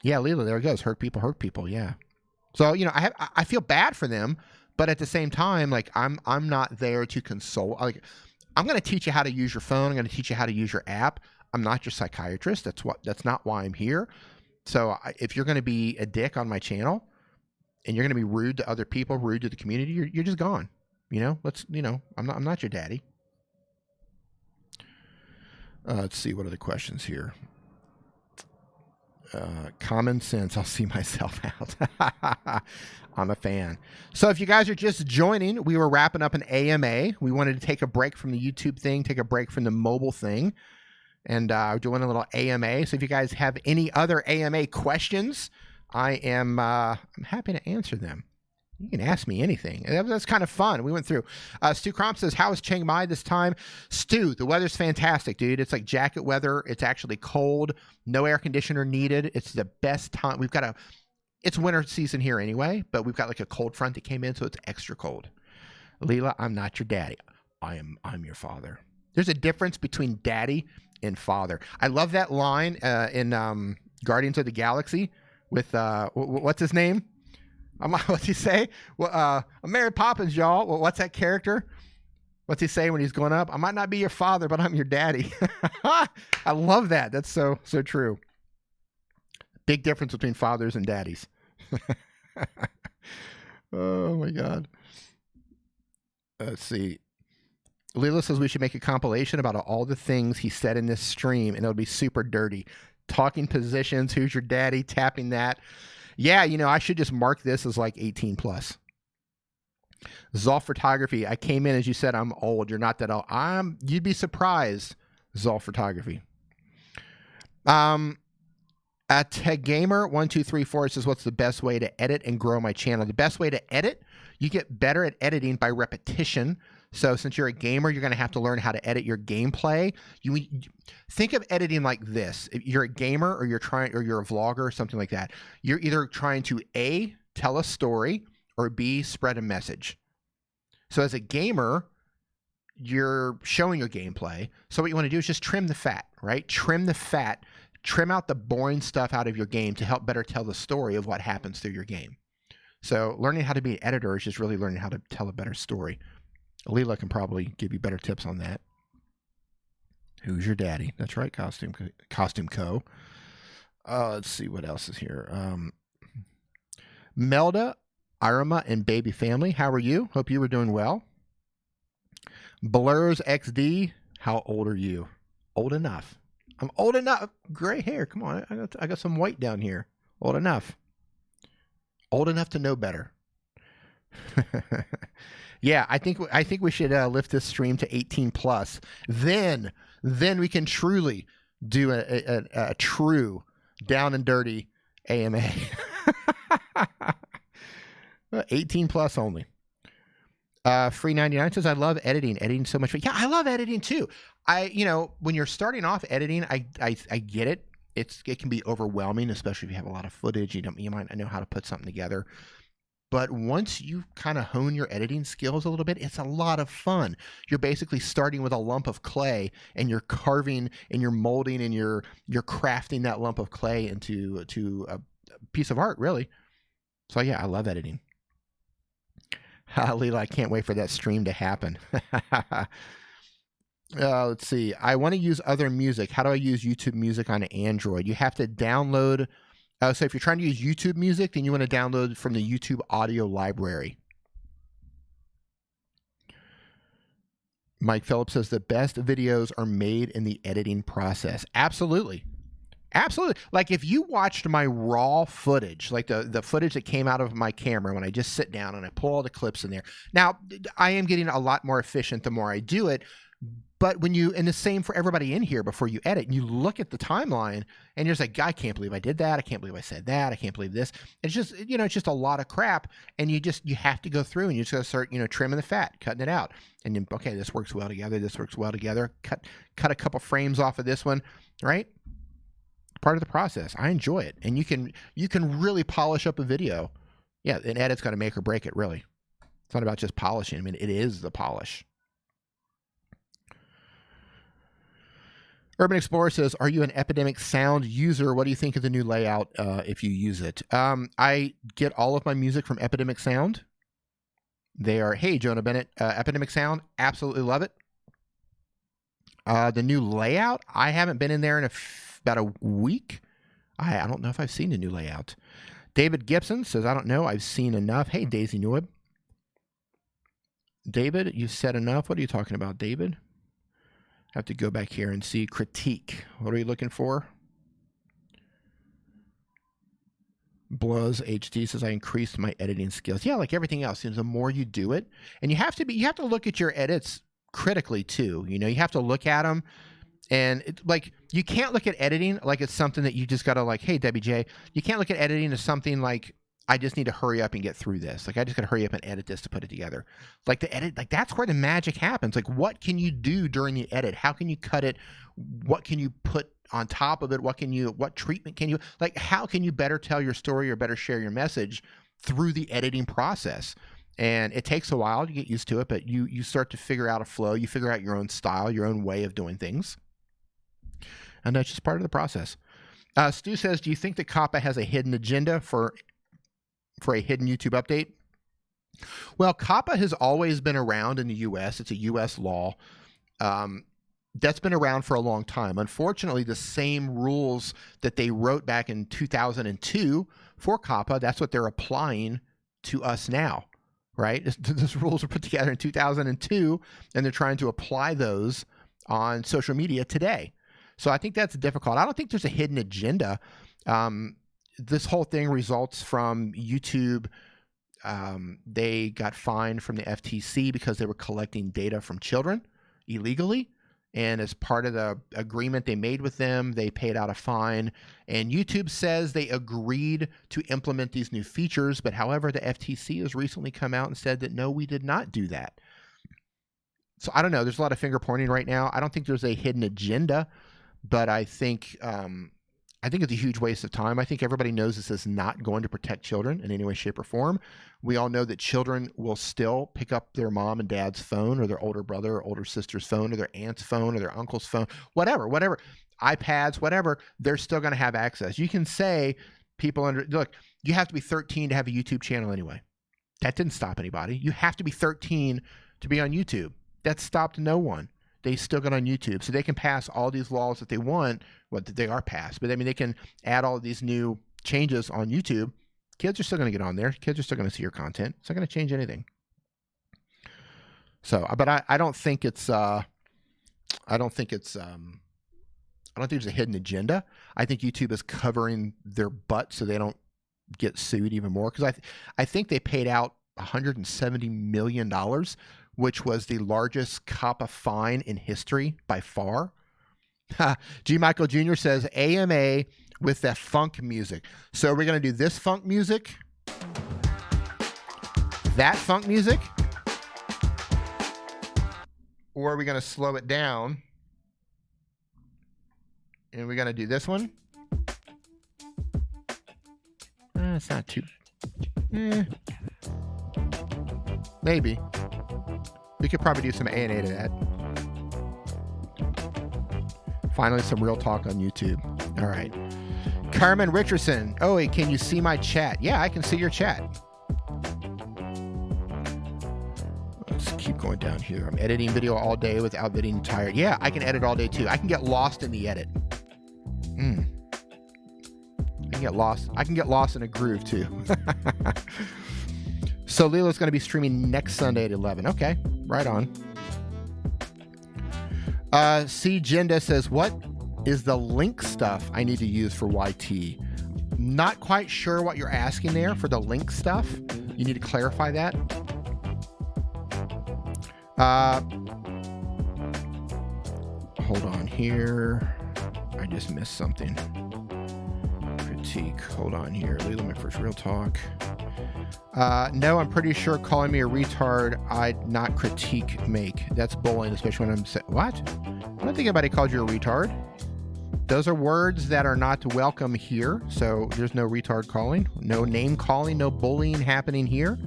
yeah, Leela, there it goes. Hurt people. Yeah. So, you know, I feel bad for them, but at the same time, like, I'm not there to console. Like, I'm going to teach you how to use your phone. I'm going to teach you how to use your app. I'm not your psychiatrist. That's not why I'm here. So if you're going to be a dick on my channel and you're going to be rude to other people, rude to the community, you're just gone. You know, I'm not your daddy. Let's see, what are the questions here? Common sense. I'll see myself out. I'm a fan. So if you guys are just joining, we were wrapping up an AMA. We wanted to take a break from the YouTube thing, take a break from the mobile thing, and we're doing a little AMA. So if you guys have any other AMA questions, I'm happy to answer them. You can ask me anything. That's kind of fun. We went through. Stu Cromp says, how is Chiang Mai this time? Stu, the weather's fantastic, dude. It's like jacket weather. It's actually cold. No air conditioner needed. It's the best time. It's winter season here anyway, but we've got like a cold front that came in, so it's extra cold. Leela, I'm not your daddy. I'm your father. There's a difference between daddy and father. I love that line in Guardians of the Galaxy with what's his name? What's he say? Well, I'm Mary Poppins, y'all. Well, what's that character? What's he say when he's going up? I might not be your father, but I'm your daddy. I love that. That's so true. Big difference between fathers and daddies. Oh my God. Let's see. Leela says we should make a compilation about all the things he said in this stream, and it'll be super dirty. Talking positions, who's your daddy, tapping that. Yeah, you know, I should just mark this as like 18 plus. Zolf Photography. I came in as you said, I'm old. You're not that old. You'd be surprised, Zolf Photography. At TechGamer1234 says, what's the best way to edit and grow my channel? The best way to edit, you get better at editing by repetition. So since you're a gamer, you're going to have to learn how to edit your gameplay. You think of editing like this. If you're a gamer or you're a vlogger or something like that. You're either trying to A, tell a story, or B, spread a message. So as a gamer, you're showing your gameplay. So what you want to do is just trim the fat, right? Trim the fat. Trim out the boring stuff out of your game to help better tell the story of what happens through your game. So learning how to be an editor is just really learning how to tell a better story. Leela can probably give you better tips on that. Who's your daddy? That's right, Costume Co. Let's see what else is here. Melda, Irma, and Baby Family. How are you? Hope you were doing well. Blurs XD. How old are you? Old enough. I'm old enough. Gray hair. Come on. I got some white down here. Old enough. Old enough to know better. Yeah, I think we should lift this stream to 18 plus. Then we can truly do a true down and dirty AMA. 18 plus only. Free 99 says, I love editing. Editing so much. Yeah, I love editing too. When you're starting off editing, I get it. It can be overwhelming, especially if you have a lot of footage. You might not know how to put something together. But once you kind of hone your editing skills a little bit, it's a lot of fun. You're basically starting with a lump of clay, and you're carving and you're molding and you're crafting that lump of clay into a piece of art, really. So yeah, I love editing. Leela, I can't wait for that stream to happen. Let's see. I want to use other music. How do I use YouTube Music on Android? You have to download. So if you're trying to use YouTube Music, then you want to download from the YouTube audio library. Mike Phillips says the best videos are made in the editing process. Absolutely. Absolutely. Like if you watched my raw footage, like the footage that came out of my camera when I just sit down and I pull all the clips in there. Now, I am getting a lot more efficient the more I do it. But and the same for everybody in here before you edit, and you look at the timeline and you're just like, I can't believe I did that. I can't believe I said that. I can't believe this. It's just, it's just a lot of crap. And you have to go through and you just got to start, trimming the fat, cutting it out. And then, okay, this works well together. This works well together. Cut a couple frames off of this one, right? Part of the process. I enjoy it. And you can really polish up a video. Yeah, an edit's got to make or break it, really. It's not about just polishing. I mean, it is the polish. Urban Explorer says, are you an Epidemic Sound user? What do you think of the new layout if you use it? I get all of my music from Epidemic Sound. They are, hey, Jonah Bennett, Epidemic Sound, absolutely love it. The new layout, I haven't been in there in about a week. I don't know if I've seen the new layout. David Gibson says, I don't know, I've seen enough. Hey, Daisy Neweb. David, you said enough. What are you talking about, David? I have to go back here and see critique. What are you looking for? Blows HD says, I increased my editing skills. Yeah, like everything else, the more you do it, and you have to look at your edits critically too. You have to look at them, and you can't look at editing like it's something that you just got to like, hey, Debbie J, you can't look at editing as something like, I just need to hurry up and get through this. Like, I just got to hurry up and edit this to put it together. Like the edit, like that's where the magic happens. Like, what can you do during the edit? How can you cut it? What can you put on top of it? What treatment can you, like, how can you better tell your story or better share your message through the editing process? And it takes a while to get used to it, but you start to figure out a flow. You figure out your own style, your own way of doing things. And that's just part of the process. Stu says, do you think that COPPA has a hidden agenda for a hidden YouTube update? Well, COPPA has always been around in the U.S. It's a U.S. law. That's been around for a long time. Unfortunately, the same rules that they wrote back in 2002 for COPPA, that's what they're applying to us now, right? Those rules were put together in 2002, and they're trying to apply those on social media today. So I think that's difficult. I don't think there's a hidden agenda. This whole thing results from YouTube. They got fined from the FTC because they were collecting data from children illegally. And as part of the agreement they made with them, they paid out a fine. And YouTube says they agreed to implement these new features. But however, the FTC has recently come out and said that, no, we did not do that. So I don't know. There's a lot of finger pointing right now. I don't think there's a hidden agenda, but I think it's a huge waste of time. I think everybody knows this is not going to protect children in any way, shape, or form. We all know that children will still pick up their mom and dad's phone, or their older brother or older sister's phone, or their aunt's phone, or their uncle's phone, whatever, iPads, whatever, they're still going to have access. You can say look, you have to be 13 to have a YouTube channel anyway. That didn't stop anybody. You have to be 13 to be on YouTube. That stopped no one. They still got on YouTube. So they can pass all these laws that they want. Well, they are passed, but I mean, they can add all these new changes on YouTube. Kids are still going to get on there. Kids are still going to see your content. It's not going to change anything. So, but I don't think it's, I don't think there's a hidden agenda. I think YouTube is covering their butt so they don't get sued even more. Because I think they paid out $170 million, which was the largest COPPA fine in history by far. G. Michael Jr. says AMA with that funk music. So we're going to do this funk music, that funk music, or are we going to slow it down and we're going to do this one? It's not too... Maybe. We could probably do some A&A to that. Finally, some real talk on YouTube. All right. Carmen Richardson. Oh, wait, can you see my chat? Yeah, I can see your chat. Let's keep going down here. I'm editing video all day without getting tired. Yeah, I can edit all day too. I can get lost in the edit. I can get lost in a groove too. So Lila's going to be streaming next Sunday at 11. Okay, right on. C. Jenda says, what is the link stuff I need to use for YT? Not quite sure what you're asking there for the link stuff. You need to clarify that. Hold on here. I just missed something. Critique. Hold on here. Lila McPherson Real Talk. No, I'm pretty sure calling me a retard, I'd not critique make. That's bullying, especially when I'm saying, what? I don't think anybody called you a retard. Those are words that are not welcome here. So there's no retard calling, no name calling, no bullying happening here.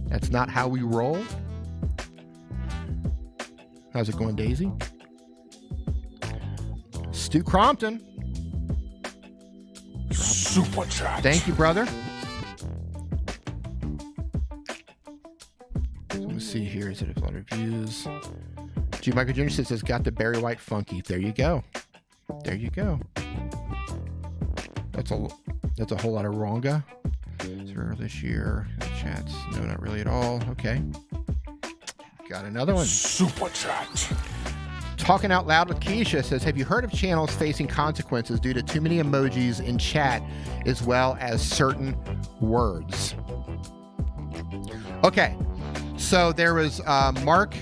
That's not how we roll. How's it going, Daisy? Stu Crompton. Superchat. Thank you, brother. So let's see here. Is it a lot of views? G. Michael Jr. says it's got the Barry White funky. There you go. There you go. That's a whole lot of wronga. Zero this year. Chats. No, not really at all. Okay. Got another one. Superchat. Talking Out Loud with Keisha says, have you heard of channels facing consequences due to too many emojis in chat as well as certain words? Okay, so there was Mark,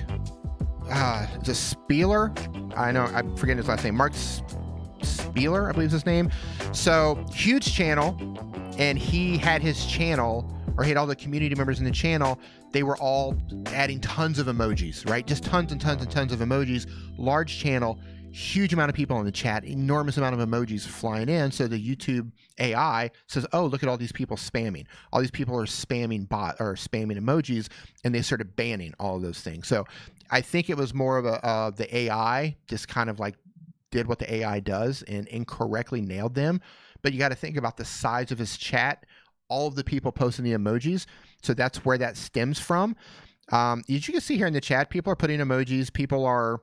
the Spieler. I know, I'm forgetting his last name. Mark Spieler, I believe is his name. So huge channel, and he had his channel, or he had all the community members in the channel. They were all adding tons of emojis, right? Just tons and tons and tons of emojis. Large channel, huge amount of people in the chat, enormous amount of emojis flying in. So the YouTube AI says, oh, look at all these people spamming. All these people are spamming spamming emojis, and they started banning all of those things. So I think it was more of the AI just kind of like did what the AI does and incorrectly nailed them. But you got to think about the size of his chat, all of the people posting the emojis. So that's where that stems from. As you can see here in the chat, people are putting emojis. People are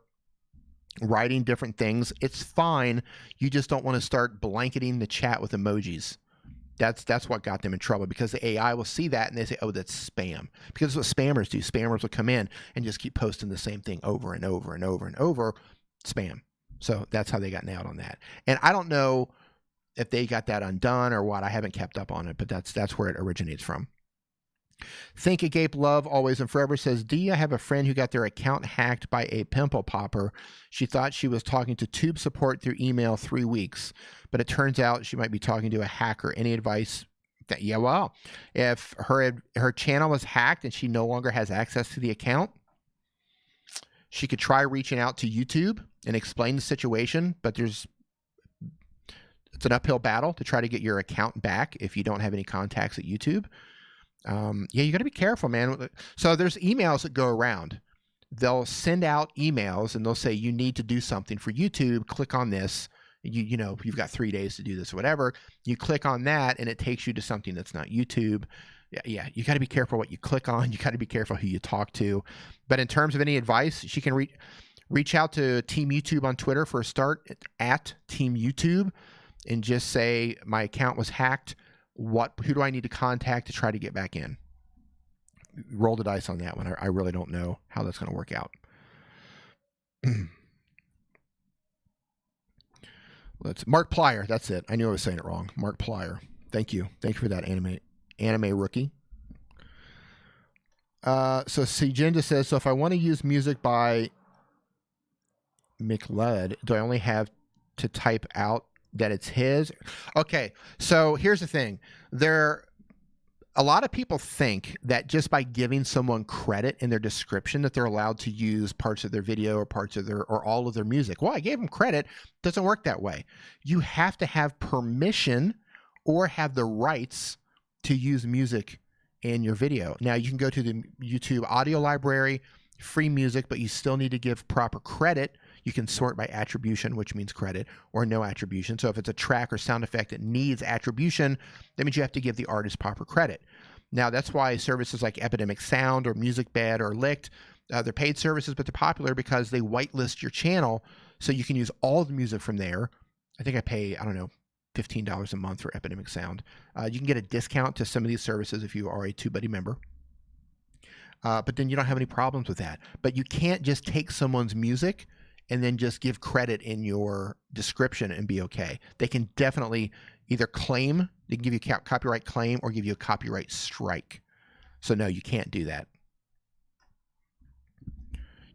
writing different things. It's fine. You just don't want to start blanketing the chat with emojis. That's what got them in trouble, because the AI will see that and they say, oh, that's spam. Because that's what spammers do. Spammers will come in and just keep posting the same thing over and over and over and over. Spam. So that's how they got nailed on that. And I don't know if they got that undone or what. I haven't kept up on it, but that's where it originates from. Think Agape Love Always and Forever says, D, I have a friend who got their account hacked by a pimple popper. She thought she was talking to Tube support through email 3 weeks, but it turns out she might be talking to a hacker. Any advice? Yeah, well, if her channel was hacked and she no longer has access to the account, she could try reaching out to YouTube and explain the situation, but it's an uphill battle to try to get your account back if you don't have any contacts at YouTube. Yeah, you got to be careful, man. So there's emails that go around. They'll send out emails and they'll say, you need to do something for YouTube. Click on this. You know, you've got 3 days to do this or whatever. You click on that and it takes you to something that's not YouTube. Yeah, you got to be careful what you click on. You got to be careful who you talk to. But in terms of any advice, she can reach out to Team YouTube on Twitter for a start, at Team YouTube, and just say, my account was hacked. Who do I need to contact to try to get back in? Roll the dice on that one. I really don't know how that's going to work out. Mark Plyer. That's it. I knew I was saying it wrong. Mark Plyer. Thank you. Thank you for that anime rookie. So Cjinda says, so if I want to use music by McLeod, do I only have to type out that it's his? Okay, so here's the thing. A lot of people think that just by giving someone credit in their description that they're allowed to use parts of their video or parts of or all of their music. Well, I gave them credit. It doesn't work that way. You have to have permission or have the rights to use music in your video. Now, you can go to the YouTube audio library, free music, but you still need to give proper credit. You can sort by attribution, which means credit, or no attribution. So if it's a track or sound effect that needs attribution, that means you have to give the artist proper credit. Now, that's why services like Epidemic Sound or MusicBed or Licked, they're paid services, but they're popular because they whitelist your channel so you can use all the music from there. I think I pay, I don't know, $15 a month for Epidemic Sound. You can get a discount to some of these services if you are a TubeBuddy member. But then you don't have any problems with that. But you can't just take someone's music and then just give credit in your description and be okay. They can definitely either claim, they can give you a copyright claim or give you a copyright strike. So no, you can't do that.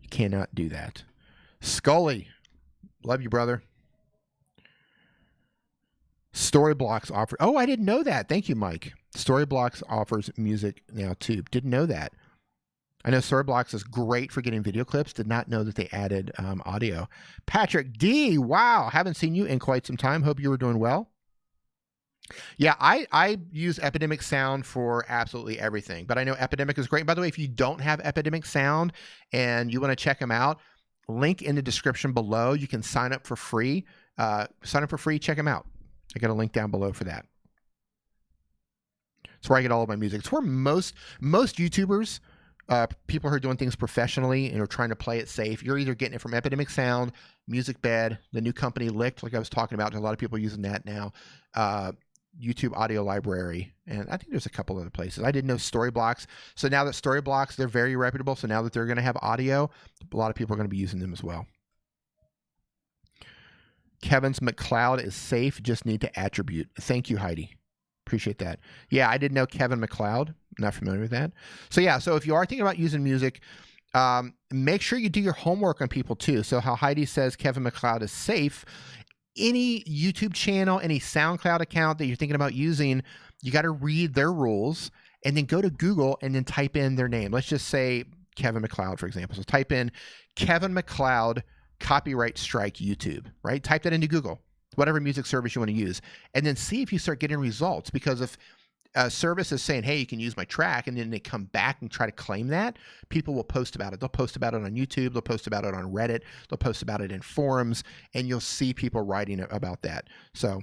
You cannot do that. Scully, love you, brother. Storyblocks offer, oh, I didn't know that. Thank you, Mike. Storyblocks offers music now too. Didn't know that. I know Storyblocks is great for getting video clips. Did not know that they added audio. Patrick D, wow, haven't seen you in quite some time. Hope you were doing well. Yeah, I use Epidemic Sound for absolutely everything, but I know Epidemic is great. By the way, if you don't have Epidemic Sound and you want to check them out, link in the description below. You can sign up for free. Check them out. I got a link down below for that. It's where I get all of my music. It's where most YouTubers, people who are doing things professionally and are trying to play it safe, you're either getting it from Epidemic Sound, MusicBed, the new company Licked, like I was talking about. There's a lot of people using that now. YouTube Audio Library, and I think there's a couple other places. I didn't know Storyblocks. So now that Storyblocks, they're very reputable. So now that they're going to have audio, a lot of people are going to be using them as well. Kevin's McLeod is safe. Just need to attribute. Thank you, Heidi. Appreciate that. Yeah, I didn't know Kevin McLeod. Not familiar with that. So yeah, so if you are thinking about using music, make sure you do your homework on people too. So how Heidi says Kevin McLeod is safe. Any YouTube channel, any SoundCloud account that you're thinking about using, you got to read their rules and then go to Google and then type in their name. Let's just say Kevin McLeod, for example. So type in Kevin McLeod copyright strike YouTube, right? Type that into Google, whatever music service you want to use, and then see if you start getting results. Because if a service is saying, hey, you can use my track, and then they come back and try to claim that, people will post about it. They'll post about it on YouTube. They'll post about it on Reddit. They'll post about it in forums, and you'll see people writing about that. So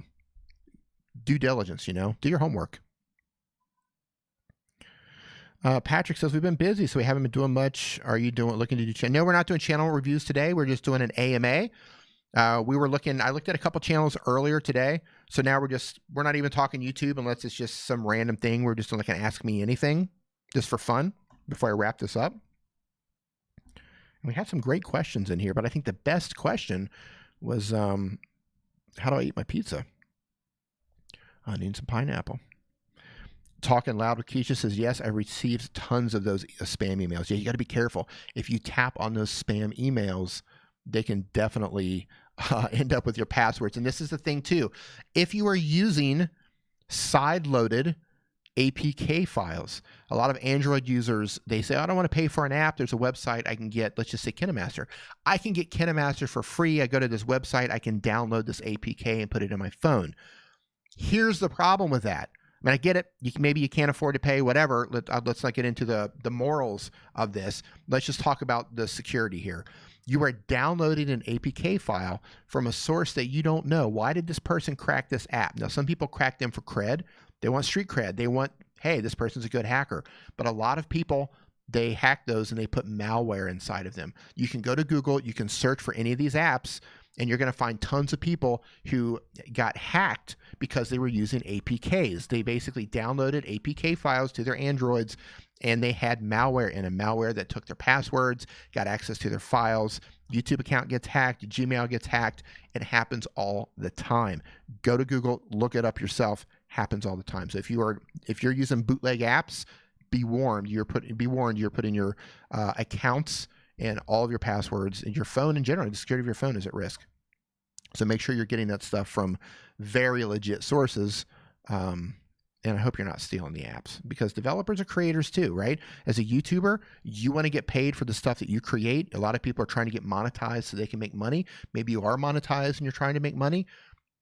due diligence, do your homework. Patrick says, we've been busy, so we haven't been doing much. Are you looking to do channel? No, we're not doing channel reviews today. We're just doing an AMA. I looked at a couple channels earlier today. So now we're not even talking YouTube unless it's just some random thing. We're just like an Ask Me Anything just for fun before I wrap this up. And we had some great questions in here, but I think the best question was, how do I eat my pizza? I need some pineapple. Talking Loud with Keisha says, yes, I received tons of those spam emails. Yeah, you got to be careful. If you tap on those spam emails, they can definitely end up with your passwords. And this is the thing too. If you are using side-loaded APK files, a lot of Android users, they say, I don't want to pay for an app. There's a website I can get, let's just say KineMaster. I can get KineMaster for free. I go to this website, I can download this APK and put it in my phone. Here's the problem with that. I mean, I get it. Maybe you can't afford to pay, whatever. Let's not get into the morals of this. Let's just talk about the security here. You are downloading an APK file from a source that you don't know. Why did this person crack this app? Now, some people crack them for cred. They want street cred. They want, hey, this person's a good hacker. But a lot of people, they hack those and they put malware inside of them. You can go to Google. You can search for any of these apps, and you're going to find tons of people who got hacked because they were using APKs. They basically downloaded APK files to their Androids, and they had malware in a malware that took their passwords, got access to their files. YouTube account gets hacked, Gmail gets hacked. It happens all the time. Go to Google, look it up yourself. Happens all the time. So if you're using bootleg apps, be warned. You're putting your accounts and all of your passwords and your phone in general, the security of your phone is at risk. So make sure you're getting that stuff from very legit sources. And I hope you're not stealing the apps, because developers are creators too, right? As a YouTuber, you want to get paid for the stuff that you create. A lot of people are trying to get monetized so they can make money. Maybe you are monetized and you're trying to make money.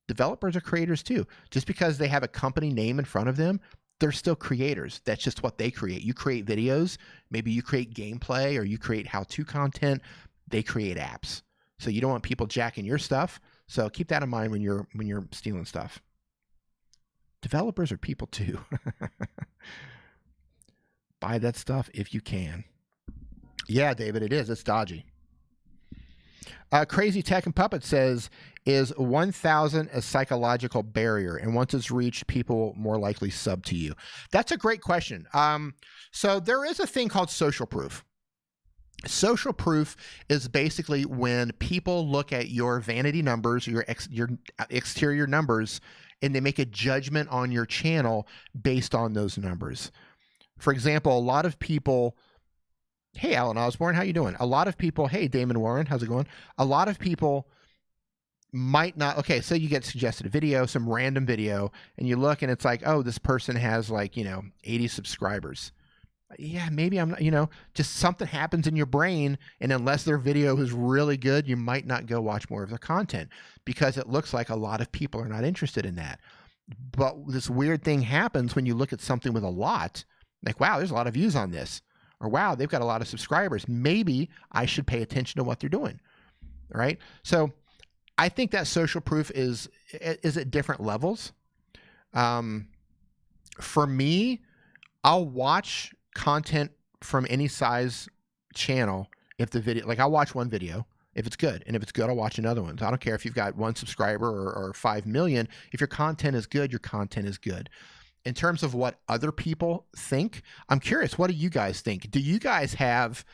Developers are creators too. Just because they have a company name in front of them, they're still creators. That's just what they create. You create videos, maybe you create gameplay, or you create how-to content. They create apps. So you don't want people jacking your stuff. So keep that in mind when you're stealing stuff. Developers are people too. Buy that stuff if you can. Yeah, David, it is. It's dodgy. Crazy Tech and Puppet says, is 1,000 a psychological barrier? And once it's reached, people more likely sub to you? That's a great question. So there is a thing called social proof. Social proof is basically when people look at your vanity numbers, your exterior numbers, and they make a judgment on your channel based on those numbers. For example, a lot of people, hey, Alan Osborne, how you doing? A lot of people, hey, Damon Warren, how's it going? A lot of people might not, okay, so you get suggested a video, some random video, and you look and it's like, oh, this person has 80 subscribers. Yeah, maybe I'm not, just something happens in your brain, and unless their video is really good, you might not go watch more of their content because it looks like a lot of people are not interested in that. But this weird thing happens when you look at something with a lot, like, wow, there's a lot of views on this, or wow, they've got a lot of subscribers. Maybe I should pay attention to what they're doing, right? So I think that social proof is at different levels. For me, I'll watch content from any size channel if the video, I'll watch one video if it's good, and if it's good, I'll watch another one. So I don't care if you've got 1 subscriber or 5 million. If your content is good, your content is good. In terms of what other people think, I'm curious, what do you guys think? Do you guys have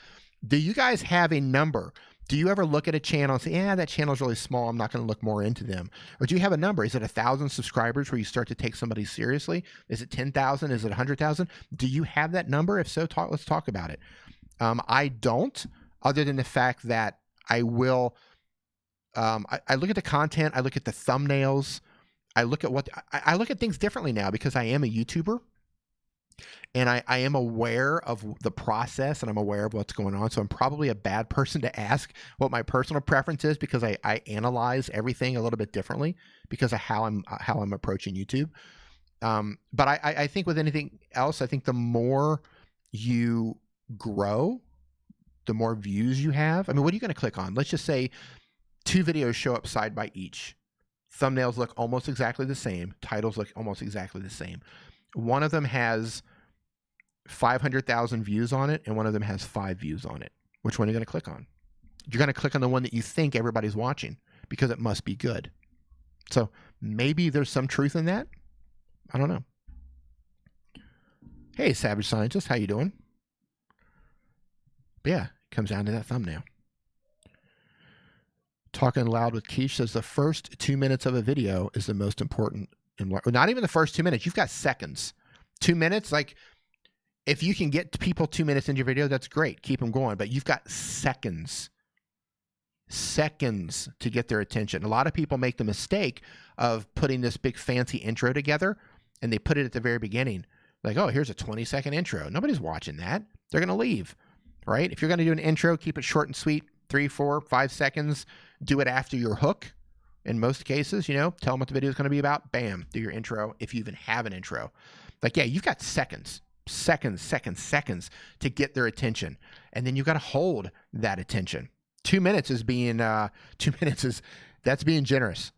a number? Do you ever look at a channel and say, yeah, that channel's really small, I'm not going to look more into them? Or do you have a number? Is it 1,000 subscribers where you start to take somebody seriously? Is it 10,000? Is it 100,000? Do you have that number? If so, let's talk about it. I don't, other than the fact that I will, I look at the content, I look at the thumbnails, I look at things differently now because I am a YouTuber. And I am aware of the process, and I'm aware of what's going on. So I'm probably a bad person to ask what my personal preference is, because I analyze everything a little bit differently because of how I'm approaching YouTube. But I think with anything else, I think the more you grow, the more views you have. I mean, what are you going to click on? Let's just say 2 videos show up side by each. Thumbnails look almost exactly the same. Titles look almost exactly the same. One of them has 500,000 views on it, and one of them has 5 views on it. Which one are you going to click on? You're going to click on the one that you think everybody's watching because it must be good. So maybe there's some truth in that. I don't know. Hey, Savage Scientist, how you doing? But yeah, it comes down to that thumbnail. Talking Loud with Keish says the first 2 minutes of a video is the most important. Not even the first 2 minutes. You've got seconds. 2 minutes, like if you can get people 2 minutes into your video, that's great. Keep them going. But you've got seconds. Seconds to get their attention. A lot of people make the mistake of putting this big fancy intro together, and they put it at the very beginning. Like, oh, here's a 20-second intro. Nobody's watching that. They're going to leave, right? If you're going to do an intro, keep it short and sweet, 3, 4, 5 seconds. Do it after your hook. In most cases, you know, tell them what the video is going to be about. Bam, do your intro if you even have an intro. Like, yeah, you've got seconds to get their attention. And then you've got to hold that attention. 2 minutes is being, that's being generous.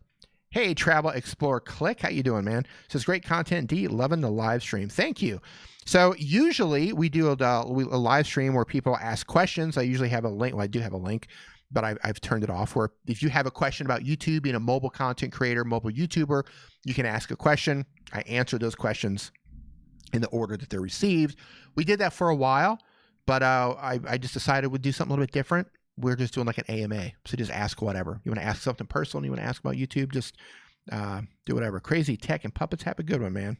Hey, Travel Explorer Click, how you doing, man? Says great content, D, loving the live stream. Thank you. So usually we do a live stream where people ask questions. I usually have a link. Well, I do have a link, but I've turned it off, where if you have a question about YouTube, being a mobile content creator, mobile YouTuber, you can ask a question. I answer those questions in the order that they're received. We did that for a while, but I just decided we'd do something a little bit different. We're just doing like an AMA. So just ask whatever. You want to ask something personal, you want to ask about YouTube, just do whatever. Crazy Tech and Puppets, have a good one, man.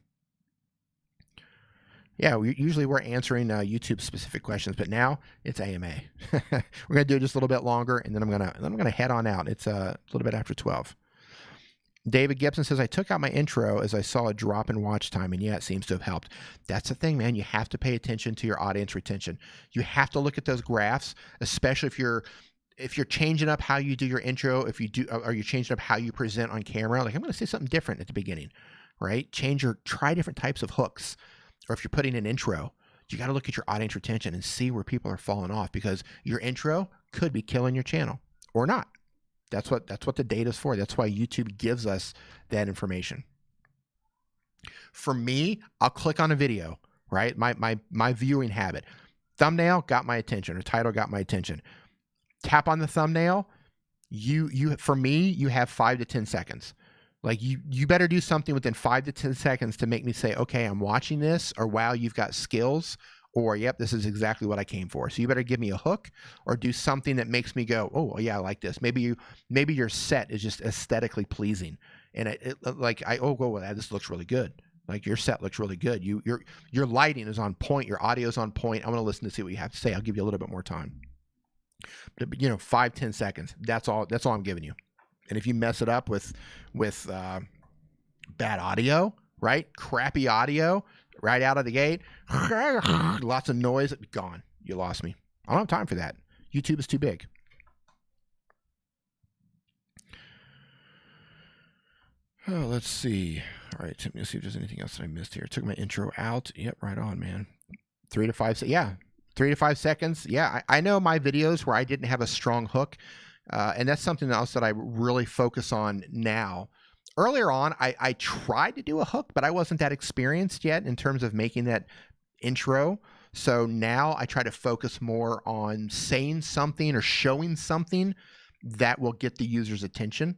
Yeah, we're answering YouTube specific questions, but now it's AMA. We're gonna do it just a little bit longer, and then I'm gonna head on out. It's a little bit after 12. David Gibson says, I took out my intro as I saw a drop in watch time, and yeah, it seems to have helped. That's the thing, man. You have to pay attention to your audience retention. You have to look at those graphs, especially if you're changing up how you do your intro, or you're changing up how you present on camera. Like, I'm going to say something different at the beginning, right? Try different types of hooks. Or if you're putting an intro, you got to look at your audience retention and see where people are falling off, because your intro could be killing your channel or not. That's what the data is for. That's why YouTube gives us that information. For me, I'll click on a video, right? My viewing habit. Thumbnail got my attention, or title got my attention. Tap on the thumbnail. For me, you have 5 to 10 seconds. Like you better do something within 5 to 10 seconds to make me say, okay, I'm watching this, or wow, you've got skills, or yep, this is exactly what I came for. So you better give me a hook, or do something that makes me go, oh yeah, I like this. Maybe your set is just aesthetically pleasing, and this looks really good. Like, your set looks really good. Your lighting is on point. Your audio is on point. I want to listen to see what you have to say. I'll give you a little bit more time. But 5, 10 seconds. That's all I'm giving you. And if you mess it up with bad audio, right? Crappy audio right out of the gate, lots of noise, gone. You lost me. I don't have time for that. YouTube is too big. Oh, let's see. All right, let me see if there's anything else that I missed here. Took my intro out. Yep, right on, man. 3 to 5. Yeah, 3 to 5 seconds. Yeah, I know my videos where I didn't have a strong hook. And that's something else that I really focus on now. Earlier on, I tried to do a hook, but I wasn't that experienced yet in terms of making that intro. So now I try to focus more on saying something or showing something that will get the user's attention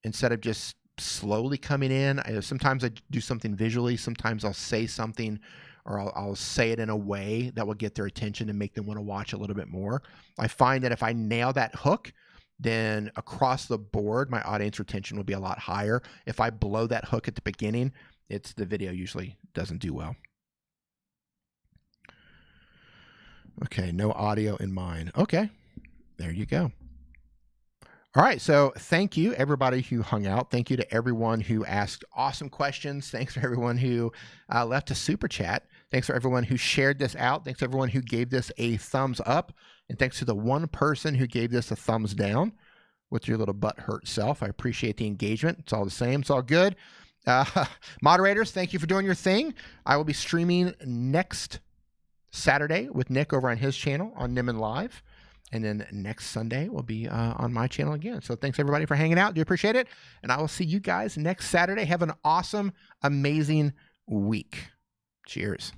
instead of just slowly coming in. Sometimes I do something visually. Sometimes I'll say something, or I'll say it in a way that will get their attention and make them want to watch a little bit more. I find that if I nail that hook, then across the board, my audience retention will be a lot higher. If I blow that hook at the beginning, the video usually doesn't do well. Okay, no audio in mine. Okay, there you go. All right, so thank you, everybody who hung out. Thank you to everyone who asked awesome questions. Thanks for everyone who left a super chat. Thanks for everyone who shared this out. Thanks to everyone who gave this a thumbs up. And thanks to the one person who gave this a thumbs down with your little butt hurt self. I appreciate the engagement. It's all the same. It's all good. Moderators, thank you for doing your thing. I will be streaming next Saturday with Nick over on his channel on Nimmin Live. And then next Sunday will be on my channel again. So thanks everybody for hanging out. Do appreciate it. And I will see you guys next Saturday. Have an awesome, amazing week. Cheers.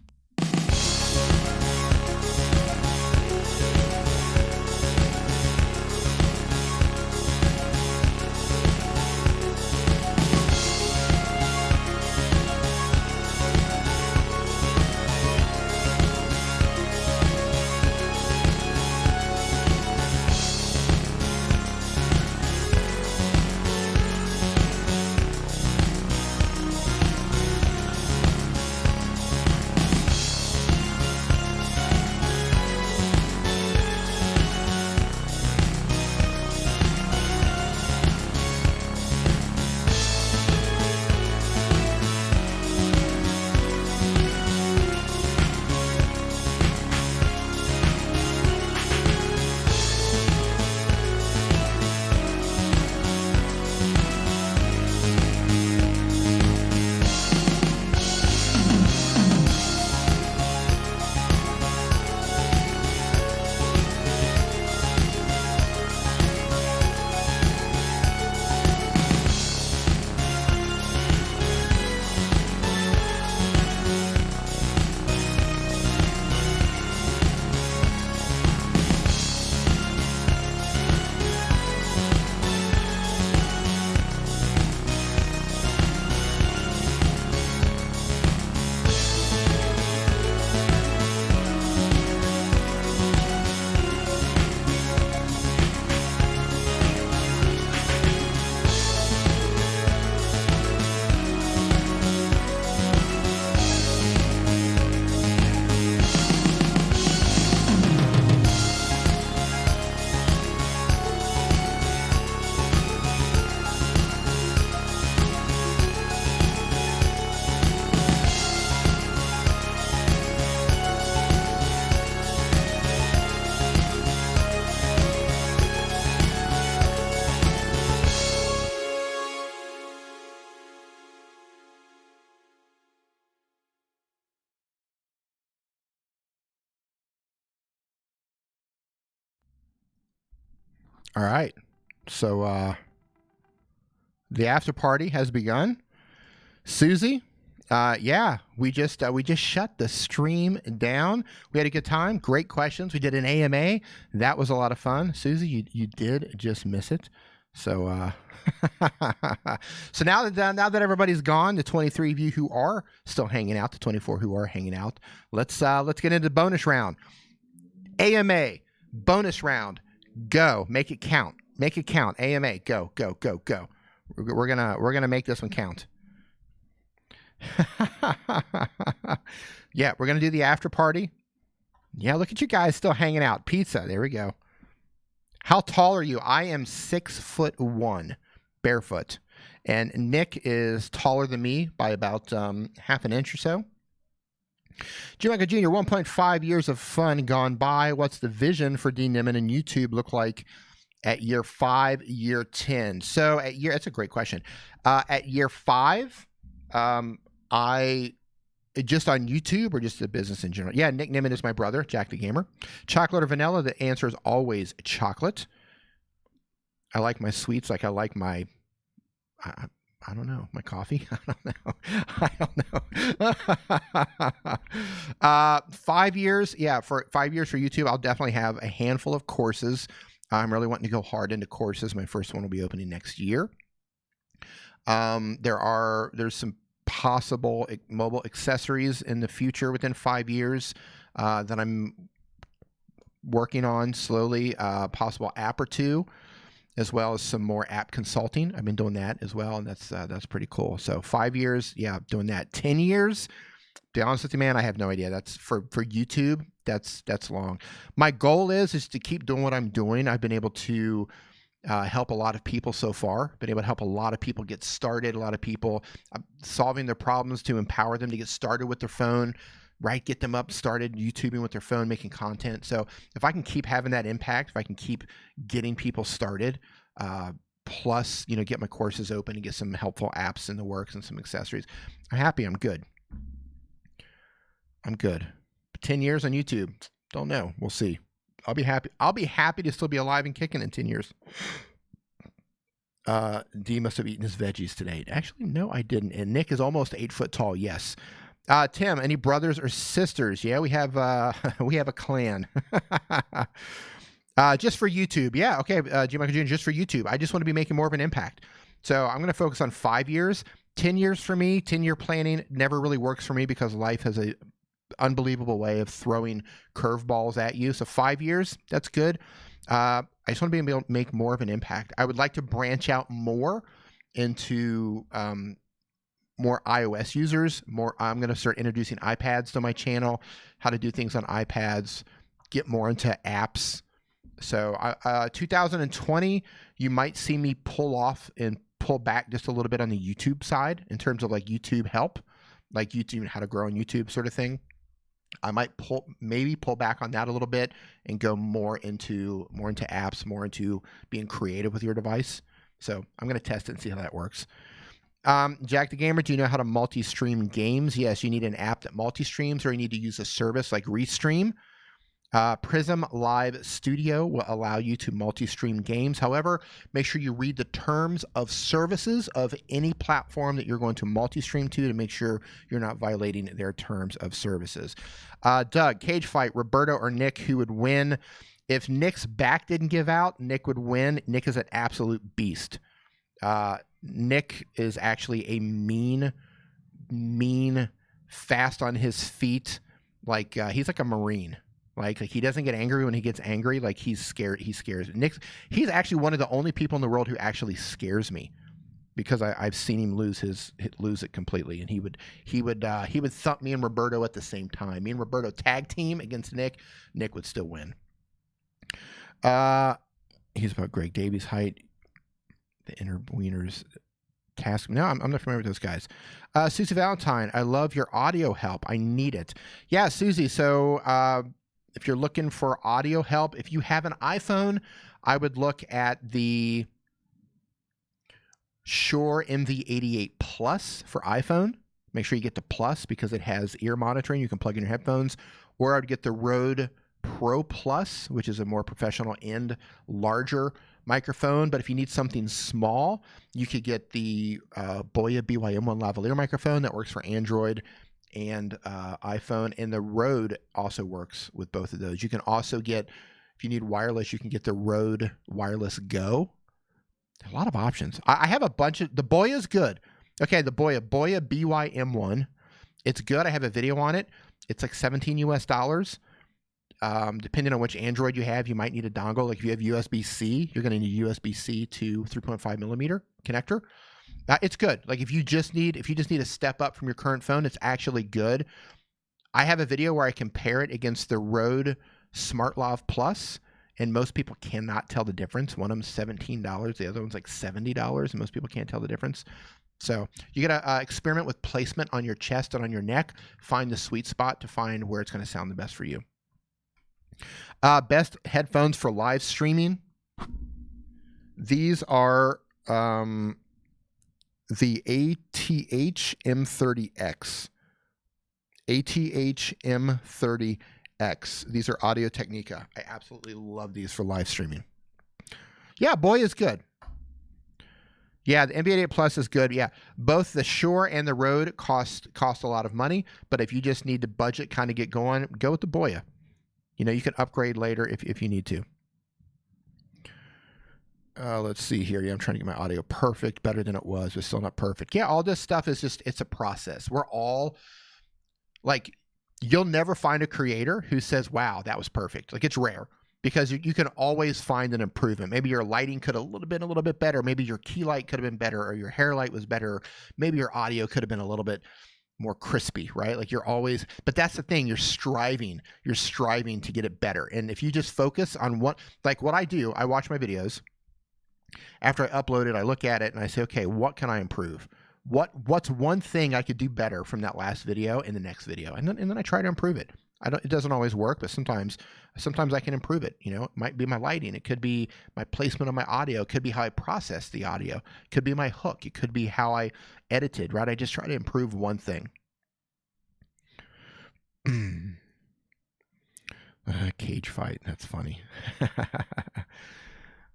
All right. So the after party has begun. Susie, yeah, we just shut the stream down. We had a good time. Great questions. We did an AMA. That was a lot of fun. Susie, you did just miss it. So so now that everybody's gone, the 23 of you who are still hanging out, the 24 who are hanging out, let's get into bonus round. AMA bonus round. Go. Make it count. Make it count. AMA. Go. Go. Go. Go. We're gonna make this one count. Yeah, we're gonna do the after party. Yeah, look at you guys still hanging out. Pizza. There we go. How tall are you? I am 6'1", barefoot, and Nick is taller than me by about half an inch or so. Jim Michael Jr., 1.5 years of fun gone by. What's the vision for D Nimmin and YouTube look like at year 5, year 10? So at year, that's a great question. At year 5, I just on YouTube or just the business in general? Yeah, Nick Nimmin is my brother, Jack the Gamer. Chocolate or vanilla? The answer is always chocolate. I like my sweets like I like my, I don't know, my coffee. I don't know. 5 years, yeah, for 5 years for YouTube, I'll definitely have a handful of courses. I'm really wanting to go hard into courses. My first one will be opening next year. There's some possible mobile accessories in the future within 5 years that I'm working on slowly. Possible app or two, as well as some more app consulting. I've been doing that as well, and that's pretty cool. So 5 years, yeah, doing that. 10 years, to be honest with you, man, I have no idea. That's for YouTube. That's long. My goal is to keep doing what I'm doing. I've been able to help a lot of people so far. Been able to help a lot of people get started. A lot of people solving their problems to empower them to get started with their phone. Right, get them up started YouTubing with their phone, making content. So if I can keep having that impact, if I can keep getting people started, plus, you know, get my courses open and get some helpful apps in the works and some accessories. I'm happy. I'm good. I'm good. 10 years on YouTube. Don't know. We'll see. I'll be happy. I'll be happy to still be alive and kicking in 10 years. D must have eaten his veggies today. Actually, no, I didn't. And Nick is almost 8 foot tall. Yes. Tim, any brothers or sisters? Yeah, we have a clan. Just for YouTube. Yeah. Okay. G. Michael Jr., just for YouTube. I just want to be making more of an impact. So I'm going to focus on 5 years. 10 years for me, 10-year planning never really works for me because life has a unbelievable way of throwing curveballs at you. So 5 years, that's good. I just want to be able to make more of an impact. I would like to branch out more into more iOS users. I'm going to start introducing iPads to my channel, how to do things on iPads, get more into apps. So 2020, you might see me pull back just a little bit on the YouTube side in terms of like YouTube help, like YouTube, how to grow on YouTube sort of thing. I might maybe pull back on that a little bit and go more into apps, more into being creative with your device. So I'm going to test it and see how that works. Jack the Gamer, do you know how to multi-stream games? Yes, you need an app that multi-streams, or you need to use a service like Restream. Prism Live Studio will allow you to multi-stream games. However, make sure you read the terms of services of any platform that you're going to multi-stream to make sure you're not violating their terms of services. Doug, cage fight, Roberto or Nick, who would win? If Nick's back didn't give out, Nick would win. Nick is an absolute beast. Nick is actually a mean, fast on his feet. Like he's like a Marine. Like he doesn't get angry when he gets angry. Like he's scared. He scares me. He's actually one of the only people in the world who actually scares me, because I've seen him lose it completely. And he would thump me and Roberto at the same time. Me and Roberto tag team against Nick. Nick would still win. He's about Greg Davies' height. The inner wieners task. No, I'm not familiar with those guys. Susie Valentine, I love your audio help. I need it. Yeah, Susie. So if you're looking for audio help, if you have an iPhone, I would look at the Shure MV88 Plus for iPhone. Make sure you get the Plus because it has ear monitoring. You can plug in your headphones. Or I would get the Rode Pro Plus, which is a more professional and larger microphone. But if you need something small, you could get the Boya BYM1 lavalier microphone that works for Android and iPhone, and the Rode also works with both of those. You can also get, if you need wireless, you can get the Rode Wireless Go. A lot of options. I have a bunch of, the Boya is good. Okay, the Boya BYM1. It's good. I have a video on it. It's like $17 US. Depending on which Android you have, you might need a dongle. Like if you have USB-C, you're going to need USB-C to 3.5 millimeter connector. It's good. Like if you just need a step up from your current phone, it's actually good. I have a video where I compare it against the Rode SmartLav Plus, and most people cannot tell the difference. One of them's $17, the other one's like $70, and most people can't tell the difference. So you got to experiment with placement on your chest and on your neck. Find the sweet spot to find where it's going to sound the best for you. Best headphones for live streaming. These are the ATH M30X. ATH M30X. These are Audio Technica. I absolutely love these for live streaming. Yeah, Boy is good. Yeah, the MV88 Plus is good. Yeah, both the Shure and the Rode cost a lot of money, but if you just need to budget, kind of get going, go with the Boya. You know, you can upgrade later if you need to. Let's see here. Yeah, I'm trying to get my audio perfect, better than it was, but still not perfect. Yeah, all this stuff is just, it's a process. We're all, like, you'll never find a creator who says, wow, that was perfect. Like, it's rare, because you can always find an improvement. Maybe your lighting could have been a little bit better. Maybe your key light could have been better, or your hair light was better. Maybe your audio could have been a little bit more crispy, right? Like you're always, but that's the thing, you're striving to get it better. And if you just focus on what I do, I watch my videos. After I upload it, I look at it and I say, okay, what can I improve? What's one thing I could do better from that last video in the next video? And then I try to improve it. It doesn't always work, but sometimes I can improve it. You know, it might be my lighting. It could be my placement of my audio. It could be how I process the audio. It could be my hook. It could be how I edited, right? I just try to improve one thing. Cage fight. That's funny.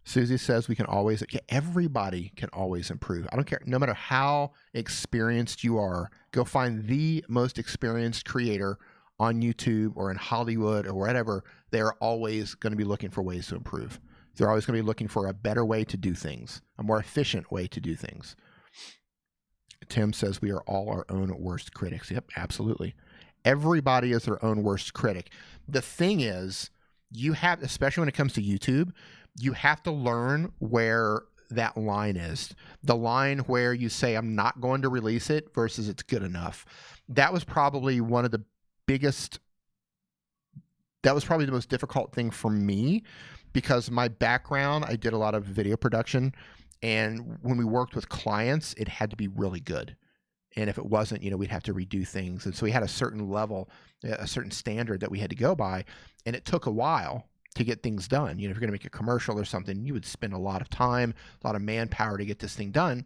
Susie says we can always, everybody can always improve. I don't care. No matter how experienced you are, go find the most experienced creator on YouTube or in Hollywood or wherever. They're always going to be looking for ways to improve. They're always going to be looking for a better way to do things, a more efficient way to do things. Tim says we are all our own worst critics. Yep, absolutely. Everybody is their own worst critic. The thing is, you have, especially when it comes to YouTube, you have to learn where that line is. The line where you say, I'm not going to release it versus it's good enough. That was probably one of the biggest, that was probably the most difficult thing for me, because my background, I did a lot of video production, and when we worked with clients, it had to be really good. And if it wasn't, you know, we'd have to redo things. And so we had a certain level, a certain standard that we had to go by, and it took a while to get things done. You know, if you're going to make a commercial or something, you would spend a lot of time, a lot of manpower to get this thing done,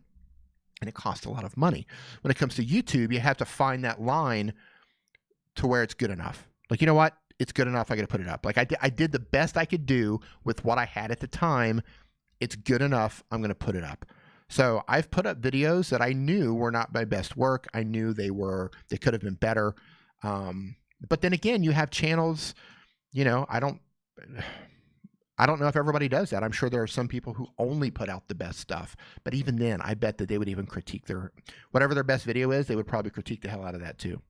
and it costs a lot of money. When it comes to YouTube, you have to find that line to where it's good enough. Like, you know what? It's good enough. I got to put it up. Like I did the best I could do with what I had at the time. It's good enough. I'm going to put it up. So I've put up videos that I knew were not my best work. I knew they could have been better. But then again, you have channels, you know, I don't know if everybody does that. I'm sure there are some people who only put out the best stuff. But even then, I bet that they would even critique whatever their best video is, they would probably critique the hell out of that too.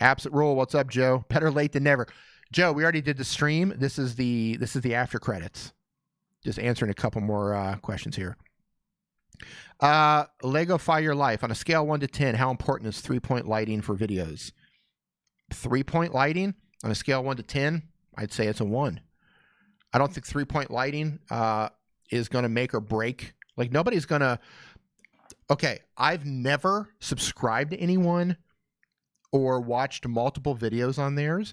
Absent Rule, what's up, Joe? Better late than never. Joe, we already did the stream. This is the after credits. Just answering a couple more questions here. Legofy Your Life. On a scale 1 to 10, how important is 3-point lighting for videos? 3-point lighting on a scale 1 to 10, I'd say it's a 1. I don't think 3-point lighting is going to make or break. Like, nobody's going to. Okay, I've never subscribed to anyone or watched multiple videos on theirs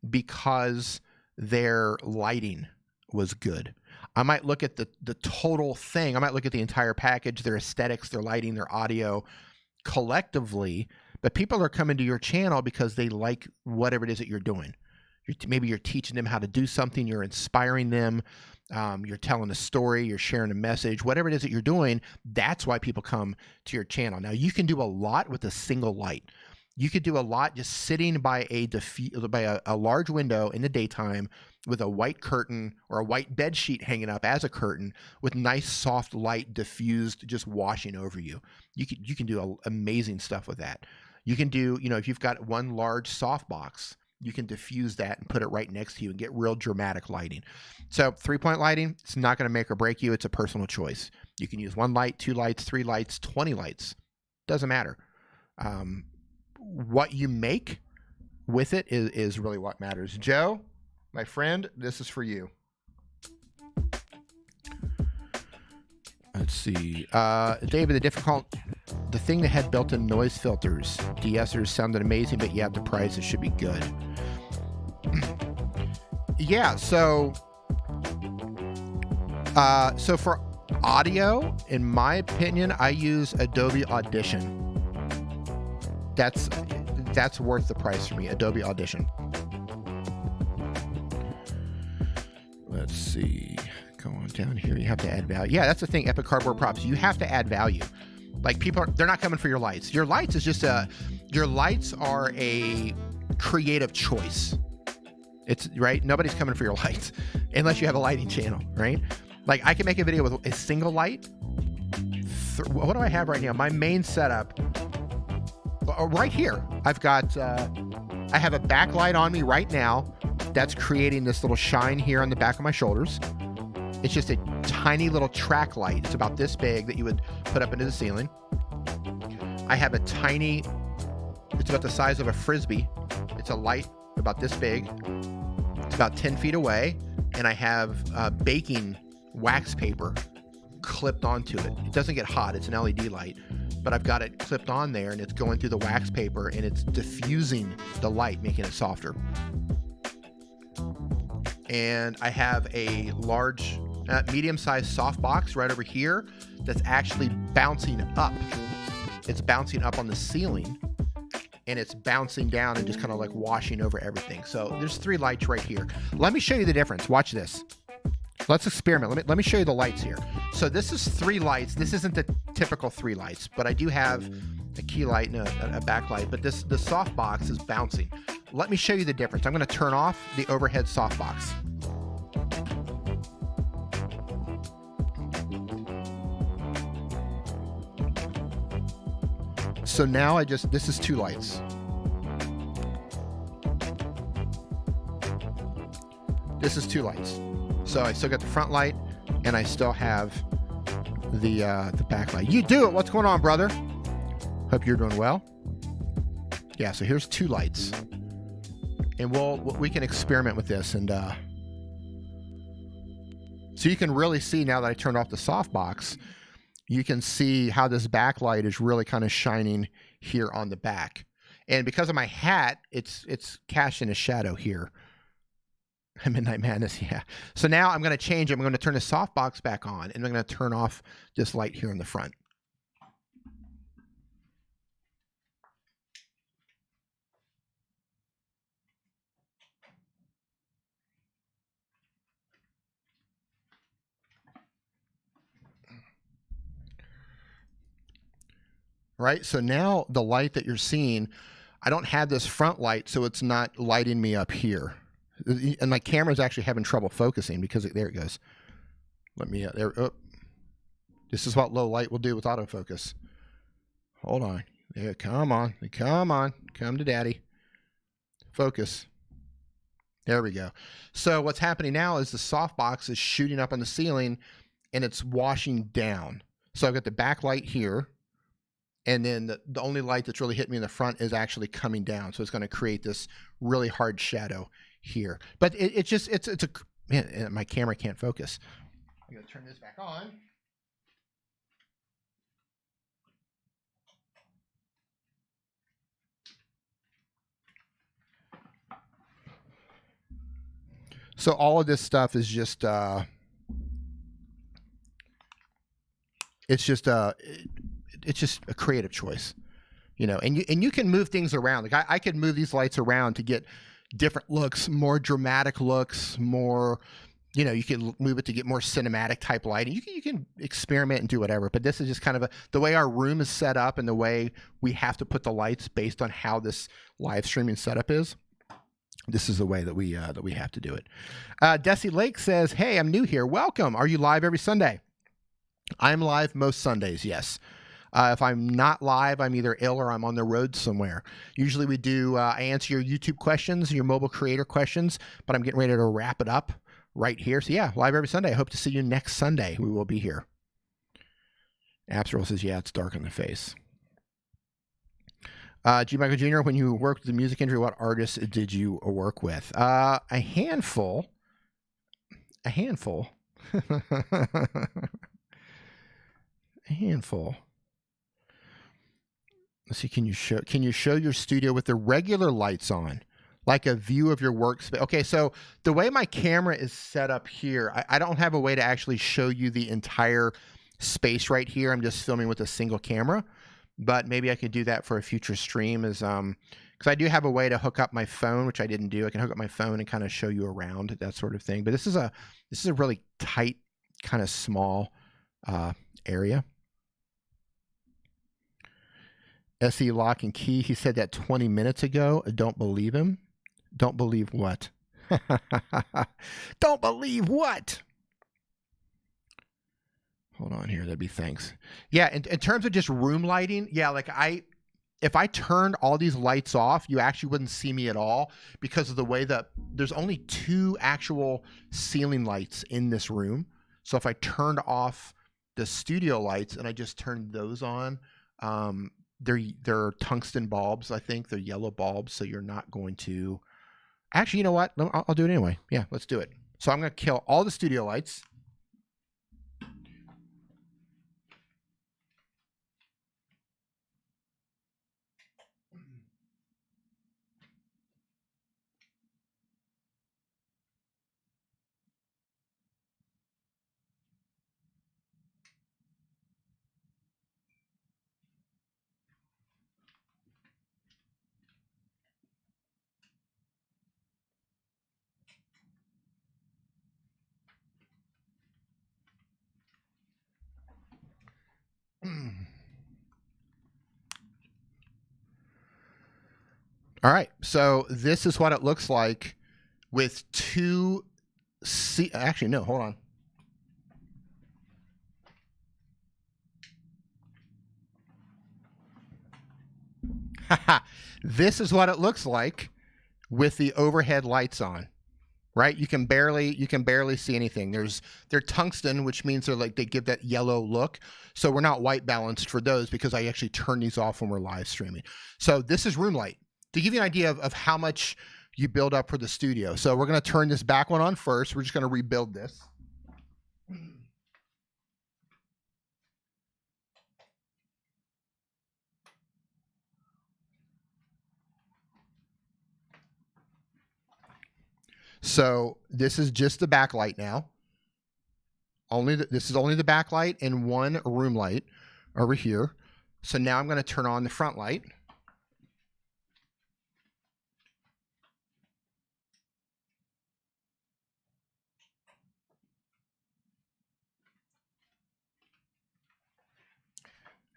because their lighting was good. I might look at the total thing. I might look at the entire package, their aesthetics, their lighting, their audio collectively. But people are coming to your channel because they like whatever it is that you're doing. Maybe you're teaching them how to do something. You're inspiring them. You're telling a story. You're sharing a message. Whatever it is that you're doing, that's why people come to your channel. Now, you can do a lot with a single light. You could do a lot just sitting by a large window in the daytime with a white curtain or a white bed sheet hanging up as a curtain with nice soft light diffused just washing over you. You can do amazing stuff with that. You can do, you know, if you've got one large softbox, you can diffuse that and put it right next to you and get real dramatic lighting. So 3-point lighting, it's not going to make or break you. It's a personal choice. You can use 1 light, 2 lights, 3 lights, 20 lights. Doesn't matter. What you make with it is really what matters. Joe, my friend, this is for you. Let's see. David, the thing that had built-in noise filters, de-essers sounded amazing, but yeah, the prices should be good. Yeah, so for audio, in my opinion, I use Adobe Audition. That's worth the price for me, Adobe Audition. Let's see. Go on down here. You have to add value. Yeah, that's the thing. Epic Cardboard Props. You have to add value. Like, they're not coming for your lights. Your lights is just your lights are a creative choice. It's right. Nobody's coming for your lights unless you have a lighting channel, right? Like, I can make a video with a single light. What do I have right now? My main setup. Right here, I've got, I have a backlight on me right now that's creating this little shine here on the back of my shoulders. It's just a tiny little track light. It's about this big that you would put up into the ceiling. I have it's about the size of a Frisbee. It's a light about this big. It's about 10 feet away. And I have baking wax paper clipped onto it. It doesn't get hot. It's an LED light. But I've got it clipped on there, and it's going through the wax paper, and it's diffusing the light, making it softer. and I have a large, medium-sized softbox right over here that's actually bouncing up. It's bouncing up on the ceiling, and it's bouncing down and just kind of like washing over everything. So there's 3 lights right here. Let me show you the difference. Watch this. Let's experiment. Let me show you the lights here. So this is 3 lights. This isn't the typical 3 lights, but I do have a key light and a backlight, but the softbox is bouncing. Let me show you the difference. I'm going to turn off the overhead softbox. So now this is 2 lights. This is 2 lights. So I still got the front light, and I still have the back light. You do it. What's going on, brother? Hope you're doing well. Yeah, so here's 2 lights. And we can experiment with this, and so you can really see now that I turned off the softbox, you can see how this backlight is really kind of shining here on the back. And because of my hat, it's casting a shadow here. Midnight Madness, yeah. So now I'm going to change it. I'm going to turn the softbox back on, and I'm going to turn off this light here in the front. Right, so now the light that you're seeing, I don't have this front light, so it's not lighting me up here. And my camera's actually having trouble focusing because there it goes. Let me, there, oh. This is what low light will do with autofocus. Hold on. There, come on. Come to daddy. Focus. There we go. So what's happening now is the softbox is shooting up on the ceiling, and it's washing down. So I've got the backlight here, and then the only light that's really hitting me in the front is actually coming down. So it's going to create this really hard shadow here. But it's a, man, my camera can't focus. I'm going to turn this back on. So all of this stuff is just, it's just a creative choice, you know, and you can move things around. Like I could move these lights around to get different looks, more dramatic looks, more, you know, you can move it to get more cinematic type lighting. You can experiment and do whatever, but this is just kind of the way our room is set up and the way we have to put the lights based on how this live streaming setup is. This is the way that we have to do it. Desi Lake says, hey, I'm new here. Welcome. Are you live every Sunday? I'm live most Sundays, yes. If I'm not live, I'm either ill or I'm on the road somewhere. Usually we do, I answer your YouTube questions, your mobile creator questions, but I'm getting ready to wrap it up right here. So yeah, live every Sunday. I hope to see you next Sunday. We will be here. Absroll says, yeah, it's dark in the face. G. Michael Jr., when you worked with the music industry, what artists did you work with? A handful. A handful. A handful. Let's see, can you show your studio with the regular lights on? Like a view of your workspace. Okay, so the way my camera is set up here, I don't have a way to actually show you the entire space right here. I'm just filming with a single camera. But maybe I could do that for a future stream, because I do have a way to hook up my phone, which I didn't do. I can hook up my phone and kind of show you around, that sort of thing. But this is a really tight, kind of small area. SE Lock and Key, he said that 20 minutes ago. Don't believe him. Don't believe what? Don't believe what? Hold on here. That'd be thanks. Yeah, in terms of just room lighting, yeah, like if I turned all these lights off, you actually wouldn't see me at all because of the way that there's only 2 actual ceiling lights in this room. So if I turned off the studio lights and I just turned those on, they're tungsten bulbs, I think. They're yellow bulbs, so you're not going to... Actually, you know what? I'll do it anyway. Yeah, let's do it. So I'm going to kill all the studio lights. All right, so this is what it looks like with two actually, no, hold on. This is what it looks like with the overhead lights on, right? You can barely see anything. They're tungsten, which means they give that yellow look. So we're not white balanced for those because I actually turn these off when we're live streaming. So this is room light to give you an idea of how much you build up for the studio. So we're going to turn this back one on first. We're just going to rebuild this. So this is just the backlight now. This is only the backlight and one room light over here. So now I'm going to turn on the front light.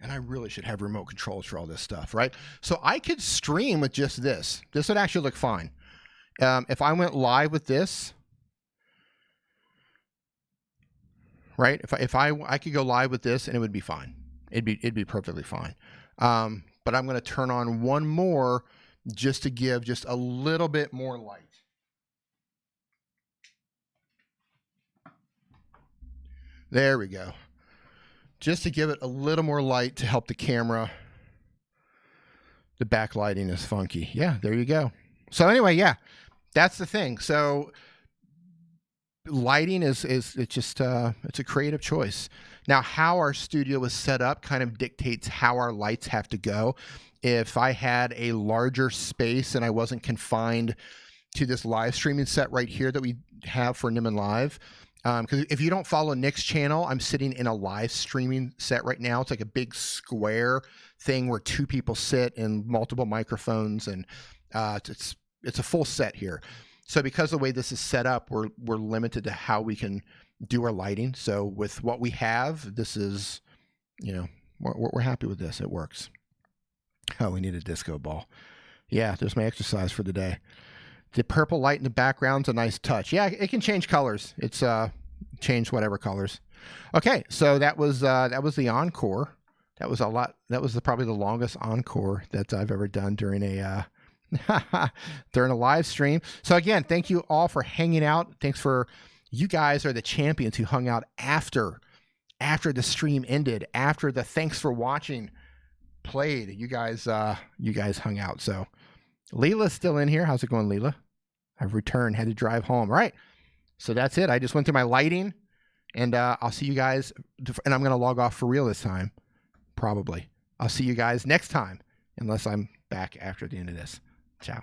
And I really should have remote controls for all this stuff, right? So I could stream with just this. This would actually look fine. If I went live with this, right? If I could go live with this and it would be fine. It'd be perfectly fine. But I'm going to turn on one more just to give just a little bit more light. There we go. Just to give it a little more light to help the camera. The backlighting is funky. Yeah, there you go. So anyway, yeah, that's the thing. So lighting it's just it's a creative choice. Now, how our studio is set up kind of dictates how our lights have to go. If I had a larger space and I wasn't confined to this live streaming set right here that we have for Nimmin Live, because if you don't follow Nick's channel, I'm sitting in a live streaming set right now. It's like a big square thing where two people sit and multiple microphones, and it's a full set here. So because of the way this is set up, we're limited to how we can do our lighting. So with what we have, this is, we're happy with this. It works. Oh, we need a disco ball. Yeah, there's my exercise for the day. The purple light in the background's a nice touch. Yeah, it can change colors. It's change whatever colors. Okay, so that was the encore. That was a lot. That was probably the longest encore that I've ever done during a live stream. So again, thank you all for hanging out. Thanks for, you guys are the champions who hung out after the stream ended, after the thanks for watching played. You guys hung out. So Leela's still in here. How's it going, Leela? I've returned, had to drive home. All right. So that's it. I just went through my lighting, and I'll see you guys, and I'm going to log off for real this time. Probably. I'll see you guys next time, unless I'm back after the end of this. Ciao.